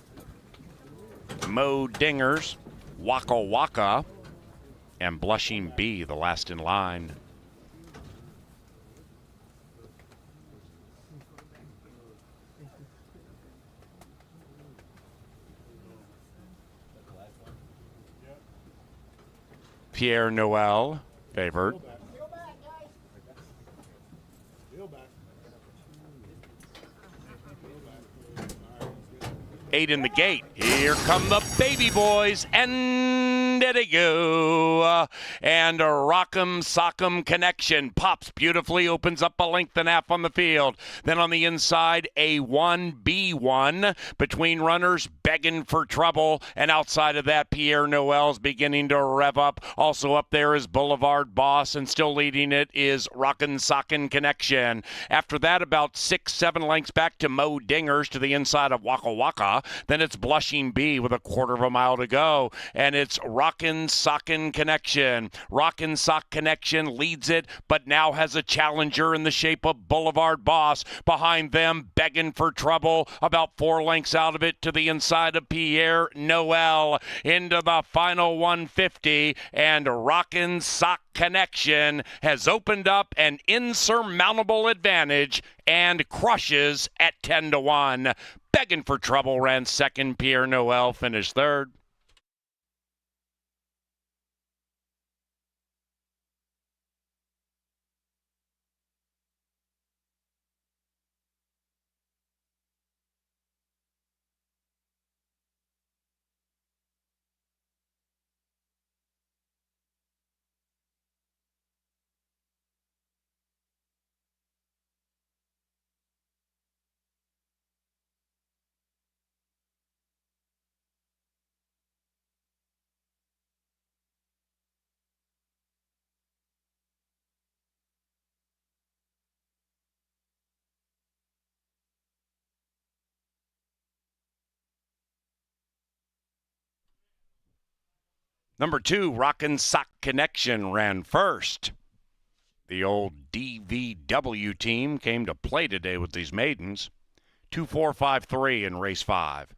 Mo Dingers, Waka Waka, and Blushing Bee, the last in line. Pierre Noel, favored. Eight in the gate. Here come the baby boys, and there they go. And a Rock'em Sock'em Connection pops beautifully, opens up a length and a half on the field. Then on the inside, A1, B1 between runners, Begging for Trouble. And outside of that, Pierre Noel's beginning to rev up. Also up there is Boulevard Boss, and still leading it is Rockin' Sockin' Connection. After that, about 6-7 lengths back to Mo Dingers to the inside of Waka Waka. Then it's Blushing Bee with a quarter of a mile to go. And it's Rockin' Sockin' Connection. Rockin' Sock Connection leads it, but now has a challenger in the shape of Boulevard Boss. Behind them, Begging for Trouble, about 4 lengths out of it to the inside of Pierre Noel. Into the final 150, and Rockin' Sock Connection has opened up an insurmountable advantage and crushes at 10-1. Begging for Trouble ran second. Pierre Noel finished third. Number 2, Rockin' Sock Connection ran first. The old DVW team came to play today with these maidens. 2-4-5-3 in race 5.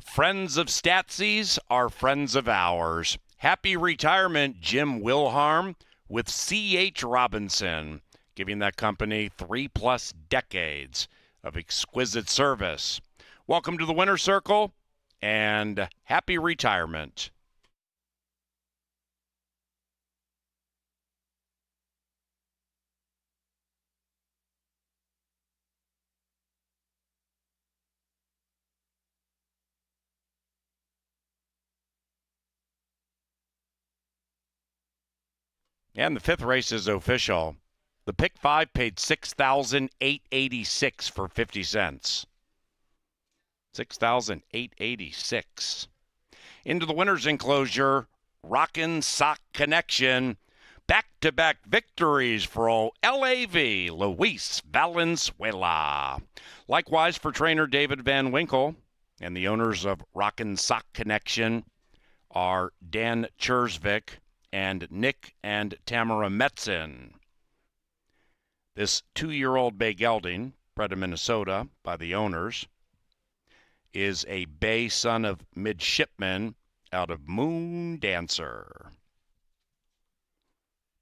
Friends of Statsies are friends of ours. Happy retirement, Jim Wilharm with C.H. Robinson, giving that company 3+ decades of exquisite service. Welcome to the Winner's Circle, and happy retirement. And the 5th race is official. The pick 5 paid $6,886 for 50 cents. $6,886. Into the winner's enclosure, Rockin' Sock Connection. Back-to-back victories for LAV, Luis Valenzuela. Likewise for trainer David Van Winkle, and the owners of Rockin' Sock Connection are Dan Chersvik and Nick and Tamara Metzen. This 2-year-old bay gelding, bred in Minnesota by the owners, is a bay son of midshipman out of Moon Dancer.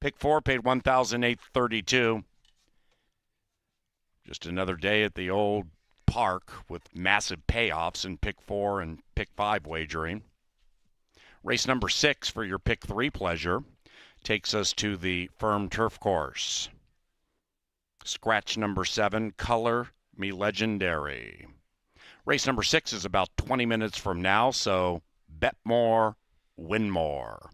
Pick 4 paid $1,832. Just another day at the old park with massive payoffs in pick 4 and pick 5 wagering. Race number 6 for your pick 3 pleasure takes us to the firm turf course. Scratch number 7, Color Me Legendary. Race number 6 is about 20 minutes from now, so bet more, win more.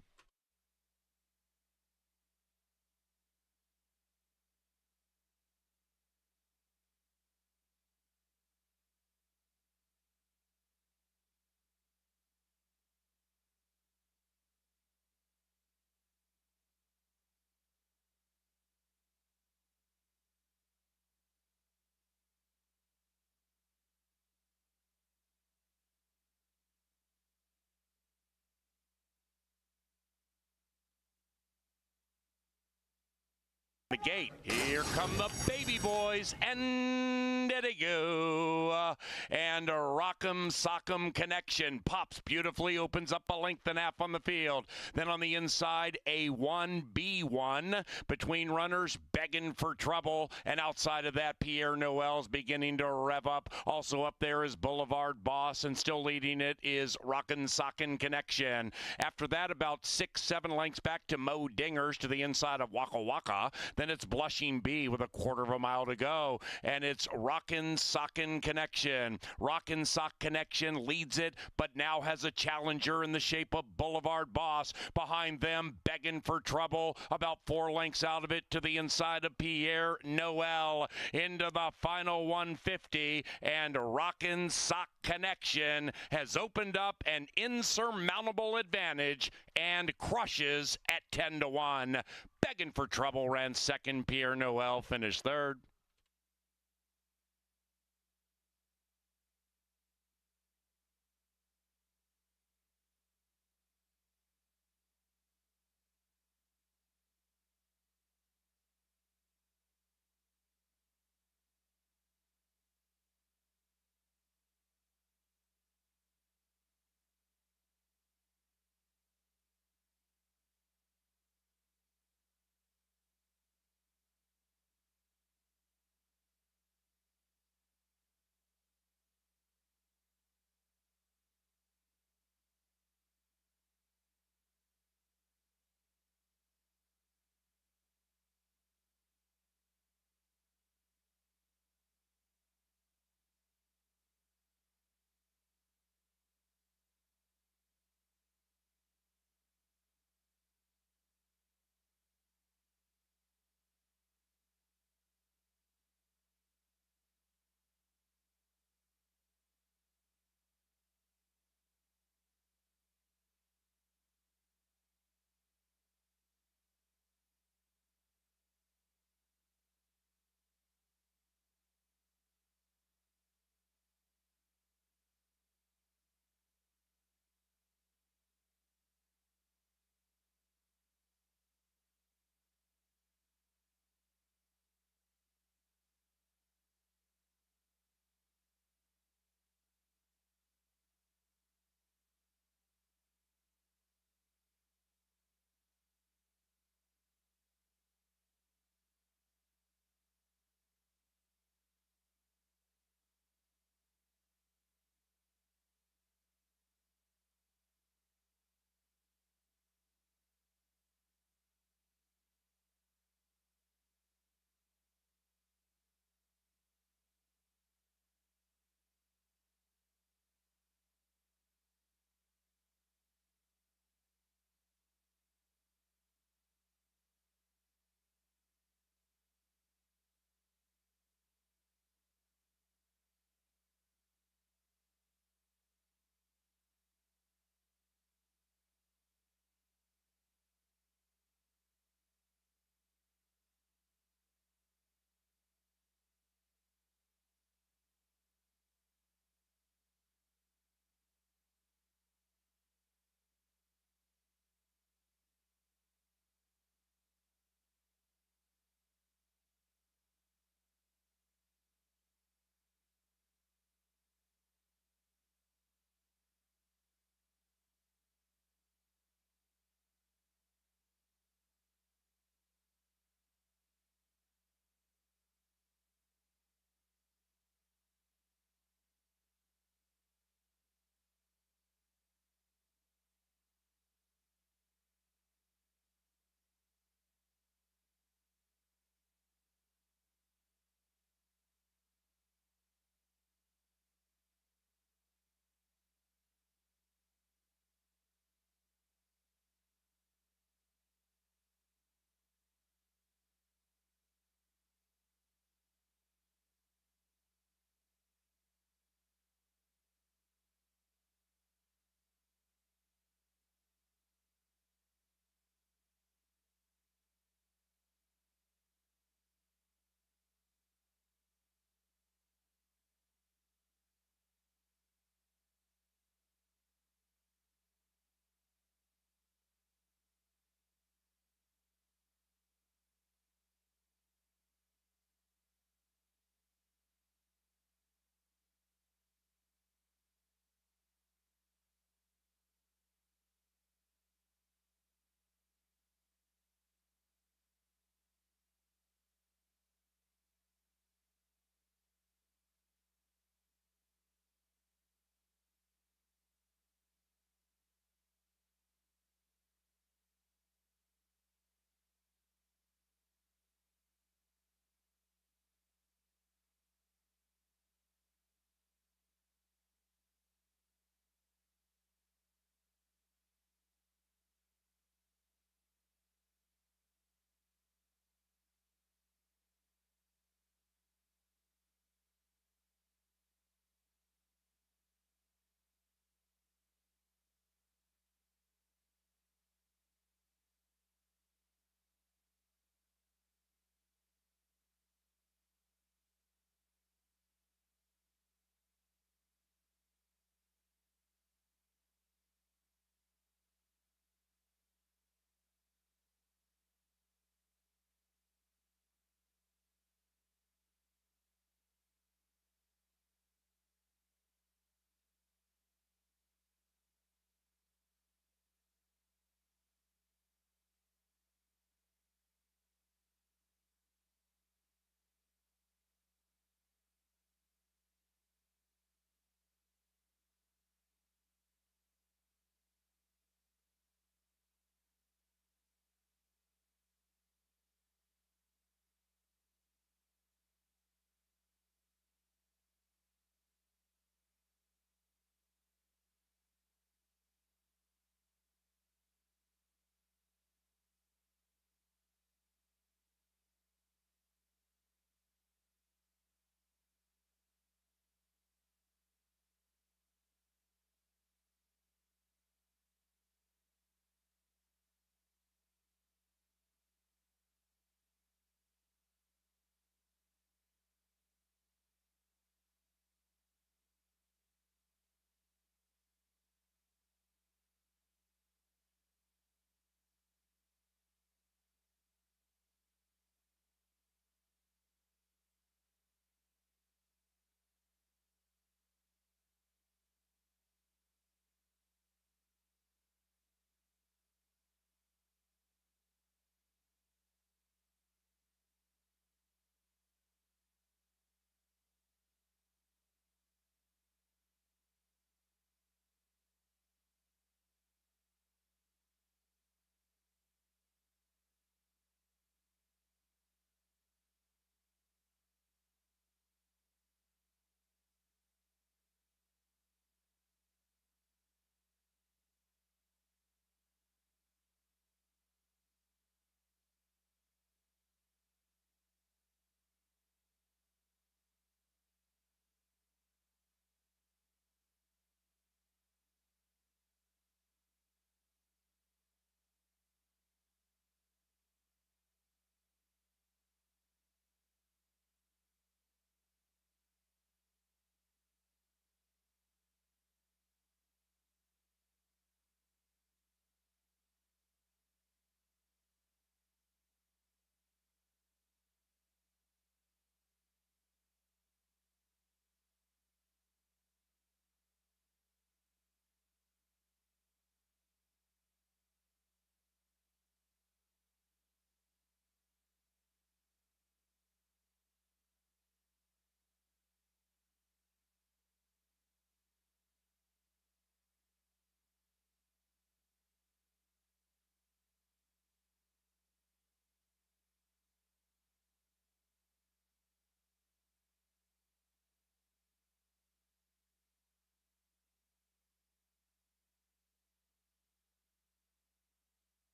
The gate. Here come the baby boys, and there they go. And a Rock'em Sock'em connection pops beautifully, opens up a length and a half on the field. Then on the inside, A1, B1 between runners begging for trouble. And outside of that, Pierre Noel's beginning to rev up. Also up there is Boulevard Boss, and still leading it is Rockin' Sockin' Connection. After that, about 6-7 lengths back to Mo Dingers to the inside of Waka Waka. Then it's Blushing Bee with a quarter of a mile to go, and it's Rockin' Sockin' Connection. Rockin' Sock Connection leads it, but now has a challenger in the shape of Boulevard Boss. Behind them, begging for trouble, about 4 lengths out of it to the inside of Pierre Noel. Into the final 150, and Rockin' Sock Connection has opened up an insurmountable advantage and crushes at 10-1. Begging for trouble ran second. Pierre Noel finished third.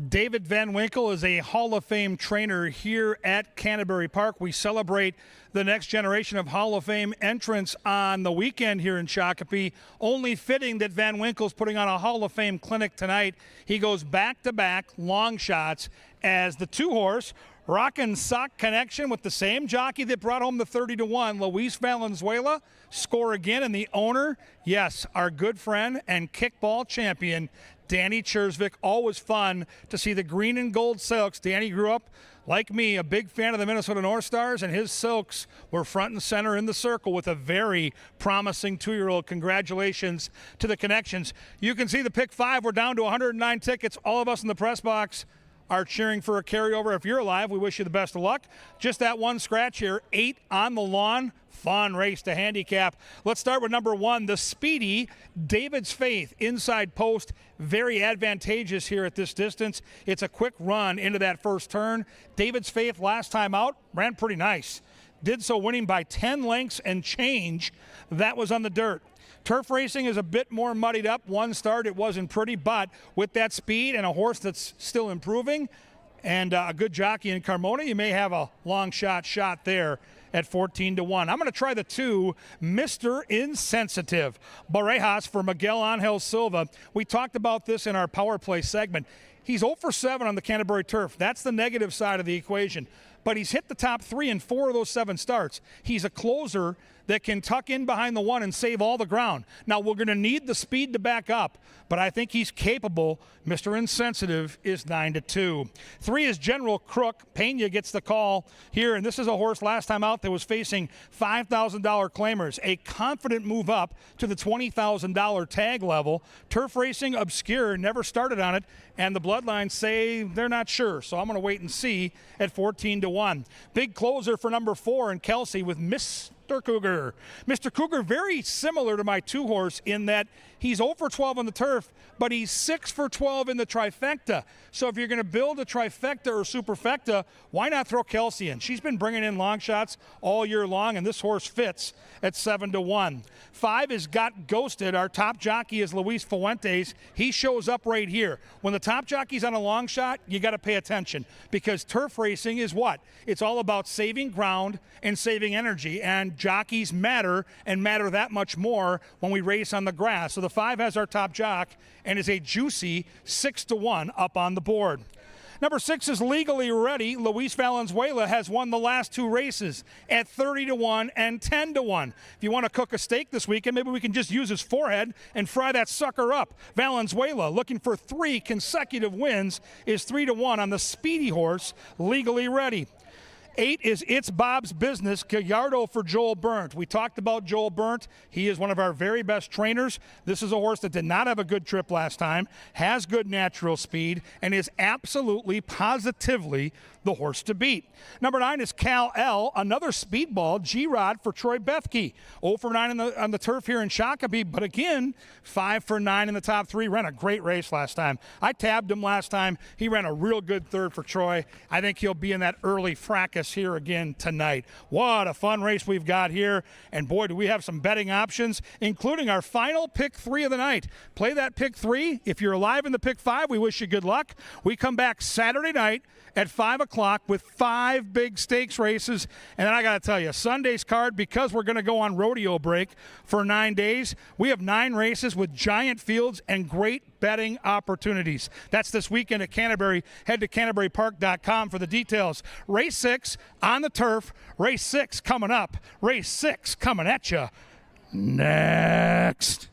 David Van Winkle is a Hall of Fame trainer here at Canterbury Park. We celebrate the next generation of Hall of Fame entrants on the weekend here in Shakopee. Only fitting that Van Winkle's putting on a Hall of Fame clinic tonight. He goes back-to-back long shots as the two-horse Rock and Sock Connection with the same jockey that brought home the 30-1, Luis Valenzuela, score again. And the owner, yes, our good friend and kickball champion, Danny Chersvik. Always fun to see the green and gold silks. Danny grew up, like me, a big fan of the Minnesota North Stars, and his silks were front and center in the circle with a very promising 2-year-old. Congratulations to the Connections. You can see the pick 5. We're down to 109 tickets. All of us in the press box are cheering for a carryover. If you're alive, we wish you the best of luck. Just that one scratch here, 8 on the lawn. Fun race to handicap. Let's start with number 1, the speedy David's Faith. Inside post, very advantageous here at this distance. It's a quick run into that first turn. David's Faith last time out ran pretty nice. Did so winning by 10 lengths and change. That was on the dirt. Turf racing is a bit more muddied up. One start, it wasn't pretty, but with that speed and a horse that's still improving and a good jockey in Carmona, you may have a long shot there at 14-1. I'm going to try the 2, Mr. Insensitive. Barejas for Miguel Angel Silva. We talked about this in our power play segment. He's 0 for 7 on the Canterbury turf. That's the negative side of the equation. But he's hit the top 3 in 4 of those 7 starts. He's a closer that can tuck in behind the 1 and save all the ground. Now, we're going to need the speed to back up, but I think he's capable. Mr. Insensitive is 9-2. 3 is General Crook. Pena gets the call here, and this is a horse last time out that was facing $5,000 claimers. A confident move up to the $20,000 tag level. Turf racing obscure, never started on it, and the bloodlines say they're not sure, so I'm going to wait and see at 14-1. Big closer for number 4 in Kelsey with Mr. Cougar. Mr. Cougar, very similar to my 2-horse in that he's 0 for 12 on the turf, but he's 6 for 12 in the trifecta. So if you're going to build a trifecta or superfecta, why not throw Kelsey in? She's been bringing in long shots all year long, and this horse fits at 7-1. 5 is Got Ghosted. Our top jockey is Luis Fuentes. He shows up right here. When the top jockey's on a long shot, you got to pay attention because turf racing is what? It's all about saving ground and saving energy, and jockeys matter and matter that much more when we race on the grass. So the 5 has our top jock and is a juicy 6-1 up on the board. Number 6 is Legally Ready. Luis Valenzuela has won the last 2 races at 30-1 and 10-1. If you want to cook a steak this weekend, maybe we can just use his forehead and fry that sucker up. Valenzuela, looking for 3 consecutive wins, is 3-1 on the speedy horse, Legally Ready. 8 is It's Bob's Business, Gallardo for Joel Burnt. We talked about Joel Burnt. He is one of our very best trainers. This is a horse that did not have a good trip last time, has good natural speed, and is absolutely, positively the horse to beat. Number 9 is Cal L, another speedball, G-Rod for Troy Bethke. 0 for 9 on the turf here in Shakopee, but again, 5 for 9 in the top 3. Ran a great race last time. I tabbed him last time. He ran a real good third for Troy. I think he'll be in that early fracas here again tonight. What a fun race we've got here, and boy, do we have some betting options, including our final pick 3 of the night. Play that pick 3. If you're alive in the pick 5, we wish you good luck. We come back Saturday night at 5 o'clock with 5 big stakes races. And then I got to tell you, Sunday's card, because we're going to go on rodeo break for 9 days, we have 9 races with giant fields and great betting opportunities. That's this weekend at Canterbury. Head to CanterburyPark.com for the details. Race 6 on the turf. Race 6 coming up. Race 6 coming at you next.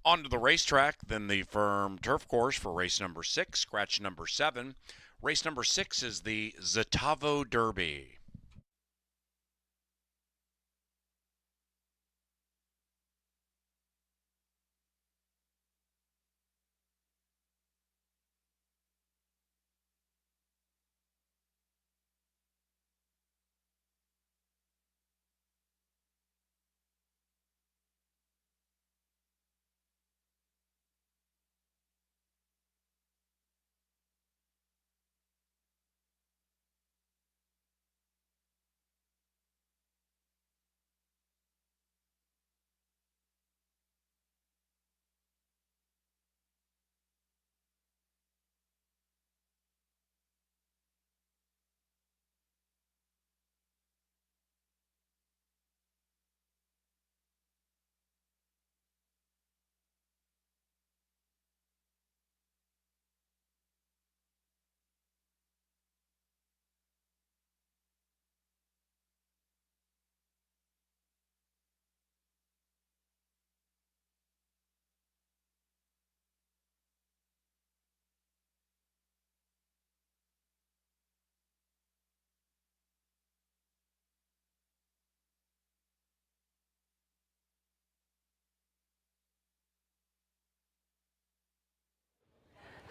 Onto the racetrack, then the firm turf course for race number 6, scratch number 7. Race number 6 is the Zatavo Derby.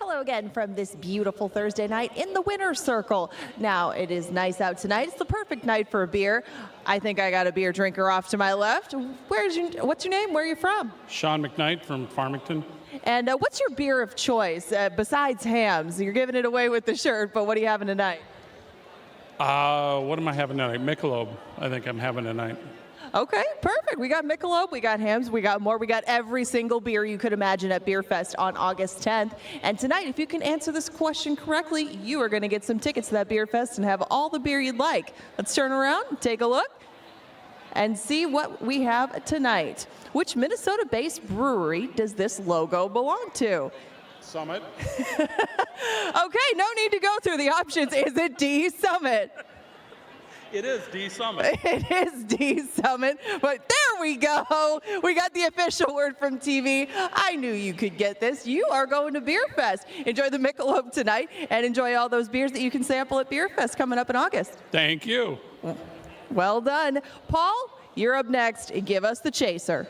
Hello again from this beautiful Thursday night in the winner's circle. Now, it is nice out tonight. It's the perfect night for a beer. I think I got a beer drinker off to my left. What's your name? Where are you from? Sean McKnight from Farmington. And what's your beer of choice besides hams? You're giving it away with the shirt, but what are you having tonight? What am I having tonight? Michelob, I think I'm having tonight. Okay, perfect. We got Michelob, we got hams, we got more. We got every single beer you could imagine at Beer Fest on August 10th. And tonight, if you can answer this question correctly, you are going to get some tickets to that Beer Fest and have all the beer you'd like. Let's turn around, take a look, and see what we have tonight. Which Minnesota-based brewery does this logo belong to? Summit. Okay, no need to go through the options. Is it D, Summit? It is D Summit. It is D Summit, but there we go. We got the official word from TV. I knew you could get this. You are going to Beer Fest. Enjoy the Michelob tonight and enjoy all those beers that you can sample at Beer Fest coming up in August. Thank you. Well done. Paul, you're up next. Give us the chaser.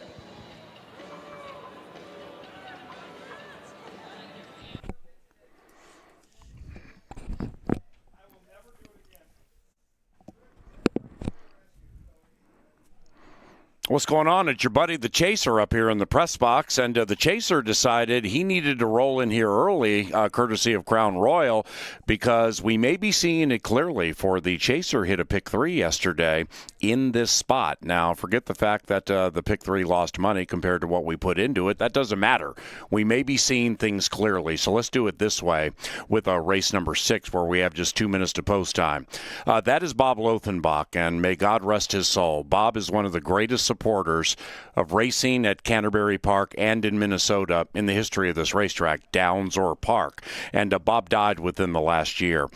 What's going on? It's your buddy, the Chaser, up here in the press box. And the Chaser decided he needed to roll in here early, courtesy of Crown Royal, because we may be seeing it clearly for the Chaser hit a pick 3 yesterday in this spot. Now, forget the fact that the pick 3 lost money compared to what we put into it. That doesn't matter. We may be seeing things clearly. So let's do it this way with race number 6, where we have just 2 minutes to post time. That is Bob Lothenbach, and may God rest his soul. Bob is one of the greatest supporters of racing at Canterbury Park and in Minnesota in the history of this racetrack, Downs or Park. And Bob died within the last year.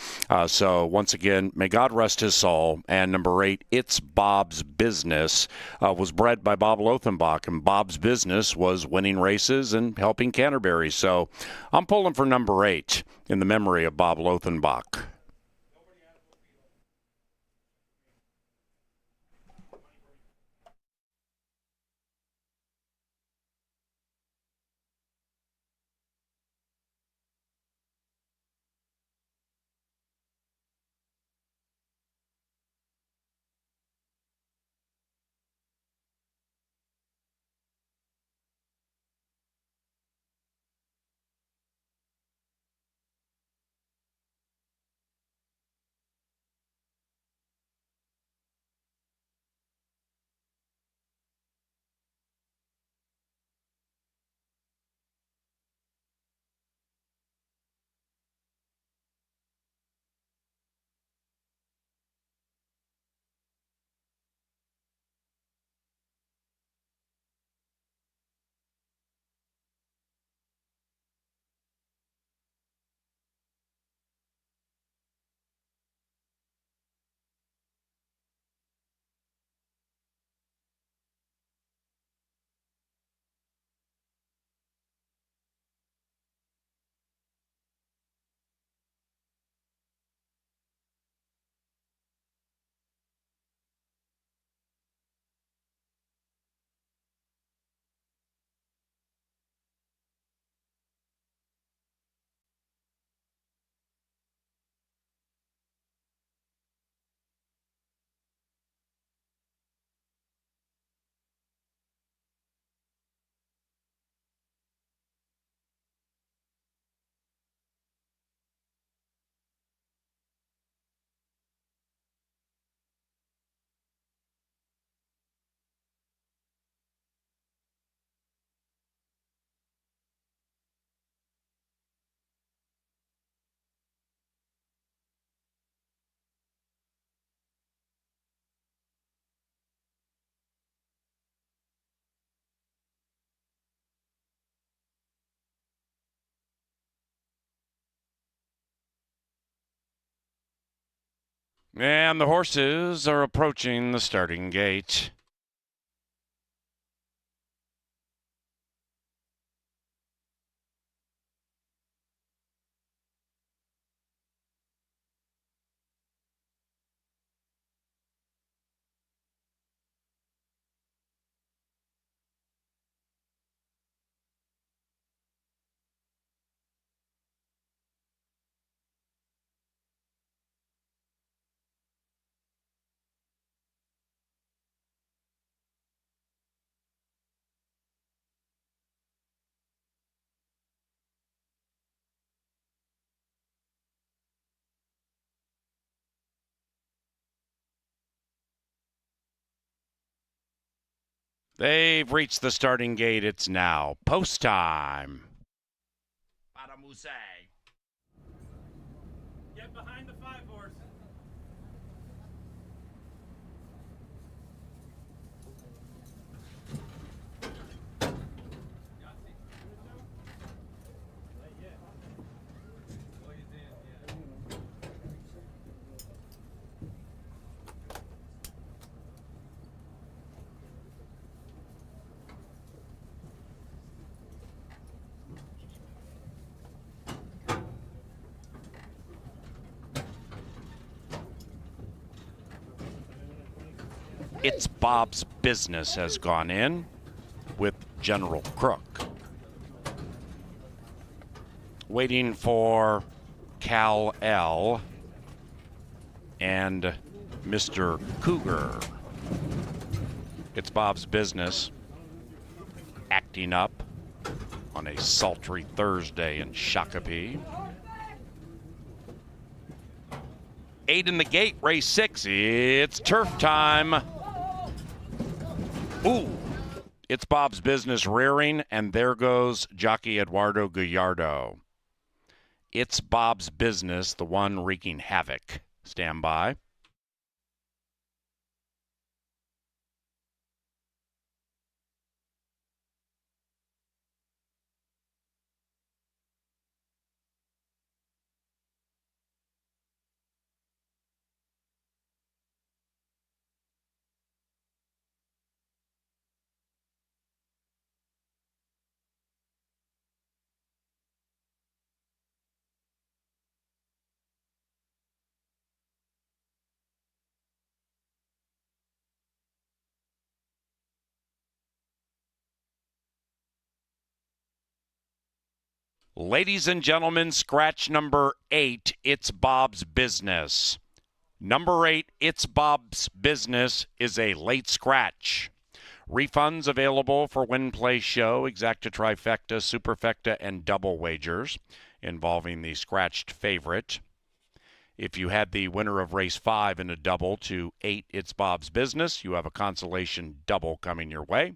So once again, may God rest his soul. And number 8, It's Bob's Business, was bred by Bob Lothenbach, and Bob's business was winning races and helping Canterbury. So I'm pulling for number 8 in the memory of Bob Lothenbach. And the horses are approaching the starting gate. They've reached the starting gate. It's now post time. Get behind the 5 horse. It's Bob's Business has gone in with General Crook. Waiting for Cal L and Mr. Cougar. It's Bob's Business acting up on a sultry Thursday in Shakopee. 8 in the gate, race 6. It's turf time. Ooh, it's Bob's Business rearing, and there goes jockey Eduardo Gallardo. It's Bob's Business, the one wreaking havoc. Stand by. Ladies and gentlemen, scratch number 8, it's Bob's Business. Number 8, it's Bob's Business is a late scratch. Refunds available for win, play, show, exacta, trifecta, superfecta, and double wagers involving the scratched favorite. If you had the winner of race 5 in a double to 8, it's Bob's Business, you have a consolation double coming your way.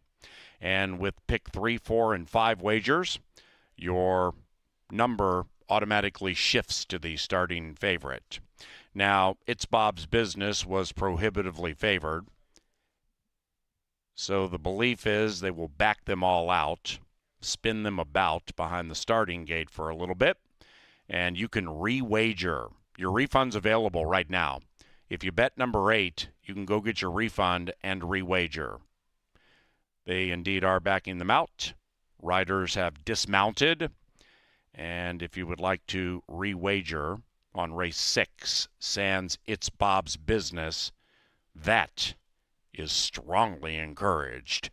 And with pick 3, 4, and 5 wagers, your number automatically shifts to the starting favorite. Now, it's Bob's Business was prohibitively favored, so the belief is they will back them all out, spin them about behind the starting gate for a little bit, and you can re-wager. Your refund's available right now. If you bet number 8, you can go get your refund and re-wager. They indeed are backing them out. Riders have dismounted. And if you would like to re-wager on race 6, sans It's Bob's Business, that is strongly encouraged.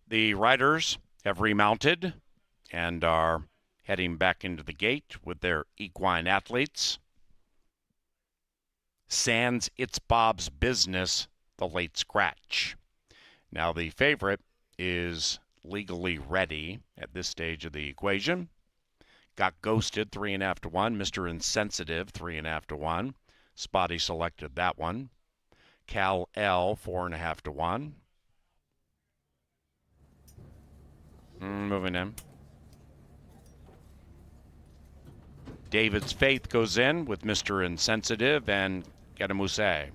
The riders have remounted and are heading back into the gate with their equine athletes. Sans It's Bob's Business, the late scratch. Now the favorite is Legally Ready at this stage of the equation. Got Ghosted 3.5 to 1. Mr. Insensitive 3.5 to 1. Spotty selected that one. Cal L 4.5 to 1. Moving in. David's Faith goes in with Mr. Insensitive and Getamuse.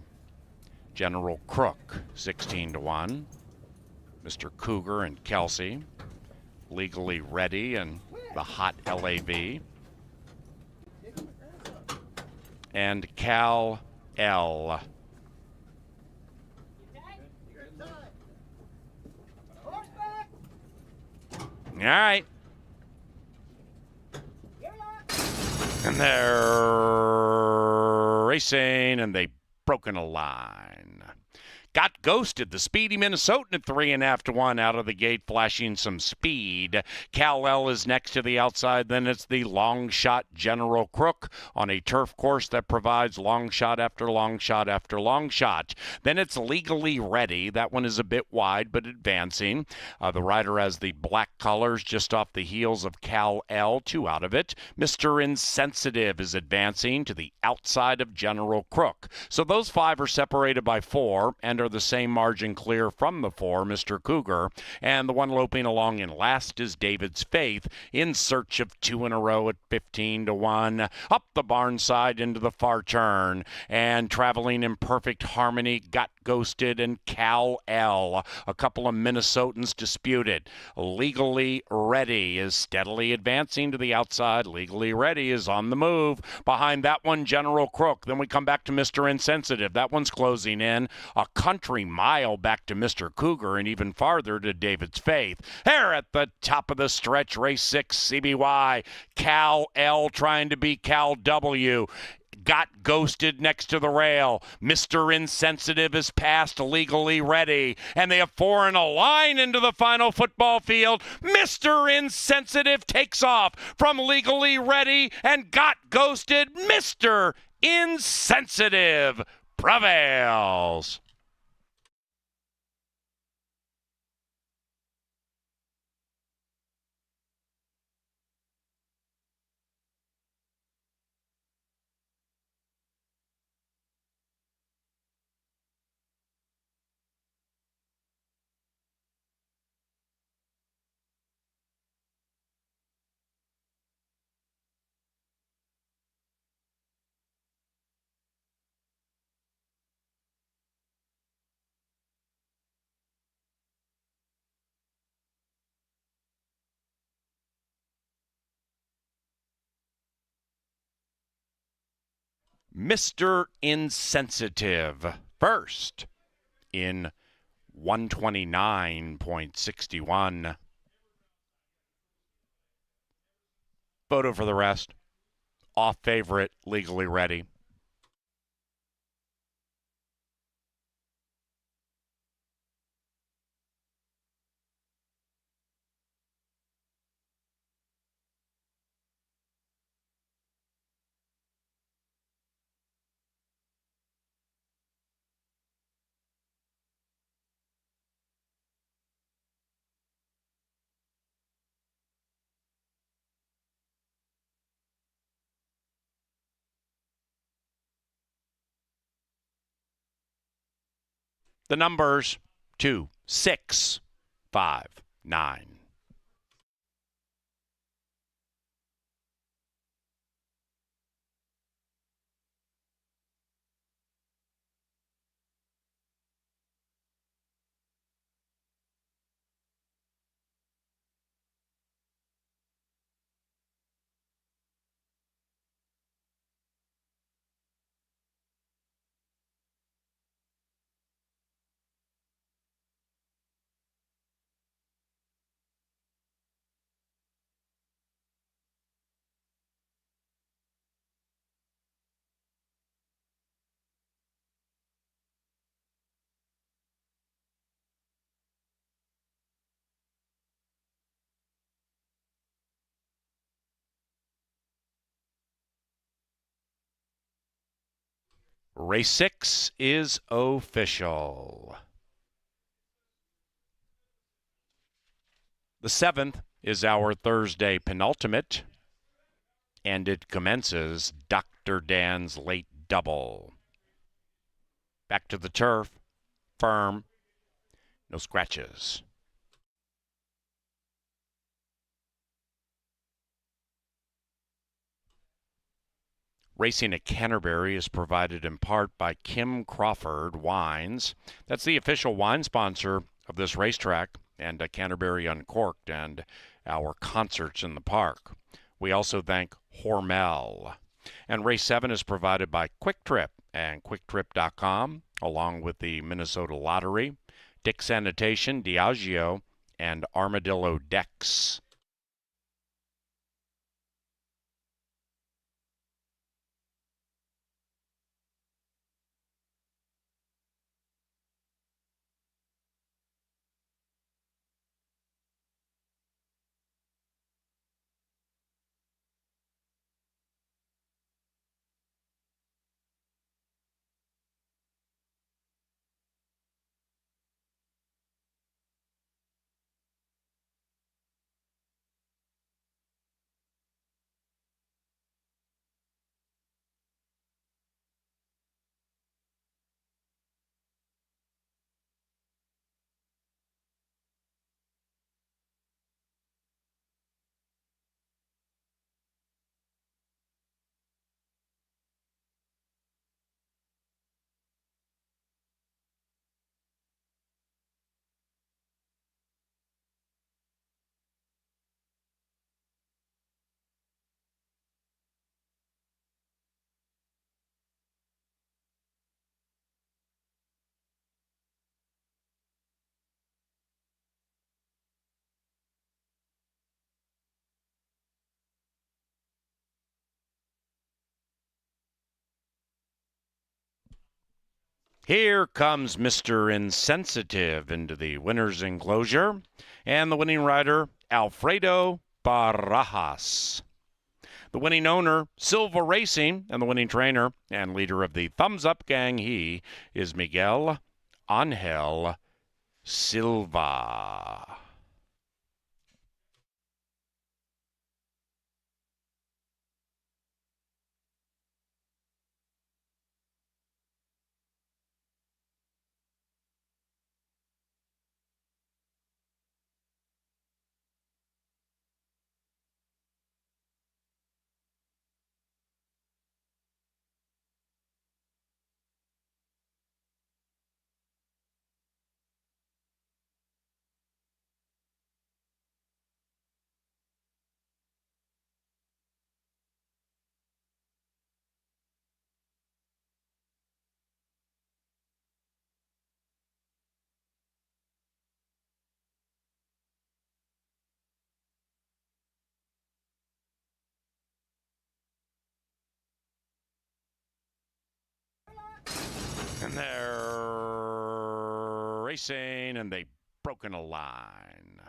General Crook 16 to 1. Mr. Cougar and Kelsey. Legally Ready and the hot LAV. And Cal L. All right. And they're racing, and they've broken a line. Got Ghosted, the speedy Minnesotan at 3.5 to 1 out of the gate, flashing some speed. Cal-El is next to the outside. Then it's the long shot General Crook on a turf course that provides long shot after long shot after long shot. Then it's Legally Ready. That one is a bit wide, but advancing. The rider has the black colors just off the heels of Cal-El, 2 out of it. Mr. Insensitive is advancing to the outside of General Crook. So those 5 are separated by 4 and are the same margin clear from the 4, Mr. Cougar. And the one loping along in last is David's Faith, in search of 2 in a row at 15 to 1. Up the barn side into the far turn, and traveling in perfect harmony, Got Ghosted and Cal-El. A couple of Minnesotans disputed. Legally Ready is steadily advancing to the outside. Legally Ready is on the move. Behind that one, General Crook. Then we come back to Mr. Insensitive. That one's closing in. A country mile back to Mr. Cougar and even farther to David's Faith. There at the top of the stretch, race 6, CBY. Cal-L trying to beat Cal-W. Got Ghosted next to the rail. Mr. Insensitive is past Legally Ready. And they have 4 in a line into the final football field. Mr. Insensitive takes off from Legally Ready and Got Ghosted. Mr. Insensitive prevails. Mr. Insensitive first in 129.61. Photo for the rest. Off favorite, Legally Ready. The numbers 2, 6, 5, 9. Race 6 is official. The 7th is our Thursday penultimate, and it commences Dr. Dan's late double. Back to the turf, firm, no scratches. Racing at Canterbury is provided in part by Kim Crawford Wines. That's the official wine sponsor of this racetrack and Canterbury Uncorked and our concerts in the park. We also thank Hormel. And race 7 is provided by Quick Trip and QuickTrip.com, along with the Minnesota Lottery, Dick Sanitation, Diageo, and Armadillo Decks. Here comes Mr. Insensitive into the winner's enclosure, and the winning rider, Alfredo Barajas. The winning owner, Silva Racing, and the winning trainer and leader of the Thumbs Up Gang, he is Miguel Angel Silva. And they're racing, and they've broken a line.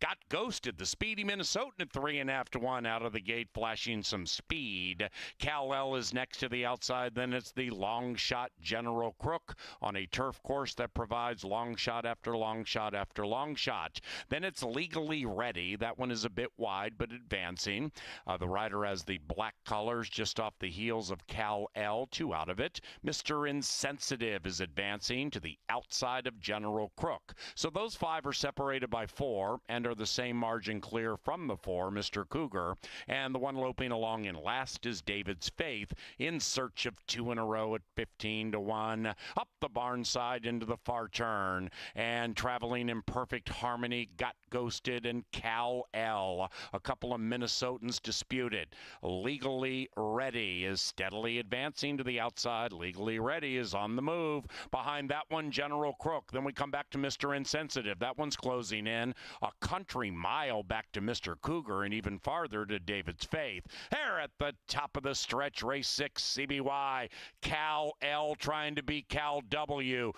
Got ghosted. The speedy Minnesotan at 3.5 to 1 out of the gate, flashing some speed. Kal-El is next to the outside. Then it's the long shot General Crook on a turf course that provides long shot after long shot after long shot. Then it's Legally Ready. That one is a bit wide, but advancing. The rider has the black colors just off the heels of Kal-El, 2 out of it. Mr. Insensitive is advancing to the outside of General Crook. So those 5 are separated by 4 and are the same margin clear from the 4, Mr. Cougar. And the one loping along in last is David's Faith, in search of 2 in a row at 15 to 1. Up the barn side into the far turn, and traveling in perfect harmony, Got Ghosted and Kal-El. A couple of Minnesotans disputed. Legally Ready is steadily advancing to the outside. Legally Ready is on the move. Behind that one, General Crook. Then we come back to Mr. Insensitive. That one's closing in. A country mile back to Mr. Cougar, and even farther to David's Faith. There at the top of the stretch, race 6, CBY. Kal-El trying to beat Cal W.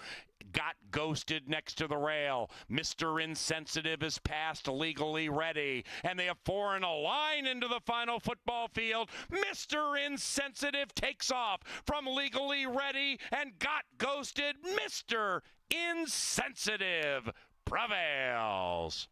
got ghosted next to the rail. Mr. Insensitive is past legally ready, and they have 4 and a line into the final football field. Mr. Insensitive takes off from legally ready and got ghosted. Mr. Insensitive prevails.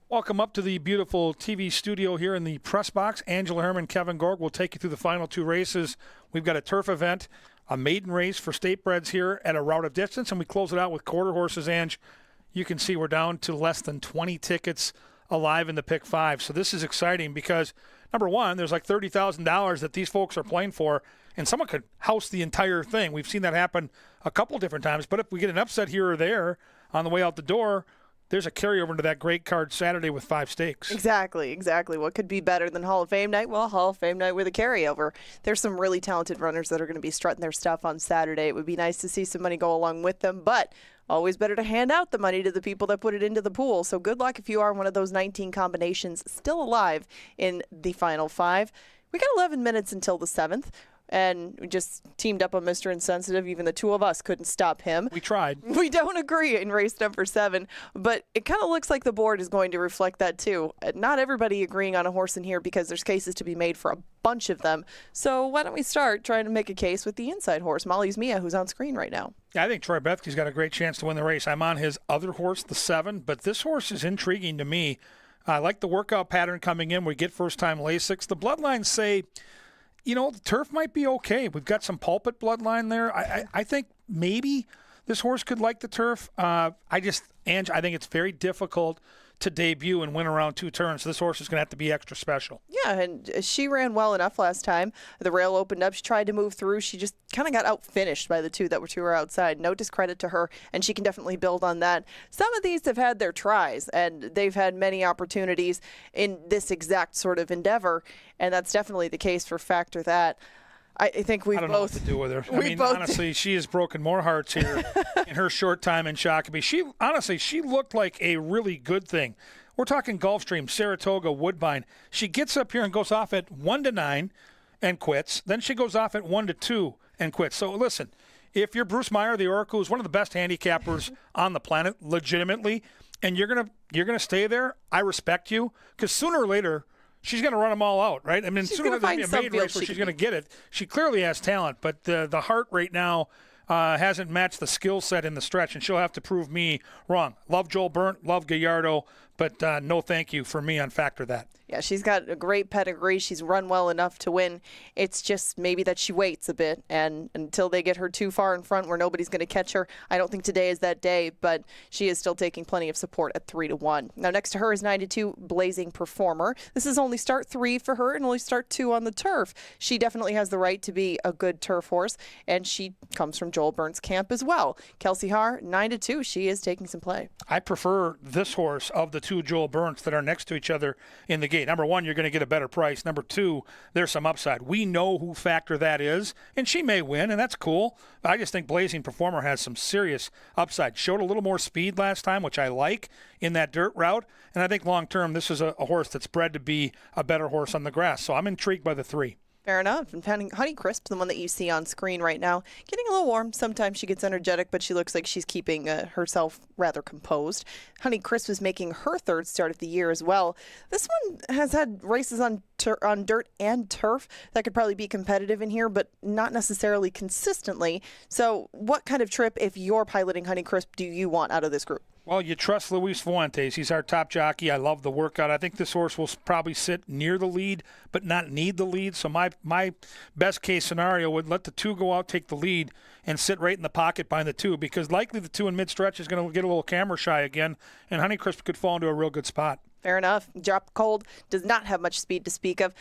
Welcome up to the beautiful TV studio here in the press box. Angela Herman, Kevin Gorg will take you through the final 2 races. We've got a turf event, a maiden race for state breds here at a route of distance, and we close it out with quarter horses. Ange, you can see we're down to less than 20 tickets alive in the pick 5. So this is exciting because, number one, there's like $30,000 that these folks are playing for, and someone could house the entire thing. We've seen that happen a couple different times, but if we get an upset here or there on the way out the door, there's a carryover into that great card Saturday with 5 stakes. Exactly. What could be better than Hall of Fame night? Well, Hall of Fame night with a carryover. There's some really talented runners that are going to be strutting their stuff on Saturday. It would be nice to see some money go along with them, but always better to hand out the money to the people that put it into the pool. So good luck if you are one of those 19 combinations still alive in the final 5. We got 11 minutes until the 7th. And we just teamed up on Mr. Insensitive. Even the 2 of us couldn't stop him. We tried. We don't agree in race number 7, but it kind of looks like the board is going to reflect that too. Not everybody agreeing on a horse in here because there's cases to be made for a bunch of them. So why don't we start trying to make a case with the inside horse, Molly's Mia, who's on screen right now. Yeah, I think Troy Bethke's got a great chance to win the race. I'm on his other horse, the 7, but this horse is intriguing to me. I like the workout pattern coming in. We get first-time Lasix. The bloodlines say, you know, the turf might be okay. We've got some pulpit bloodline there. I think maybe this horse could like the turf. Ange, I think it's very difficult to debut and win around 2 turns. So this horse is going to have to be extra special. Yeah, and she ran well enough last time. The rail opened up. She tried to move through. She just kind of got outfinished by the 2 that were to her outside. No discredit to her, and she can definitely build on that. Some of these have had their tries, and they've had many opportunities in this exact sort of endeavor, and that's definitely the case for Factor That. I think we both. I don't know what to do with her. I mean, honestly, she has broken more hearts here in her short time in Shakopee. She looked like a really good thing. We're talking Gulfstream, Saratoga, Woodbine. She gets up here and goes off at 1-9 and quits. Then she goes off at 1-2 and quits. So listen, if you're Bruce Meyer, the Oracle, who's one of the best handicappers on the planet, legitimately, and you're gonna stay there, I respect you, because sooner or later, she's going to run them all out, right? I mean, sooner there'll be a maiden race where she's going to get it. She clearly has talent, but the heart right now hasn't matched the skill set in the stretch, and she'll have to prove me wrong. Love Joel Burnt, love Gallardo, but no thank you for me on Factor That. Yeah, she's got a great pedigree. She's run well enough to win. It's just maybe that she waits a bit, and until they get her too far in front where nobody's going to catch her. I don't think today is that day, but she is still taking plenty of support at 3-1. Now, next to her is 9-2 Blazing Performer. This is only start 3 for her and only start 2 on the turf. She definitely has the right to be a good turf horse, and she comes from Joel Burnt's camp as well. Kelsey Haar, 9-2. She is taking some play. I prefer this horse of the 2 Joel Burnts that are next to each other in the gate. Number 1, you're going to get a better price. Number 2, there's some upside. We know who Factor That is, and she may win, and that's cool. I just think Blazing Performer has some serious upside. Showed a little more speed last time, which I like in that dirt route, and I think long-term this is a horse that's bred to be a better horse on the grass. So I'm intrigued by the 3. Fair enough. And Honey Crisp, the one that you see on screen right now, getting a little warm. Sometimes she gets energetic, but she looks like she's keeping herself rather composed. Honey Crisp is making her 3rd start of the year as well. This one has had races on dirt and turf that could probably be competitive in here, but not necessarily consistently. So what kind of trip, if you're piloting Honey Crisp, do you want out of this group? Well, you trust Luis Fuentes. He's our top jockey. I love the workout. I think this horse will probably sit near the lead, but not need the lead. So my best case scenario would let the 2 go out, take the lead, and sit right in the pocket behind the 2, because likely the 2 in mid-stretch is going to get a little camera shy again, and Honeycrisp could fall into a real good spot. Fair enough. Drop Cold does not have much speed to speak of.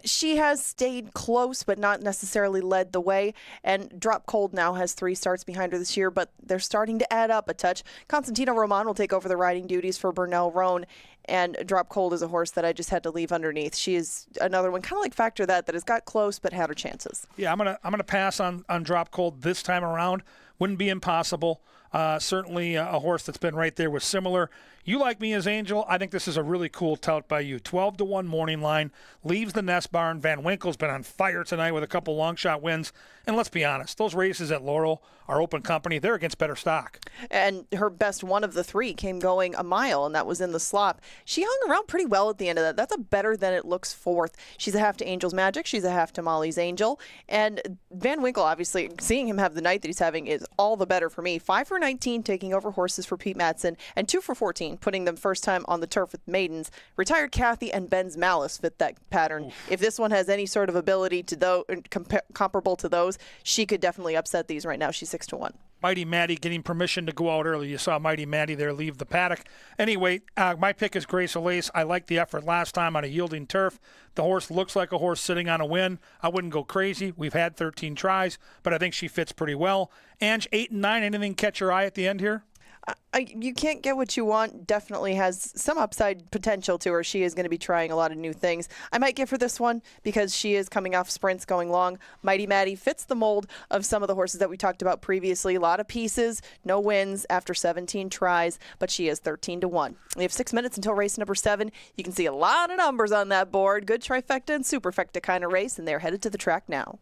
She has stayed close, but not necessarily led the way. And Drop Cold now has 3 starts behind her this year, but they're starting to add up a touch. Constantino Roman will take over the riding duties for Burnell Roan. And Drop Cold is a horse that I just had to leave underneath. She is another one, kind of like Factor That has got close but had her chances. Yeah, I'm gonna pass on Drop Cold this time around. Wouldn't be impossible. Certainly a horse that's been right there with similar. You like me as Angel. I think this is a really cool tout by you. 12-1 morning line. Leaves the Nest Barn. Van Winkle's been on fire tonight with a couple long shot wins. And let's be honest, those races at Laurel are open company. They're against better stock. And her best one of the 3 came going a mile, and that was in the slop. She hung around pretty well at the end of that. That's a better than it looks 4th. She's a half to Angel's Magic. She's a half to Molly's Angel. And Van Winkle, obviously, seeing him have the night that he's having is all the better for me. 5 for for 19 taking over horses for Pete Matson, and 2 for 14 putting them first time on the turf with Maidens. Retired Kathy and Ben's Malice fit that pattern. Oof. If this one has any sort of ability to comparable to those, she could definitely upset these right now. She's 6-1. Mighty Maddie getting permission to go out early. You saw Mighty Maddie there leave the paddock. Anyway, my pick is Grace Lace. I liked the effort last time on a yielding turf. The horse looks like a horse sitting on a win. I wouldn't go crazy. We've had 13 tries, but I think she fits pretty well. Ange, 8 and 9, anything catch your eye at the end here? You can't get what you want. Definitely has some upside potential to her. She is going to be trying a lot of new things. I might give her this one because she is coming off sprints going long. Mighty Maddie fits the mold of some of the horses that we talked about previously. A lot of pieces, no wins after 17 tries, but she is 13-1. We have 6 minutes until race number 7. You can see a lot of numbers on that board. Good trifecta and superfecta kind of race, and they're headed to the track now.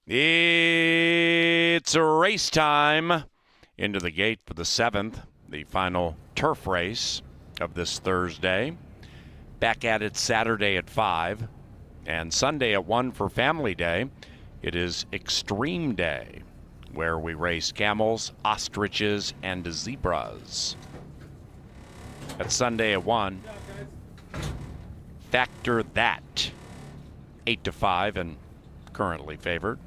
It's race time. Into the gate for the 7th, the final turf race of this Thursday. Back at it Saturday at 5 and Sunday at 1 for Family Day. It is Extreme Day, where we race camels, ostriches, and zebras. At Sunday at 1, Factor That, 8 to 5 and currently favored.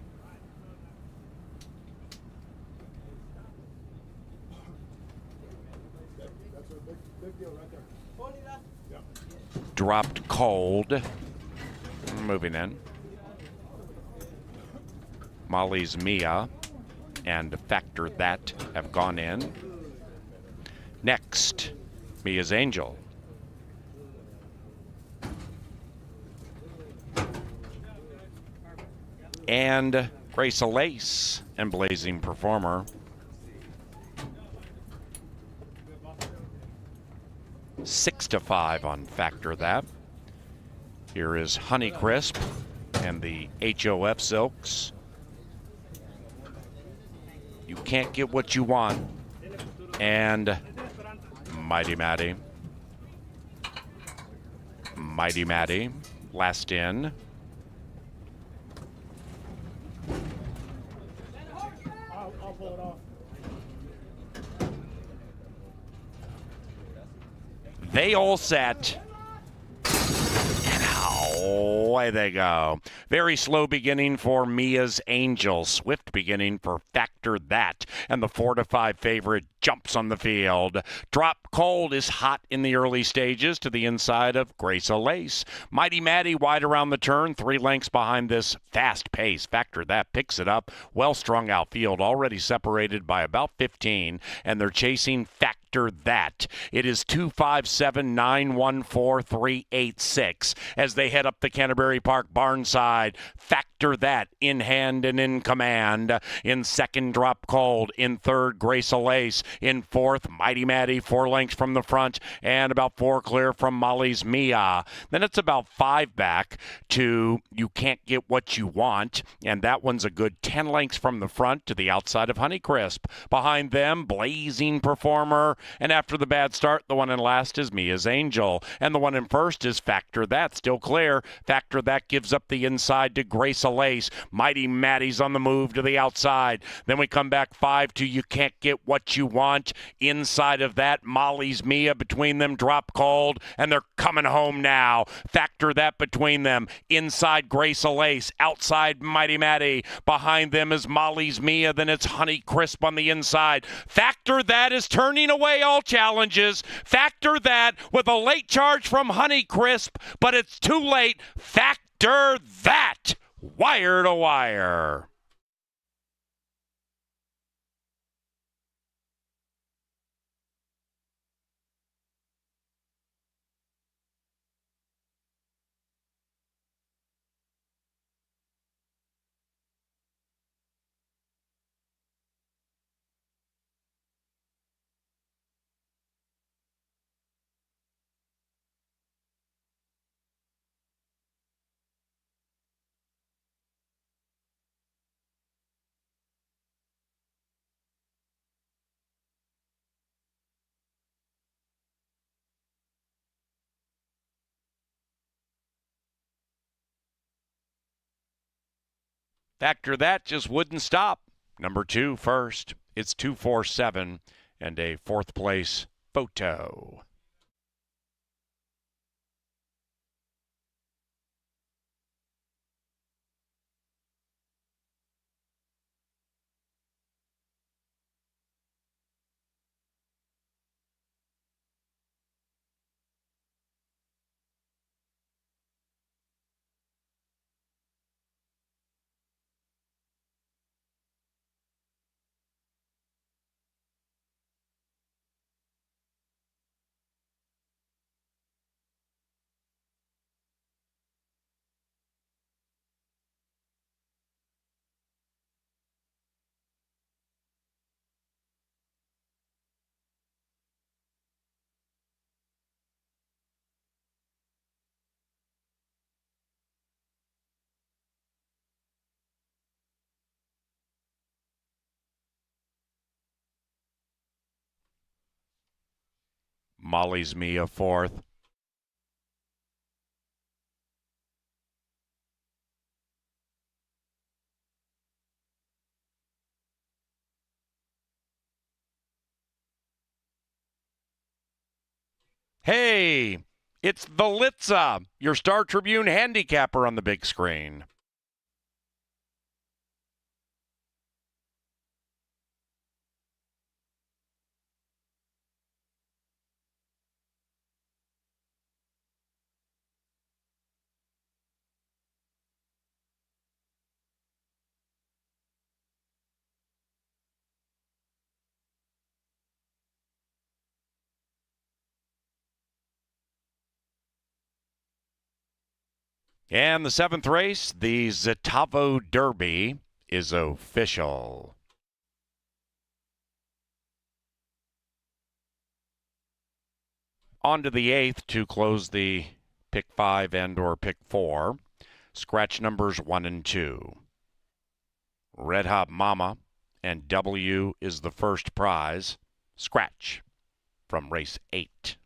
Dropped Cold, moving in. Molly's Mia and Factor That have gone in. Next, Mia's Angel. And Grace Lace and Blazing Performer. 6 to 5 on Factor That. Here is Honeycrisp and the HOF Silks. You Can't Get What You Want. And Mighty Maddie. Mighty Maddie, last in. I'll pull it off. They all set. Away they go. Very slow beginning for Mia's Angel. Swift beginning for Factor That. And the 4 to 5 favorite jumps on the field. Drop Cold is hot in the early stages to the inside of Grace Lace. Mighty Maddie wide around the turn, 3 lengths behind this fast pace. Factor That picks it up. Well strung outfield, already separated by about 15. And they're chasing Factor That. It is 257-914-386 as they head up the Canterbury Park barnside. Factor That in hand and in command. In second, Drop Cold. In third, Grace Lace. In fourth, Mighty Maddie, 4 lengths from the front and about 4 clear from Molly's Mia. Then it's about 5 back to You Can't Get What You Want, and that one's a good 10 lengths from the front to the outside of Honeycrisp. Behind them, Blazing Performer, and after the bad start, the one in last is Mia's Angel, and the one in first is Factor That, still clear. Factor That gives up the inside to Grace Lace. Mighty Maddie's on the move to the outside. Then we come back 5 to You Can't Get What You Want. Inside of that, Molly's Mia. Between them, Drop Cold, and they're coming home now. Factor That between them. Inside, Grace Lace. Outside, Mighty Maddie. Behind them is Molly's Mia. Then it's Honeycrisp on the inside. Factor That is turning away all challenges. Factor That with a late charge from Honeycrisp, but it's too late. Factor That. Wire to wire. Factor That just wouldn't stop. Number 2 first. It's 247 and a 4th place photo. Molly's me a fourth. Hey, it's Velitza, your Star Tribune handicapper on the big screen. And the seventh race, the Zetavo Derby, is official. On to the eighth to close the pick 5 and or pick 4. Scratch numbers 1 and 2. Red Hot Mama and W is the first prize. Scratch from race 8.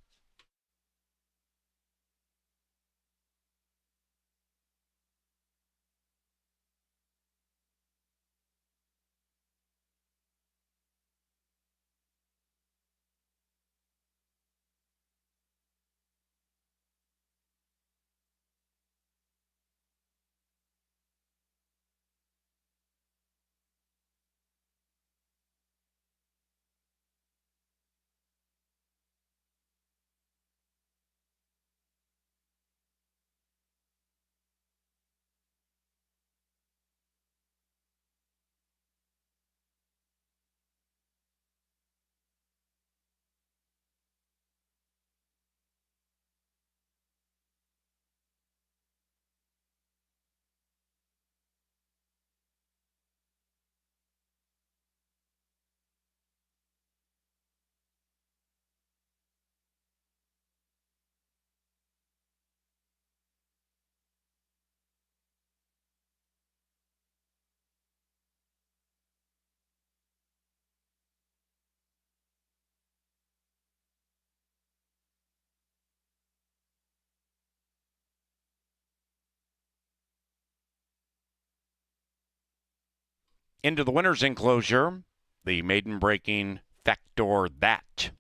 Into the winner's enclosure, the maiden breaking Factor That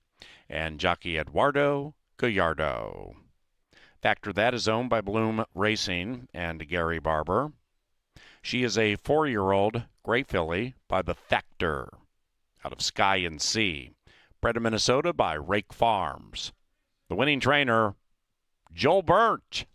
and jockey Eduardo Gallardo. Factor That is owned by Bloom Racing and Gary Barber. She is a 4-year-old gray filly by the Factor out of Sky and Sea, bred in Minnesota by Rake Farms. The winning trainer, Joel Burnt.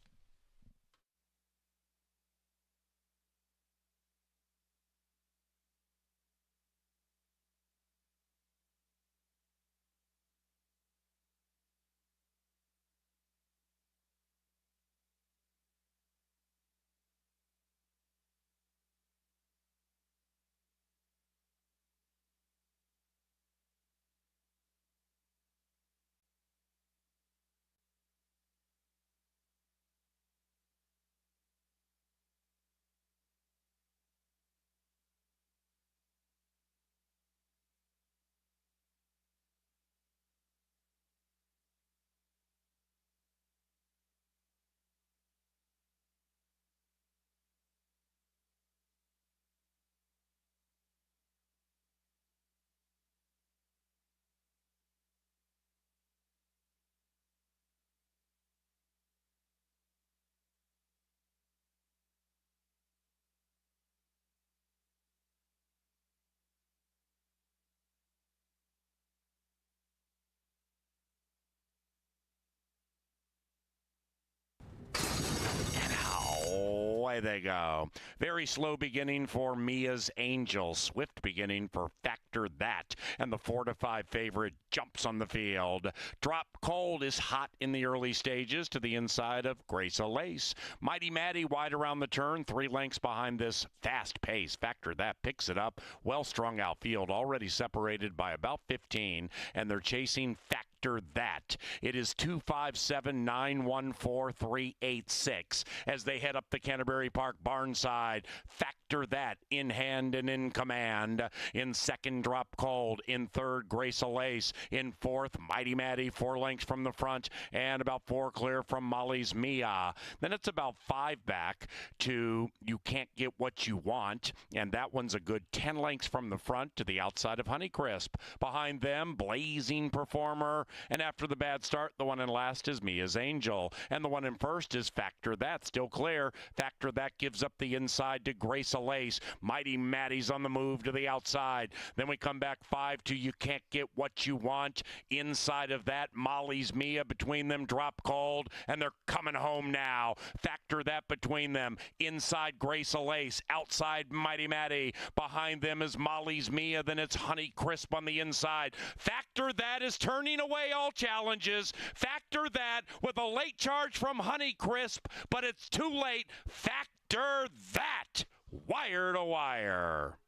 Away they go. Very slow beginning for Mia's Angel. Swift beginning for Factor That. And the 4-5 favorite jumps on the field. Drop Cold is hot in the early stages to the inside of Grace Lace. Mighty Maddie wide around the turn. 3 lengths behind this fast pace. Factor That picks it up. Well strung outfield. Already separated by about 15. And they're chasing Factor That. It is 257-914-386 as they head up the Canterbury Park barn side. Factor Factor That in hand and in command. In second, Drop Cold. In third, Grace Alace. In fourth, Mighty Maddie, 4 lengths from the front and about 4 clear from Molly's Mia. Then it's about 5 back to You Can't Get What You Want, and that one's a good 10 lengths from the front to the outside of Honeycrisp. Behind them, Blazing Performer, and after the bad start, the one in last is Mia's Angel, and the one in first is Factor That, still clear. Factor That gives up the inside to Grace Alace. Mighty Maddie's on the move to the outside. Then we come back 5 to You Can't Get What You Want. Inside of that, Molly's Mia. Between them, Drop Cold, and they're coming home now. Factor That between them. Inside, Grace Alace. Outside, Mighty Maddie. Behind them is Molly's Mia. Then it's Honeycrisp on the inside. Factor That is turning away all challenges. Factor That with a late charge from Honeycrisp, but it's too late. Factor That. Wire to wire.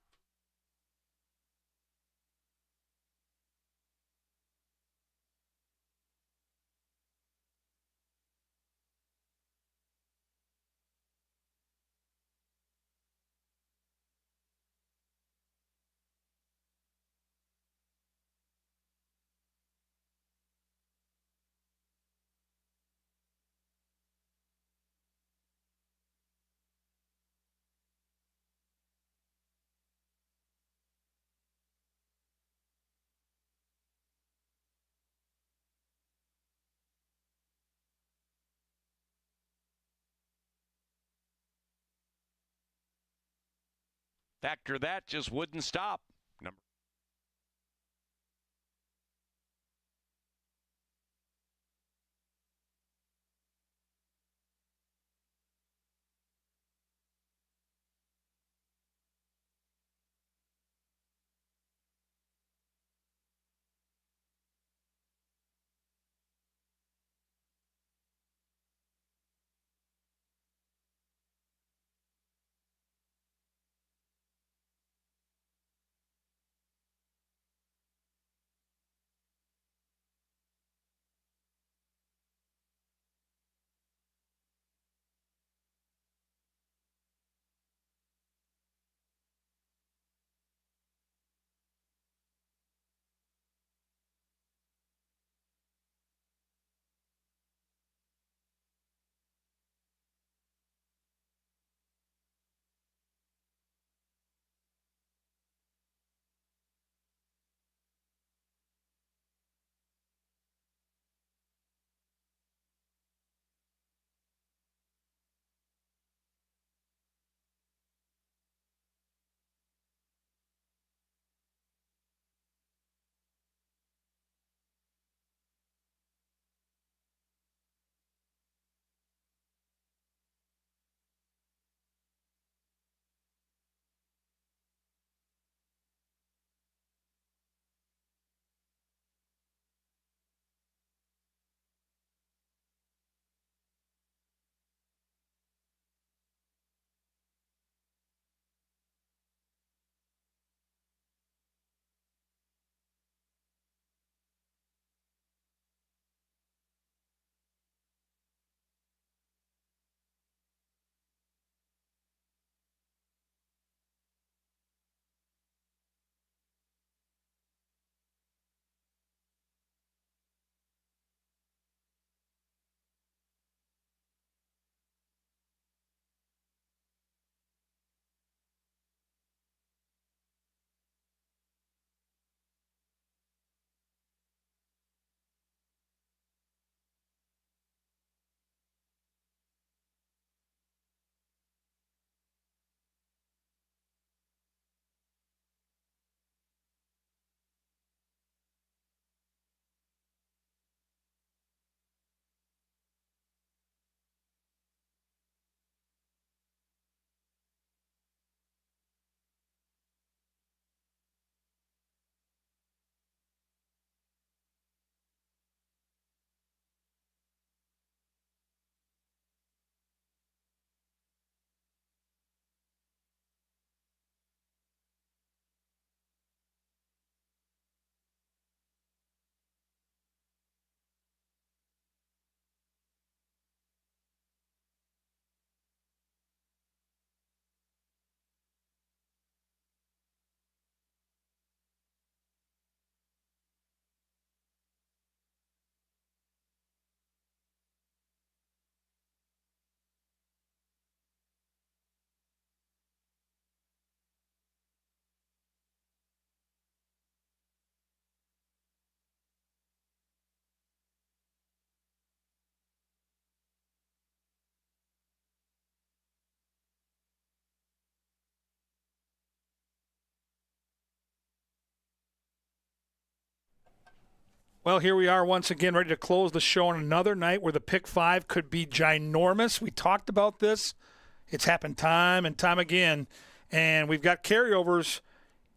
Factor That just wouldn't stop. Number Well, here we are once again, ready to close the show on another night where the pick 5 could be ginormous. We talked about this. It's happened time and time again. And we've got carryovers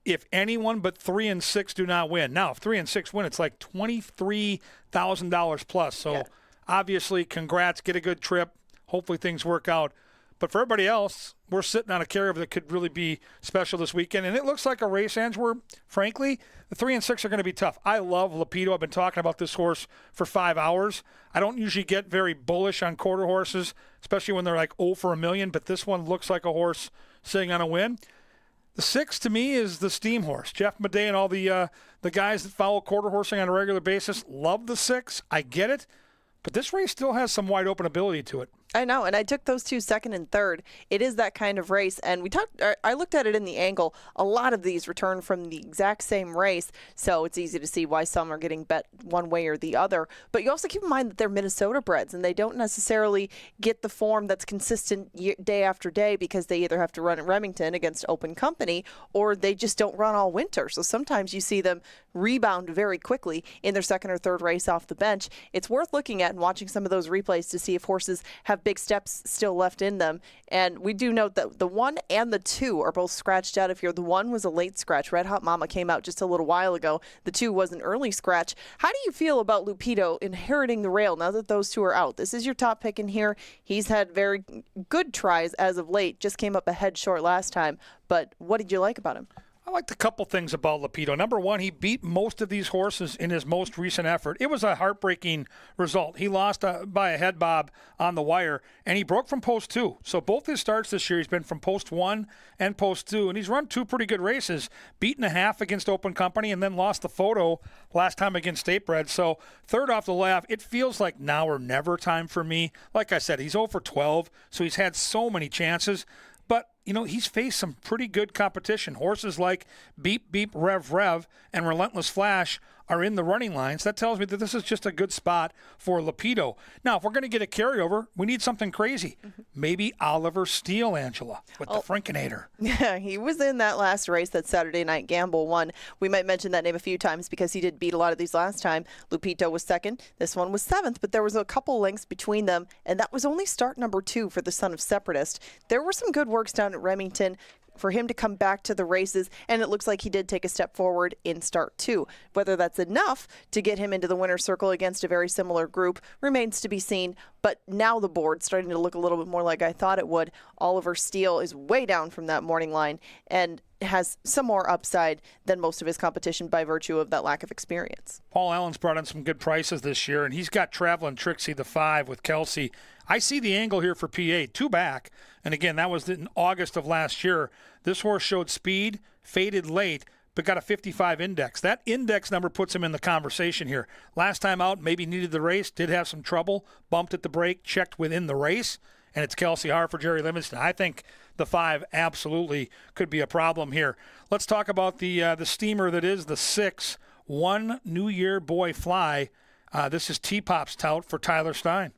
if anyone but 3 and 6 do not win. Now, if 3 and 6 win, it's like $23,000 plus. So obviously, congrats. Get a good trip. Hopefully things work out. But for everybody else, we're sitting on a carryover that could really be special this weekend. And it looks like a race, Ange, where, frankly, the 3 and 6 are going to be tough. I love Lapido. I've been talking about this horse for 5 hours. I don't usually get very bullish on quarter horses, especially when they're like 0 for $1 million. But this one looks like a horse sitting on a win. The 6, to me, is the steam horse. Jeff Maday and all the guys that follow quarter horsing on a regular basis love the 6. I get it. But this race still has some wide open ability to it. I know, and I took those 2 second and third. It is that kind of race, and I looked at it in the angle. A lot of these return from the exact same race, so it's easy to see why some are getting bet one way or the other. But you also keep in mind that they're Minnesota breds, and they don't necessarily get the form that's consistent day after day because they either have to run at Remington against open company or they just don't run all winter. So sometimes you see them rebound very quickly in their second or third race off the bench. It's worth looking at and watching some of those replays to see if horses have big steps still left in them. And we do note that the 1 and the 2 are both scratched out of here. The 1 was a late scratch. Red Hot Mama came out just a little while ago. The 2 was an early scratch. How do you feel about Lupido inheriting the rail now that those 2 are out? This is your top pick in here. He's had very good tries as of late. Just came up a head short last time. But what did you like about him? I liked a couple things about Lapido. Number one, he beat most of these horses in his most recent effort. It was a heartbreaking result. He lost by a head bob on the wire, and he broke from post 2. So both his starts this year, he's been from post 1 and post 2, and he's run 2 pretty good races, beaten a half against Open Company, and then lost the photo last time against State Bred. So third off the laugh, it feels like now or never time for me. Like I said, he's 0 for 12, so he's had so many chances. But, he's faced some pretty good competition. Horses like Beep, Beep, Rev, Rev, and Relentless Flash are in the running lines. That tells me that this is just a good spot for Lapido. Now, if we're going to get a carryover, we need something crazy. Maybe Oliver Steele, Angela, with the Frankinator. Yeah, he was in that last race that Saturday Night Gamble won. We might mention that name a few times because he did beat a lot of these last time. Lupito was second. This one was 7th, but there was a couple lengths between them, and that was only start number 2 for the Son of Separatist. There were some good works down at Remington for him to come back to the races, and it looks like he did take a step forward in start 2. Whether that's enough to get him into the winner's circle against a very similar group remains to be seen, but now the board's starting to look a little bit more like I thought it would. Oliver Steele is way down from that morning line and has some more upside than most of his competition by virtue of that lack of experience. Paul Allen's brought in some good prices this year, and he's got Traveling Trixie the 5 with Kelsey. I see the angle here for PA, 2 back, and again, that was in August of last year. This horse showed speed, faded late, but got a 55 index. That index number puts him in the conversation here. Last time out, maybe needed the race, did have some trouble, bumped at the break, checked within the race, and it's Kelsey Har for Jerry Livingston. I think the 5 absolutely could be a problem here. Let's talk about the steamer that is the 6, One New Year Boy Fly. This is T-Pop's tout for Tyler Stein.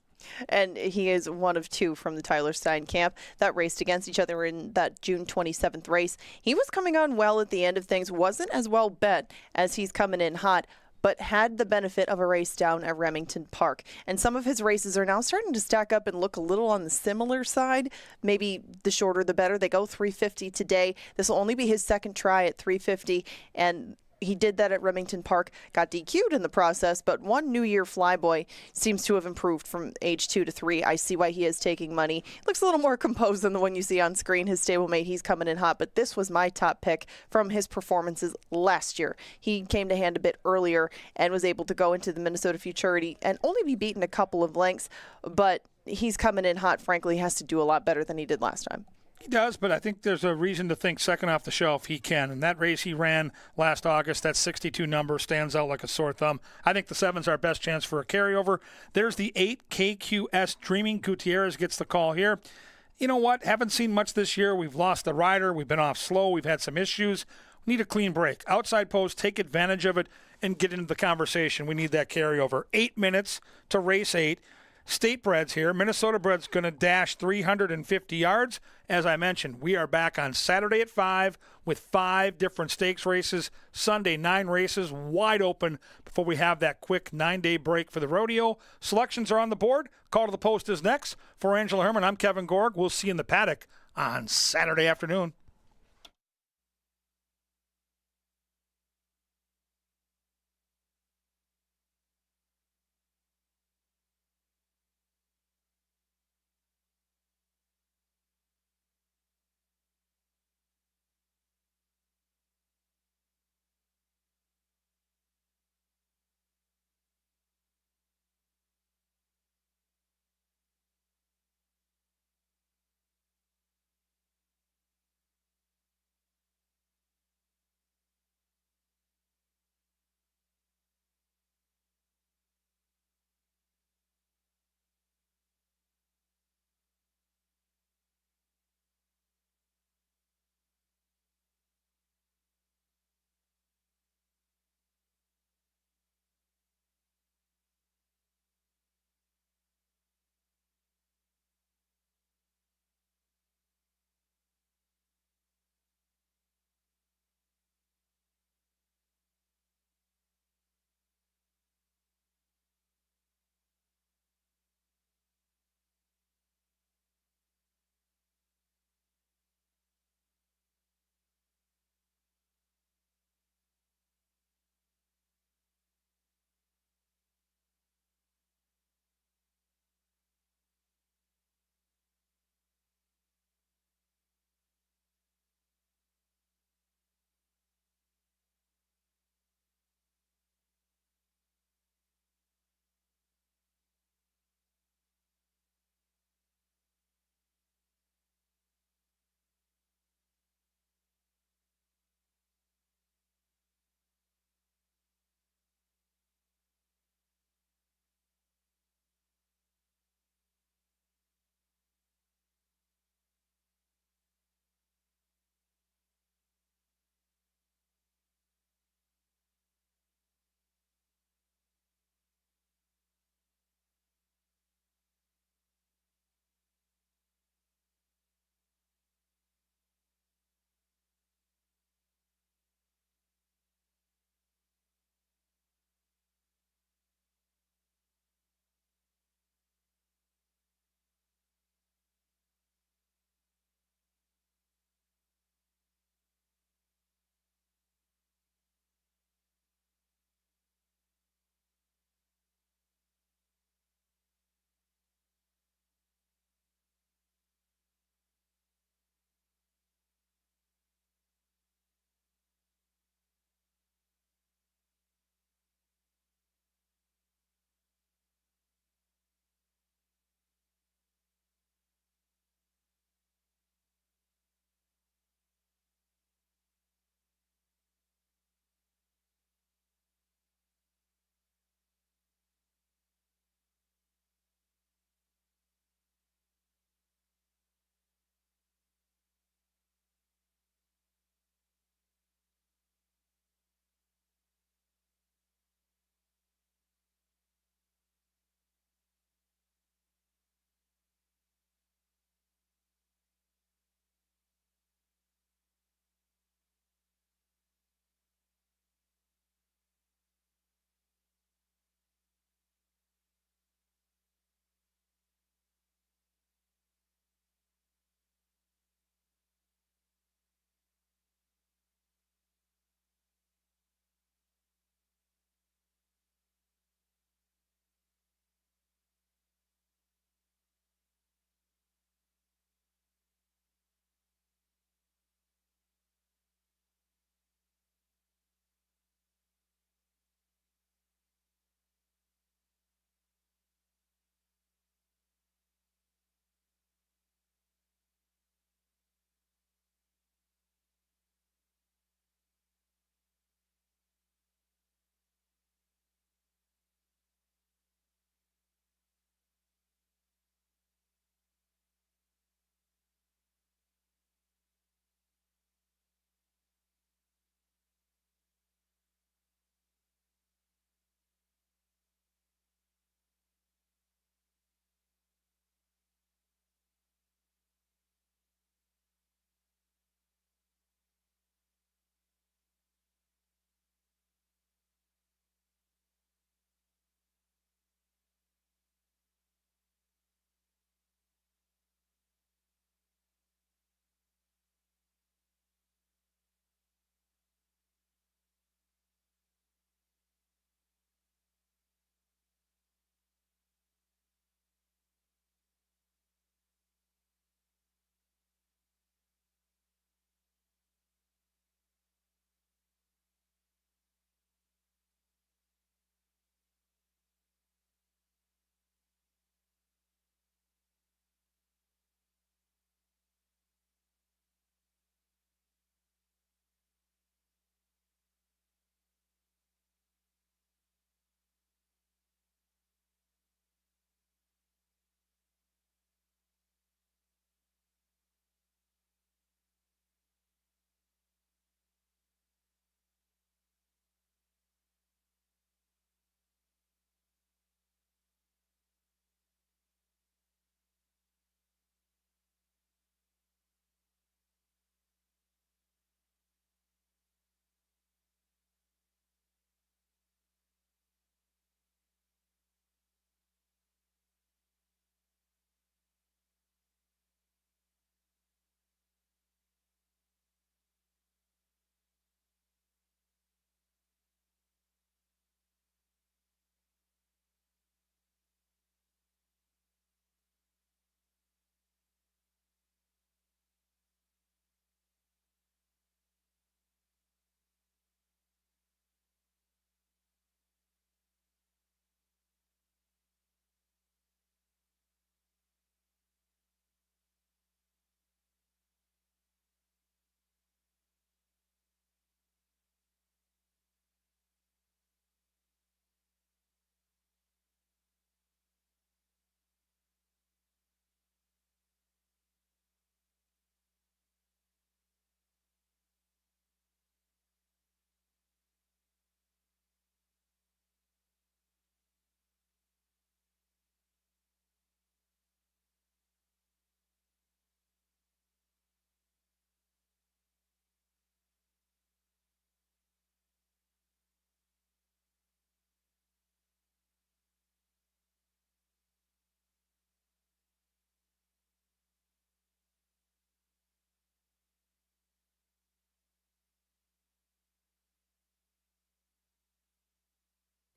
And he is one of 2 from the Tyler Stein camp that raced against each other in that June 27th race. He was coming on well at the end of things, wasn't as well bet as he's coming in hot, but had the benefit of a race down at Remington Park. And some of his races are now starting to stack up and look a little on the similar side. Maybe the shorter the better. They go 350 today. This will only be his second try at 350, and he did that at Remington Park, got DQ'd in the process, but One New Year Flyboy seems to have improved from age 2 to 3. I see why he is taking money. Looks a little more composed than the one you see on screen. His stablemate, he's coming in hot, but this was my top pick from his performances last year. He came to hand a bit earlier and was able to go into the Minnesota Futurity and only be beaten a couple of lengths, but he's coming in hot. Frankly, he has to do a lot better than he did last time. He does, but I think there's a reason to think second off the shelf he can. And that race he ran last August, that 62 number stands out like a sore thumb. I think the 7's our best chance for a carryover. There's the 8, KQS Dreaming. Gutierrez gets the call here. You know what? Haven't seen much this year. We've lost the rider. We've been off slow. We've had some issues. We need a clean break. Outside post, take advantage of it and get into the conversation. We need that carryover. 8 minutes to race 8. state breds here. Minnesota bred's going to dash 350 yards. As I mentioned, we are back on Saturday at 5 with 5 different stakes races. Sunday, 9 races, wide open before we have that quick 9-day break for the rodeo. Selections are on the board. Call to the post is next. For Angela Herman, I'm Kevin Gorg. We'll see you in the paddock on Saturday afternoon.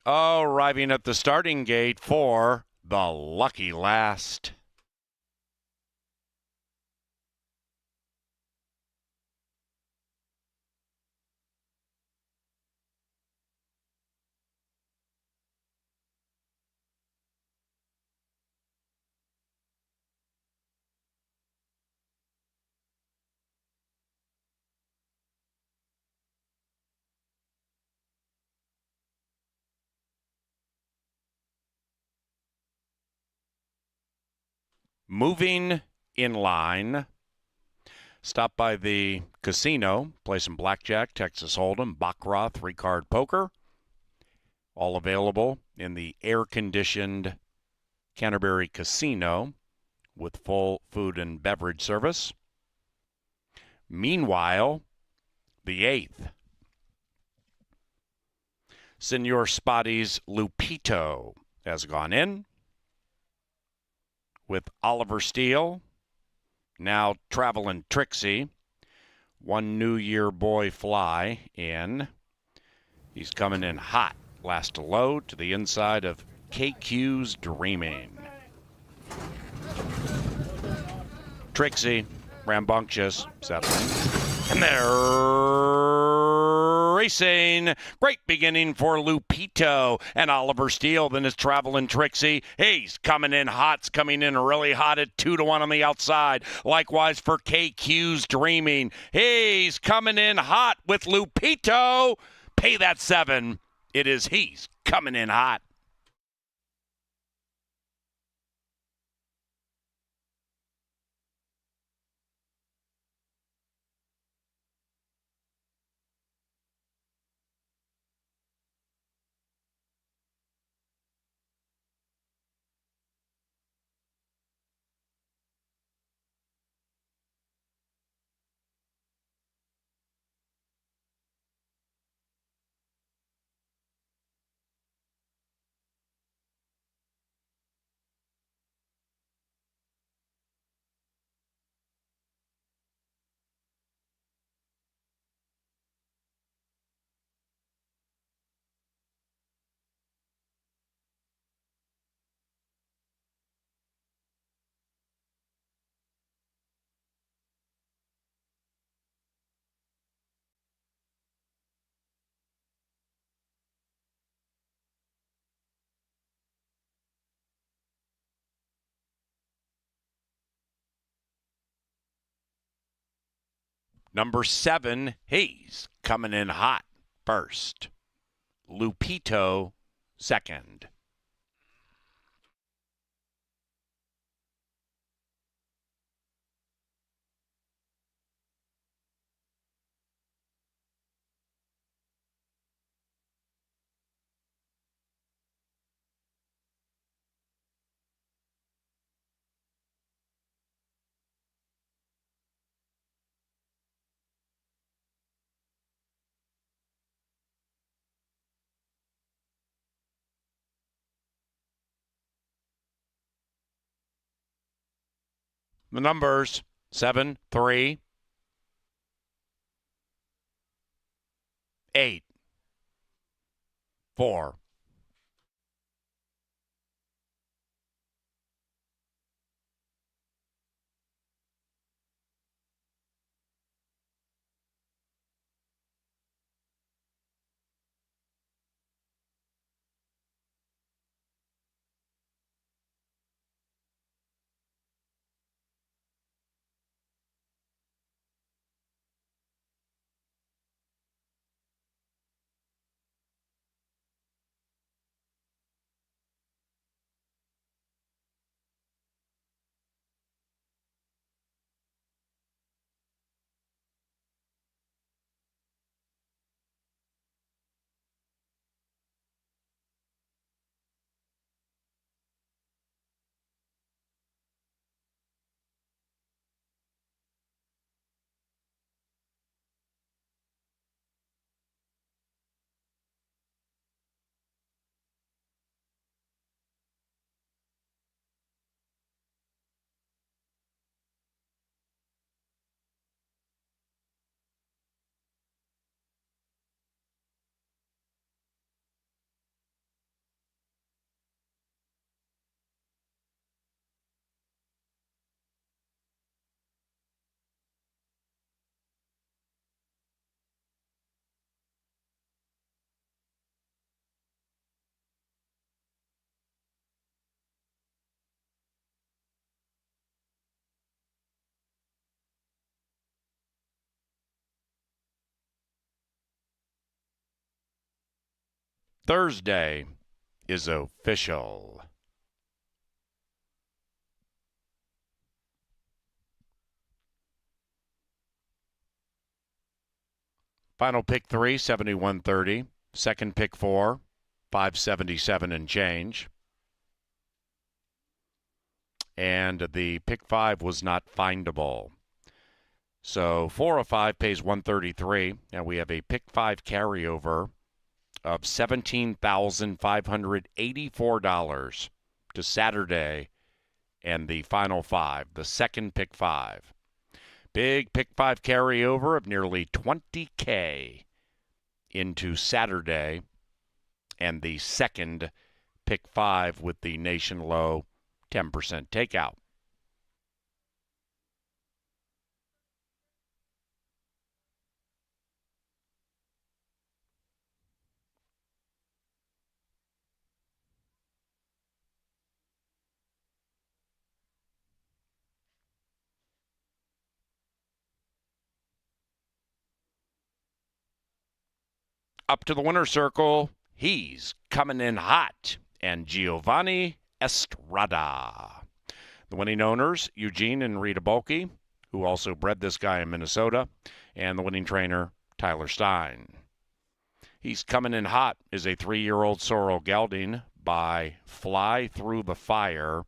Arriving at the starting gate for the lucky last. Moving in line. Stop by the casino, play some blackjack, Texas Hold'em, baccarat, 3-card poker. All available in the air-conditioned Canterbury Casino with full food and beverage service. Meanwhile, the 8th. Senor Spotty's Lupito has gone in with Oliver Steele, now Travelin' Trixie, one New Year boy fly in. He's coming in hot. Last to load to the inside of KQ's Dreaming. Trixie, rambunctious, settling. And they're racing. Great beginning for Lupito and Oliver Steele. Then is Travelin' Trixie. He's coming in hot. It's coming in really hot at 2-1 on the outside. Likewise for KQ's Dreaming. He's coming in hot with Lupito. Pay that 7. It is he's coming in hot. Number 7, he's coming in hot first. Lupito second. The numbers 7, 3, 8, 4. Thursday is official. Final pick 3, 71.30. Second pick 4, 577 and change. And the pick 5 was not findable. So 4 of 5 pays 133, and we have a pick 5 carryover of $17,584 to Saturday and the final 5, the second pick 5. Big pick 5 carryover of nearly $20K into Saturday and the second pick 5 with the nation low 10% takeout. Up to the winner's circle, he's coming in hot, and Giovanni Estrada. The winning owners, Eugene and Rita Bulkey, who also bred this guy in Minnesota, and the winning trainer, Tyler Stein. He's coming in hot is a 3-year-old sorrel gelding by Fly Through the Fire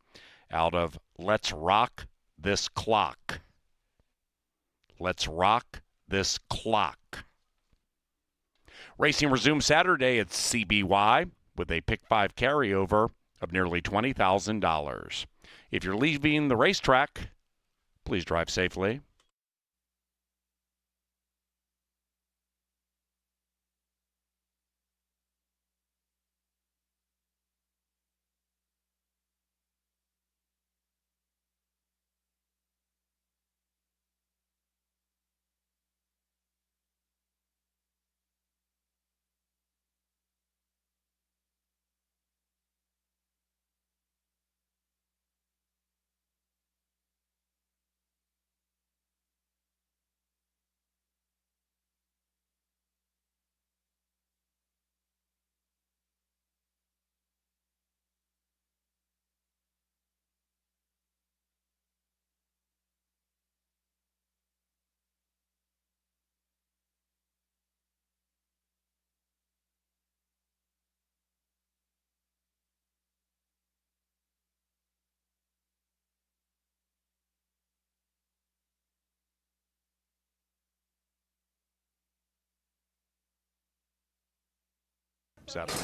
out of Let's Rock This Clock. Let's Rock This Clock. Racing resumes Saturday at CBY with a pick 5 carryover of nearly $20,000. If you're leaving the racetrack, please drive safely. Saturday.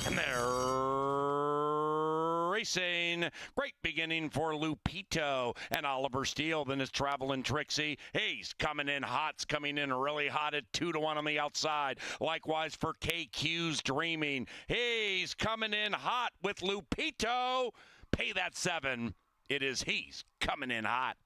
And they're racing. Great beginning for Lupito and Oliver Steele. Then it's Traveling Trixie. He's coming in hot. It's coming in really hot at 2-1 on the outside. Likewise for KQ's Dreaming. He's coming in hot with Lupito. Pay that 7. It is he's coming in hot.